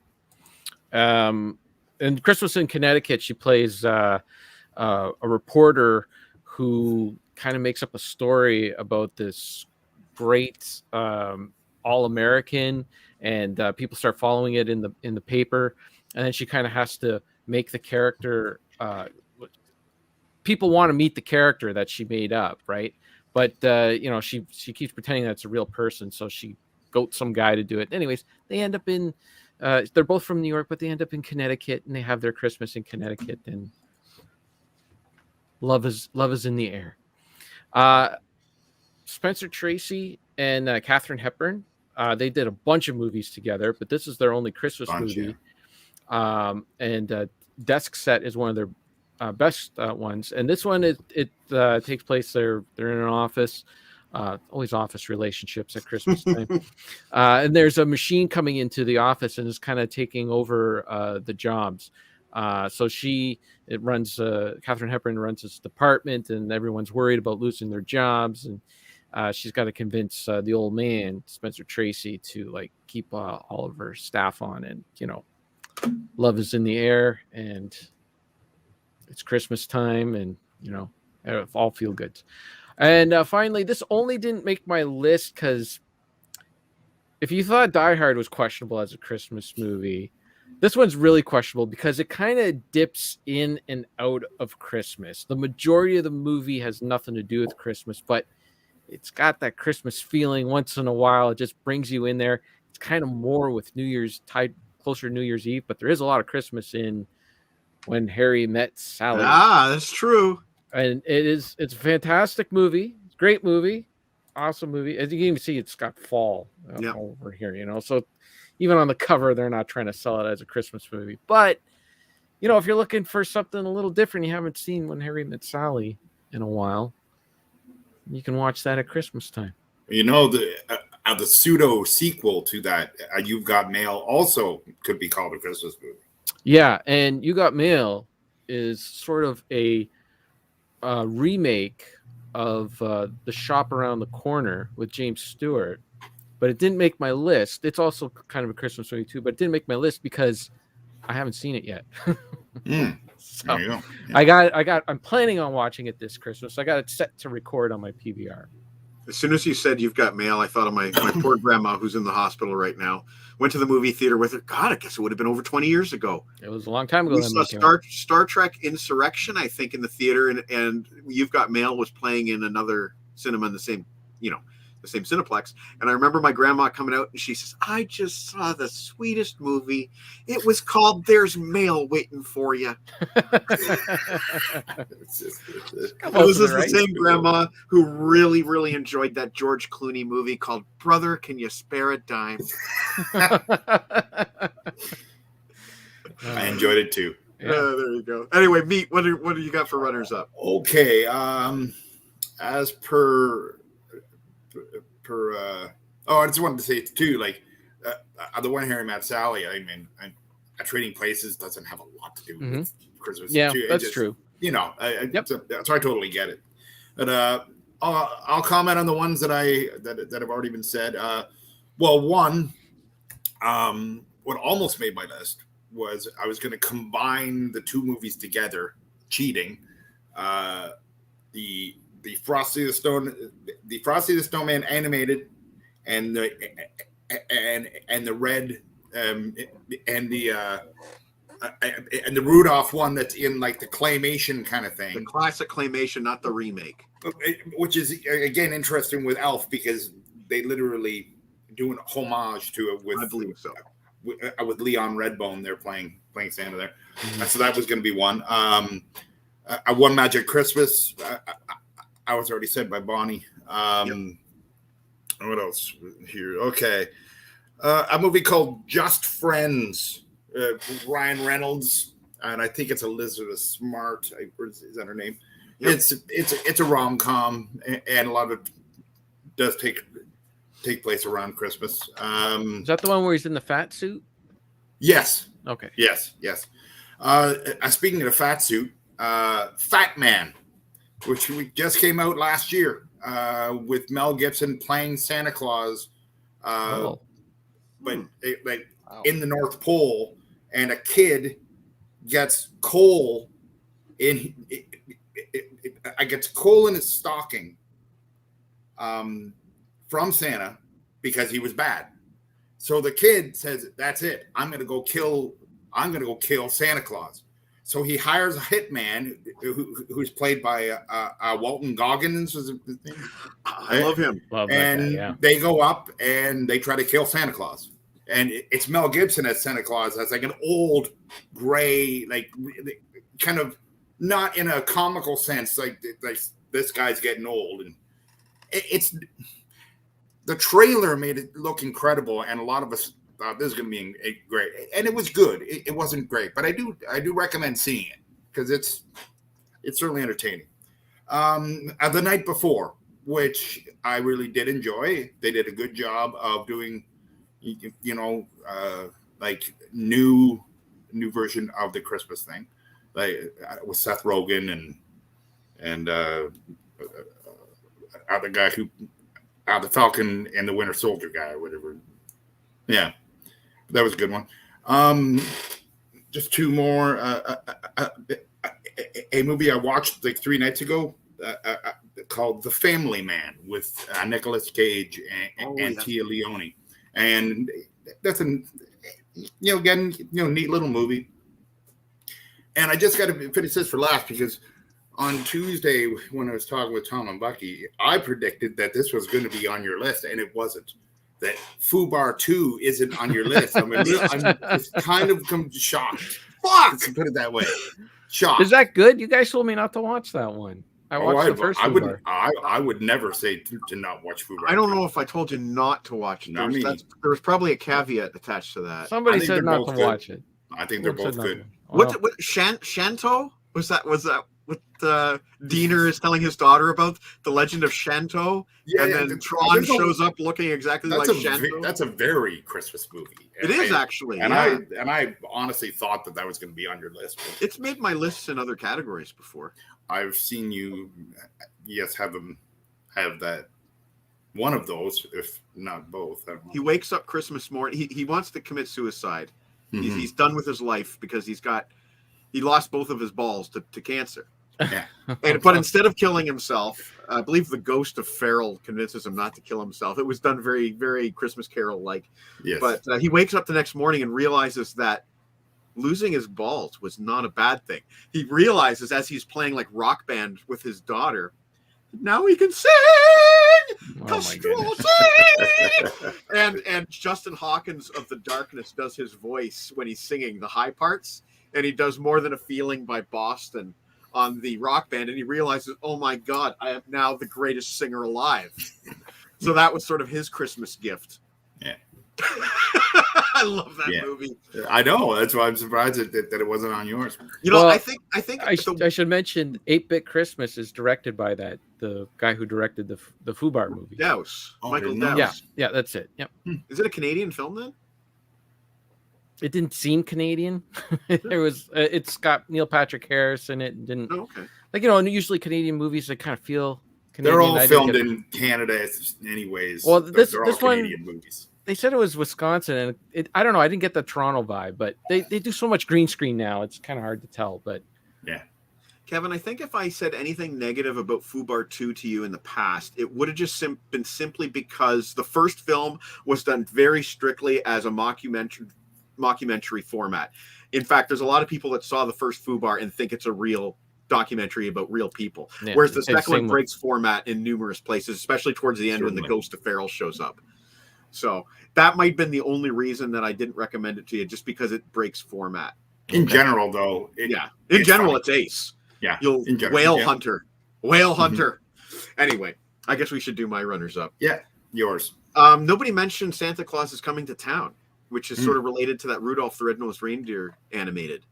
In Christmas in Connecticut, she plays a reporter who kind of makes up a story about this great all-American, and people start following it in the paper, and then she kind of has to make the character. People want to meet the character that she made up, right? But she keeps pretending that it's a real person, so she goats some guy to do it. Anyways, they end up in. They're both from New York, but they end up in Connecticut, and they have their Christmas in Connecticut, and love is in the air. Spencer Tracy and Katharine Hepburn, they did a bunch of movies together, but this is their only Christmas movie. And Desk Set is one of their best ones, and this one it takes place. They're in an office. Always office relationships at Christmas time. And there's a machine coming into the office and is kind of taking over the jobs. So Katharine Hepburn runs this department, and everyone's worried about losing their jobs, and she's got to convince the old man Spencer Tracy to like keep all of her staff on, and love is in the air, and it's Christmas time, and all feel good. And finally, this only didn't make my list because if you thought Die Hard was questionable as a Christmas movie, this one's really questionable because it kind of dips in and out of Christmas. The majority of the movie has nothing to do with Christmas, but it's got that Christmas feeling once in a while. It just brings you in there. It's kind of more with New Year's, tied closer to New Year's Eve, but there is a lot of Christmas in When Harry Met Sally. That's true. And it's a fantastic movie. It's a great movie. Awesome movie. As you can even see, it's got fall over here, so even on the cover, they're not trying to sell it as a Christmas movie. But, if you're looking for something a little different, you haven't seen When Harry Met Sally in a while, you can watch that at Christmas time. The pseudo sequel to that, You've Got Mail, also could be called a Christmas movie. Yeah, and You Got Mail is sort of a remake of The Shop Around the Corner with James Stewart, but it didn't make my list. It's also kind of a Christmas movie too, but it didn't make my list because I haven't seen it yet. So there you go. Yeah. I'm planning on watching it this Christmas. I got it set to record on my PVR. As soon as you said You've Got Mail, I thought of my poor grandma who's in the hospital right now. Went to the movie theater with her. God, I guess it would have been over 20 years ago. It was a long time ago. We saw Star Trek Insurrection, I think, in the theater, and You've Got Mail was playing in another cinema in the same Cineplex. And I remember my grandma coming out and she says, "I just saw the sweetest movie. It was called There's Mail Waiting for You." It was the same grandma who really, really enjoyed that George Clooney movie called Brother, Can You Spare a Dime? I enjoyed it too. Yeah. There you go. Anyway, Meat, what do you got for runners up? Okay. As per I just wanted to say too, like the When Harry Met Sally. I mean, Trading Places doesn't have a lot to do with Christmas. Yeah, too. that's true. So I totally get it. But I'll comment on the ones that have already been said. One, what almost made my list was I was going to combine the two movies together, cheating. The Frosty the Snowman animated, and the red and the Rudolph one that's in like the claymation kind of thing. The classic claymation, not the remake. Which is again interesting with Elf because they literally do an homage to it with, I believe so. With Leon Redbone, they're playing Santa there. So that was going to be one. One Magic Christmas. I was already said by Bonnie. What else here? Okay. A movie called Just Friends. Ryan Reynolds, and I think it's Elizabeth Smart. Is that her name? Yep. It's a rom-com, and a lot of it does take place around Christmas. Is that the one where he's in the fat suit? Yes. Okay. Yes. Speaking of the fat suit, Fat Man, which we just came out last year with Mel Gibson playing Santa Claus, but in the North Pole, and a kid gets coal in his stocking from Santa because he was bad, So the kid says, "That's it. I'm going to go kill Santa Claus." So he hires a hitman who's played by Walton Goggins. Was his name? I love him. Love that And guy, yeah. they go up and they try to kill Santa Claus. And it's Mel Gibson as Santa Claus. That's like an old gray, like kind of not in a comical sense, like this guy's getting old. And it's the trailer made it look incredible, and a lot of us thought this is going to be great, and it was good. It wasn't great, but I do recommend seeing it because it's certainly entertaining. The Night Before, which I really did enjoy, they did a good job of doing, like new version of the Christmas thing, like with Seth Rogen and the guy who. The Falcon and the Winter Soldier guy, or whatever. Yeah, that was a good one. Just two more. A movie I watched like 3 nights ago called The Family Man with Nicolas Cage and Tia Leone, and that's neat little movie. And I just got to finish this for last because. On Tuesday, when I was talking with Tom and Bucky, I predicted that this was going to be on your list, and it wasn't. That Fubar 2 isn't on your list. I'm just kind of shocked. Fuck! To put it that way. Shocked. Is that good? You guys told me not to watch that one. I watched the first Fubar. I would never say to not watch Fubar. I don't know if I told you not to watch it. There was probably a caveat attached to that. Somebody said not to watch it. I think they're both good. What Shanto? Was that what Diener is telling his daughter about? The Legend of Shanto? Yeah, and then Tron shows up looking exactly like Shanto? That's a very Christmas movie. It is actually. And I honestly thought that was going to be on your list. It's made my lists in other categories before. I've seen you, have that one of those, if not both. He wakes up Christmas morning. He wants to commit suicide. Mm-hmm. He's done with his life because he lost both of his balls to cancer. Yeah. But instead of killing himself, I believe the ghost of Farrell convinces him not to kill himself. It was done very, very Christmas Carol-like. Yes. But he wakes up the next morning and realizes that losing his balls was not a bad thing. He realizes as he's playing like Rock Band with his daughter, now he can sing. And Justin Hawkins of The Darkness does his voice when he's singing the high parts, and he does More Than a Feeling by Boston on the Rock Band, and he realizes, oh my God, I am now the greatest singer alive. So that was sort of his Christmas gift. Yeah. I love that movie. I know. That's why I'm surprised that it wasn't on yours. I think I should mention 8-Bit Christmas is directed by the guy who directed the Fubar movie. Dowse. Michael Dowse. Yeah, that's it. Yep. Is it a Canadian film then? It didn't seem Canadian. It's got Neil Patrick Harris in it. And didn't. Oh, okay. Like, usually Canadian movies that kind of feel Canadian. They're all filmed in Canada anyways. Well, this one, Canadian movies. They said it was Wisconsin, and I don't know. I didn't get the Toronto vibe, but they do so much green screen now. It's kind of hard to tell, but yeah. Kevin, I think if I said anything negative about Fubar 2 to you in the past, it would have just been simply because the first film was done very strictly as a mockumentary format. In fact, there's a lot of people that saw the first Fubar and think it's a real documentary about real people. Yeah, whereas the second one breaks format in numerous places, especially towards the end when the ghost of Farrell shows up. So that might have been the only reason that I didn't recommend it to you, just because it breaks format. In general, though. In general, it's ace. Yeah. Whale Hunter. Anyway, I guess we should do my runners up. Yeah. Yours. Nobody mentioned Santa Claus is Coming to Town, which is sort of related to that Rudolph the Red-Nosed Reindeer animated.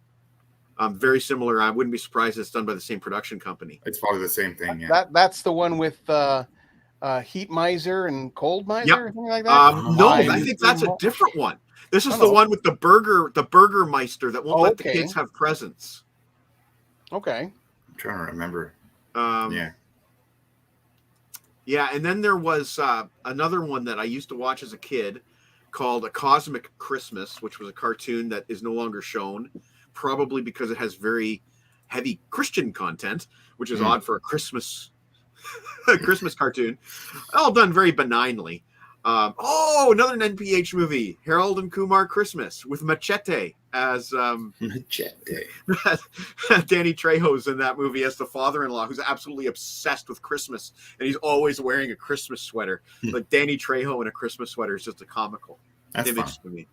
Very similar. I wouldn't be surprised it's done by the same production company. It's probably the same thing. Yeah. That's the one with Heat Miser and Cold Miser, or something like that. No, I think that's a different one. This is the one with the Burgermeister that won't let the kids have presents. Okay. I'm trying to remember. Yeah, and then there was another one that I used to watch as a kid called A Cosmic Christmas, which was a cartoon that is no longer shown, probably because it has very heavy Christian content, which is odd for a Christmas cartoon. All done very benignly. Another NPH movie, Harold and Kumar Christmas, with Machete as Machete. Danny Trejo's in that movie as the father-in-law who's absolutely obsessed with Christmas, and he's always wearing a Christmas sweater. Like Danny Trejo in a Christmas sweater is just a comical image to me.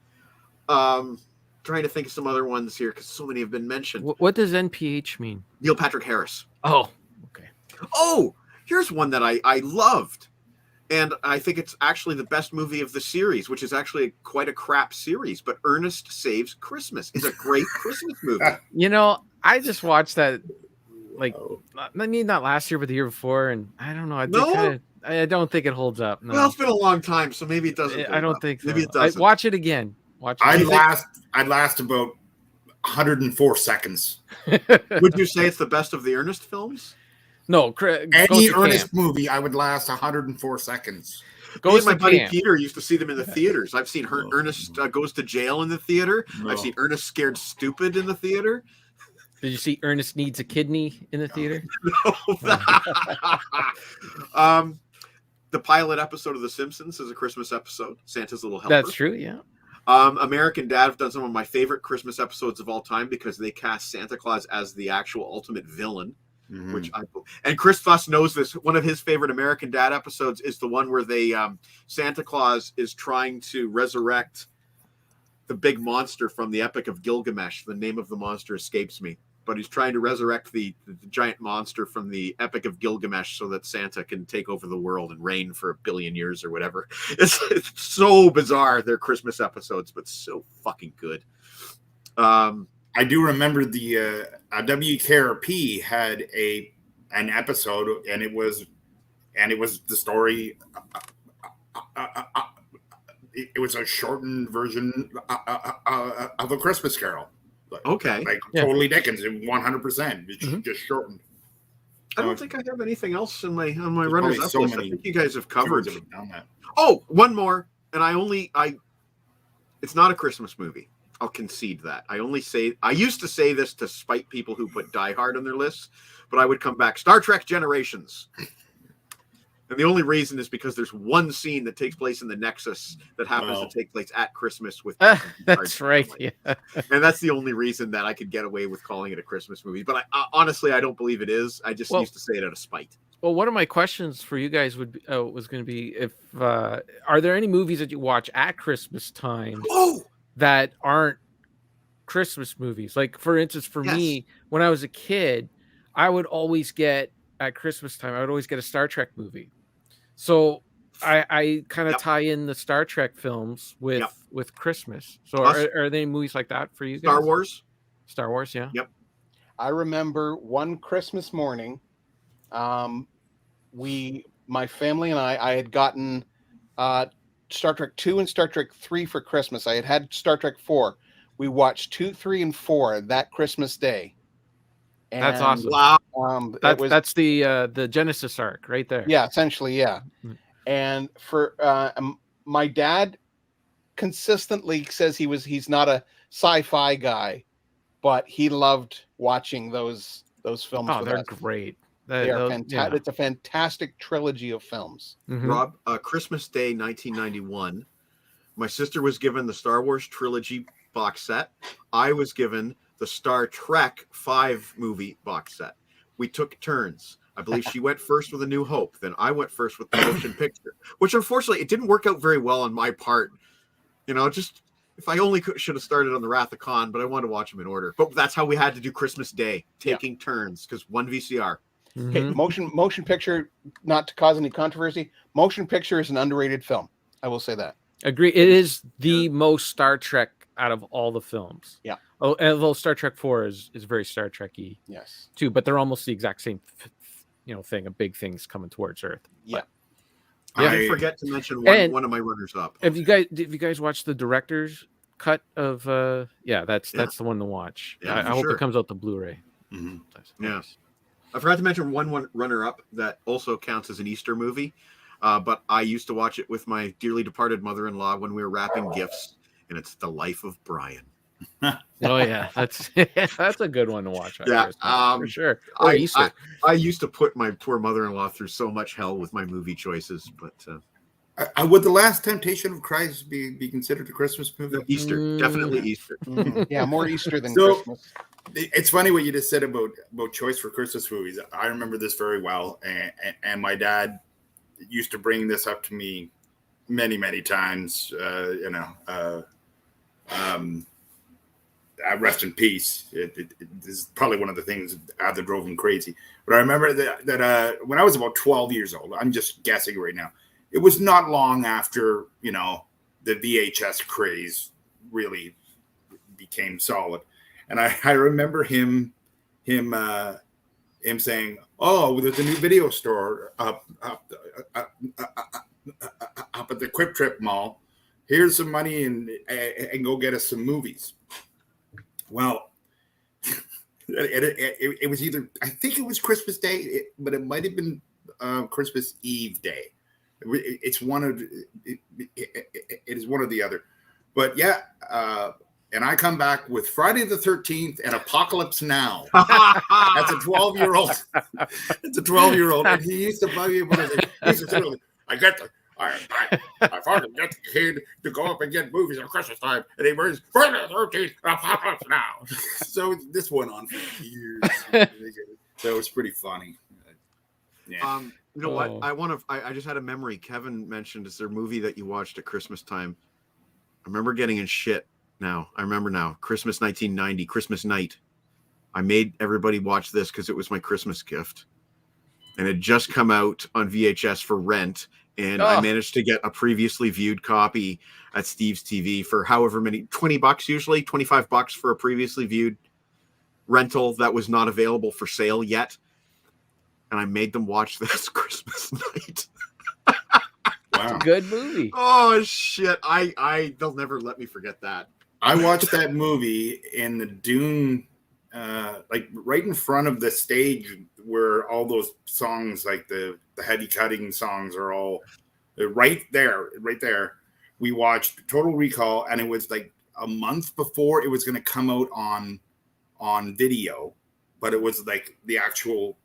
Trying to think of some other ones here because so many have been mentioned. What does NPH mean? Neil Patrick Harris. Oh, okay. Oh, here's one that I loved. And I think it's actually the best movie of the series, which is actually quite a crap series. But Ernest Saves Christmas is a great Christmas movie. You know, I just watched that, like, not last year, but the year before, and I don't know. I don't think it holds up. No. Well, it's been a long time, so maybe it doesn't. I don't think so. Maybe it doesn't. Watch it again. I'd last about 104 seconds. Would you say it's the best of the Ernest films? No, any Ernest movie, I would last 104 seconds. Me and my buddy Peter used to see them in the theaters. I've seen Ernest Goes to Jail in the theater. No. I've seen Ernest Scared Stupid in the theater. Did you see Ernest Needs a Kidney in the theater? No. The pilot episode of The Simpsons is a Christmas episode. Santa's Little Helper. That's true, yeah. American Dad have done some of my favorite Christmas episodes of all time because they cast Santa Claus as the actual ultimate villain. Which and Chris Fuss knows this. One of his favorite American Dad episodes is the one where they Santa Claus is trying to resurrect the big monster from the Epic of Gilgamesh. The name of the monster escapes me, but he's trying to resurrect the giant monster from the Epic of Gilgamesh so that Santa can take over the world and reign for 1 billion years or whatever. It's so bizarre. They're Christmas episodes, but so fucking good. I do remember the WKRP had an episode, and it was the story. It was a shortened version of A Christmas Carol. Totally Dickens, 100%. Just shortened. I don't think I have anything else on my runners up list. I think you guys have covered. That. Oh, one more, and it's not a Christmas movie. I'll concede that. I used to say this to spite people who put Die Hard on their lists, but I would come back. Star Trek Generations. And the only reason is because there's one scene that takes place in the Nexus that happens to take place at Christmas with that's right. Yeah. And that's the only reason that I could get away with calling it a Christmas movie. But honestly, I don't believe it is. I just used to say it out of spite. Well, one of my questions for you guys was going to be are there any movies that you watch at Christmas time that aren't Christmas movies? Like, for instance, for me, when I was a kid, I would always get at Christmas time, I would always get a Star Trek movie. So I kind of tie in the Star Trek films with Christmas. So are there any movies like that for you guys? Star Wars, yeah. Yep. I remember one Christmas morning, my family and I had gotten Star Trek 2 and Star Trek 3 for Christmas. I had Star Trek 4. We watched 2, 3, and 4 that Christmas day. And, that's awesome. Wow. That's the Genesis arc right there. Yeah, essentially, yeah. Mm-hmm. And for my dad consistently says he's not a sci-fi guy, but he loved watching those films. Oh, they're great. They're fantastic. It's a fantastic trilogy of films. Mm-hmm. Rob, Christmas Day 1991, my sister was given the Star Wars trilogy box set. I was given the Star Trek 5 movie box set. We took turns. I believe she went first with A New Hope. Then I went first with the motion picture, which unfortunately it didn't work out very well on my part. Just if I only should have started on the Wrath of Khan, but I wanted to watch them in order. But that's how we had to do Christmas Day, taking turns, because one VCR. Mm-hmm. Okay, motion picture, not to cause any controversy, motion picture is an underrated film. I will say that. Agree. It is the most Star Trek out of all the films. Yeah. Oh, although Star Trek 4 is very Star Trek-y. Yes. Too, but they're almost the exact same thing of big things coming towards Earth. Yeah. I didn't forget to mention one of my runners up. Have you guys watched the director's cut of that's the one to watch. Yeah, I hope it comes out the Blu-ray. Mm-hmm. Yeah. I forgot to mention one runner up that also counts as an Easter movie. But I used to watch it with my dearly departed mother-in-law when we were wrapping gifts, and it's The Life of Brian. Oh yeah, that's a good one to watch. For sure. I used to put my poor mother-in-law through so much hell with my movie choices, but Would The Last Temptation of Christ be considered a Christmas movie? Easter, definitely Easter. Yeah, more Easter than So- Christmas. It's funny what you just said about choice for Christmas movies. I remember this very well, and my dad used to bring this up to me many times. Rest in peace. It is probably one of the things that drove him crazy. But I remember that when I was about 12 years old, I'm just guessing right now, it was not long after the VHS craze really became solid. And I remember him saying, "Oh, there's a new video store up at the Quick Trip Mall. Here's some money and go get us some movies." Well, it was either, I think it was Christmas Day, but it might have been Christmas Eve Day. It is one of the other. But yeah. And I come back with Friday the 13th and Apocalypse Now. That's a 12-year-old. It's a 12-year-old, and he used to bug me. I finally get the kid to go up and get movies at Christmas time, and he wears Friday the 13th and Apocalypse Now. So this went on for years. So it was pretty funny. Yeah. You know what? I just had a memory. Kevin mentioned, is there a movie that you watched at Christmas time? I remember getting in shit. I remember now. Christmas 1990, Christmas night. I made everybody watch this because it was my Christmas gift. And it just come out on VHS for rent. And I managed to get a previously viewed copy at Steve's TV for however many, $20 usually, $25 for a previously viewed rental that was not available for sale yet. And I made them watch this Christmas night. It's a good movie. Oh shit. They'll never let me forget that. I watched that movie in the Dune, like right in front of the stage where all those songs, like the heavy cutting songs, are all right there. We watched Total Recall, and it was like a month before it was going to come out on video, but it was like the actual,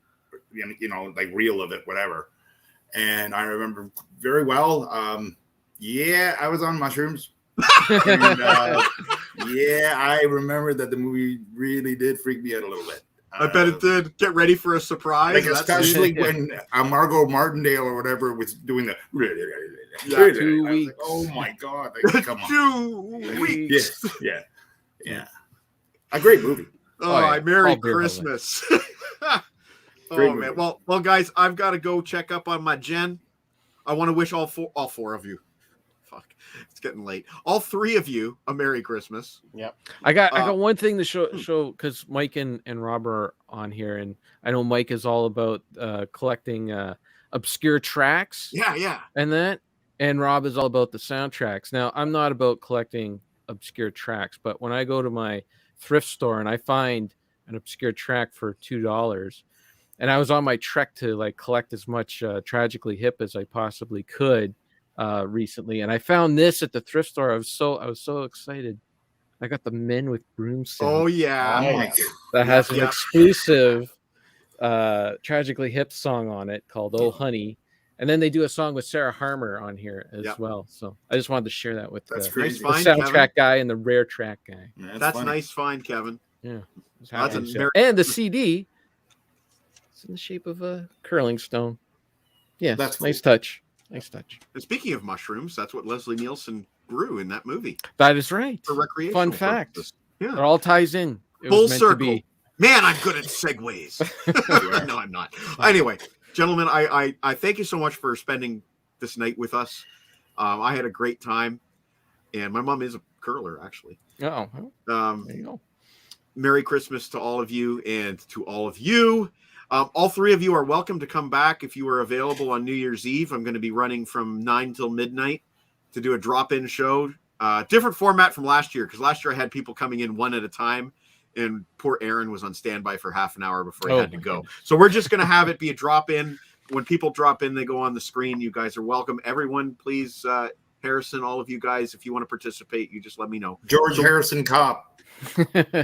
like reel of it, whatever. And I remember very well. I was on mushrooms. And, I remember that the movie really did freak me out a little bit. I bet it did. Get ready for a surprise. Like especially when Margot Martindale or whatever was doing the 2 weeks. Like, oh my god! Like, come on. 2 weeks. Yeah. A great movie. Merry Christmas. Man. Well, guys, I've got to go check up on my Jen. I want to wish all four of you. Fuck, it's getting late. All three of you a Merry Christmas. Yep. I got one thing to show because Mike and Rob are on here, and I know Mike is all about collecting obscure tracks. Yeah. And Rob is all about the soundtracks. Now, I'm not about collecting obscure tracks, but when I go to my thrift store and I find an obscure track for $2, and I was on my trek to like collect as much Tragically Hip as I possibly could recently, and I found this at the thrift store. I was so excited. I got the Men with Brooms. Oh yeah, that has an exclusive Tragically Hip song on it called "Oh Honey," and then they do a song with Sarah Harmer on here as well. So I just wanted to share that with the soundtrack guy and the rare track guy. Yeah, that's nice find, Kevin. Yeah, and the CD. It's in the shape of a curling stone. Yeah, that's cool. Nice touch. And speaking of mushrooms, that's what Leslie Nielsen grew in that movie. That is right. For recreation. Fun fact. Yeah. It all ties in. Full circle. Man, I'm good at segues. No, I'm not. Anyway, gentlemen, I thank you so much for spending this night with us. I had a great time, and my mom is a curler, actually. There you go. Merry Christmas to all of you, and to all of you. All three of you are welcome to come back if you are available on New Year's Eve. I'm going to be running from 9 till midnight to do a drop-in show. Different format from last year, because last year I had people coming in one at a time, and poor Aaron was on standby for half an hour before he had to go. So we're just going to have it be a drop-in. When people drop in, they go on the screen. You guys are welcome. Everyone, please, Harrison, all of you guys, if you want to participate, you just let me know. George Harrison Cop.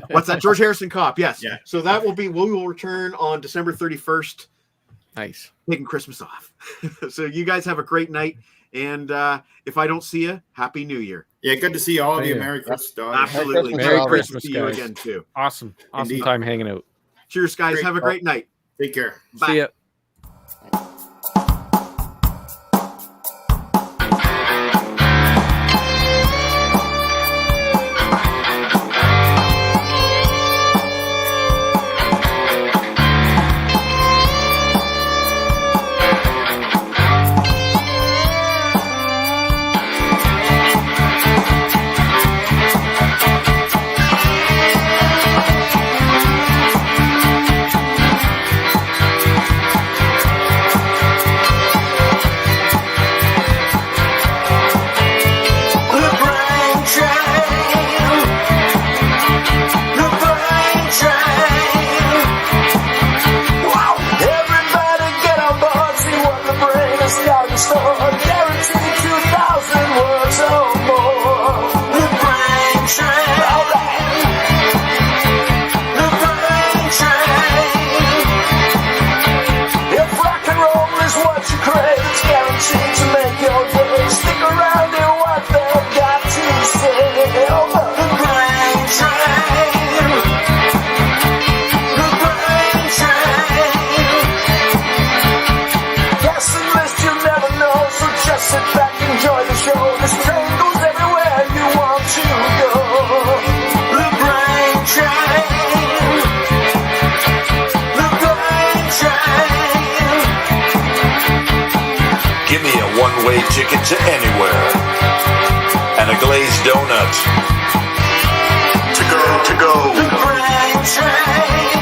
What's that? George Harrison Cop. Yes. Yeah. So that will be, we will return on December 31st. Nice. Taking Christmas off. So you guys have a great night, And if I don't see you, Happy New Year. Yeah, good to see all of you. Yeah. Merry Christmas, dog. Absolutely. Merry Great Christmas, to see you guys. again, too. Awesome Indeed. time hanging out. Cheers, guys. Great. Have a great night. Take care. Bye. See ya. LeBrain train. LeBrain train. Wow. Everybody get on board. See what LeBrain has got in store. Guaranteed 2,000 words or more. LeBrain train. All right. LeBrain train. If rock and roll is what you crave, it's guaranteed to make your day. Stick around and what they've got to say. Over the brain train. The brain train. Guess enlist, you'll never know, so just sit back, enjoy the show. This train goes everywhere you want to go. The brain train. The brain train. Give me a one-way ticket to anywhere and a glazed donut. To go. The brain train.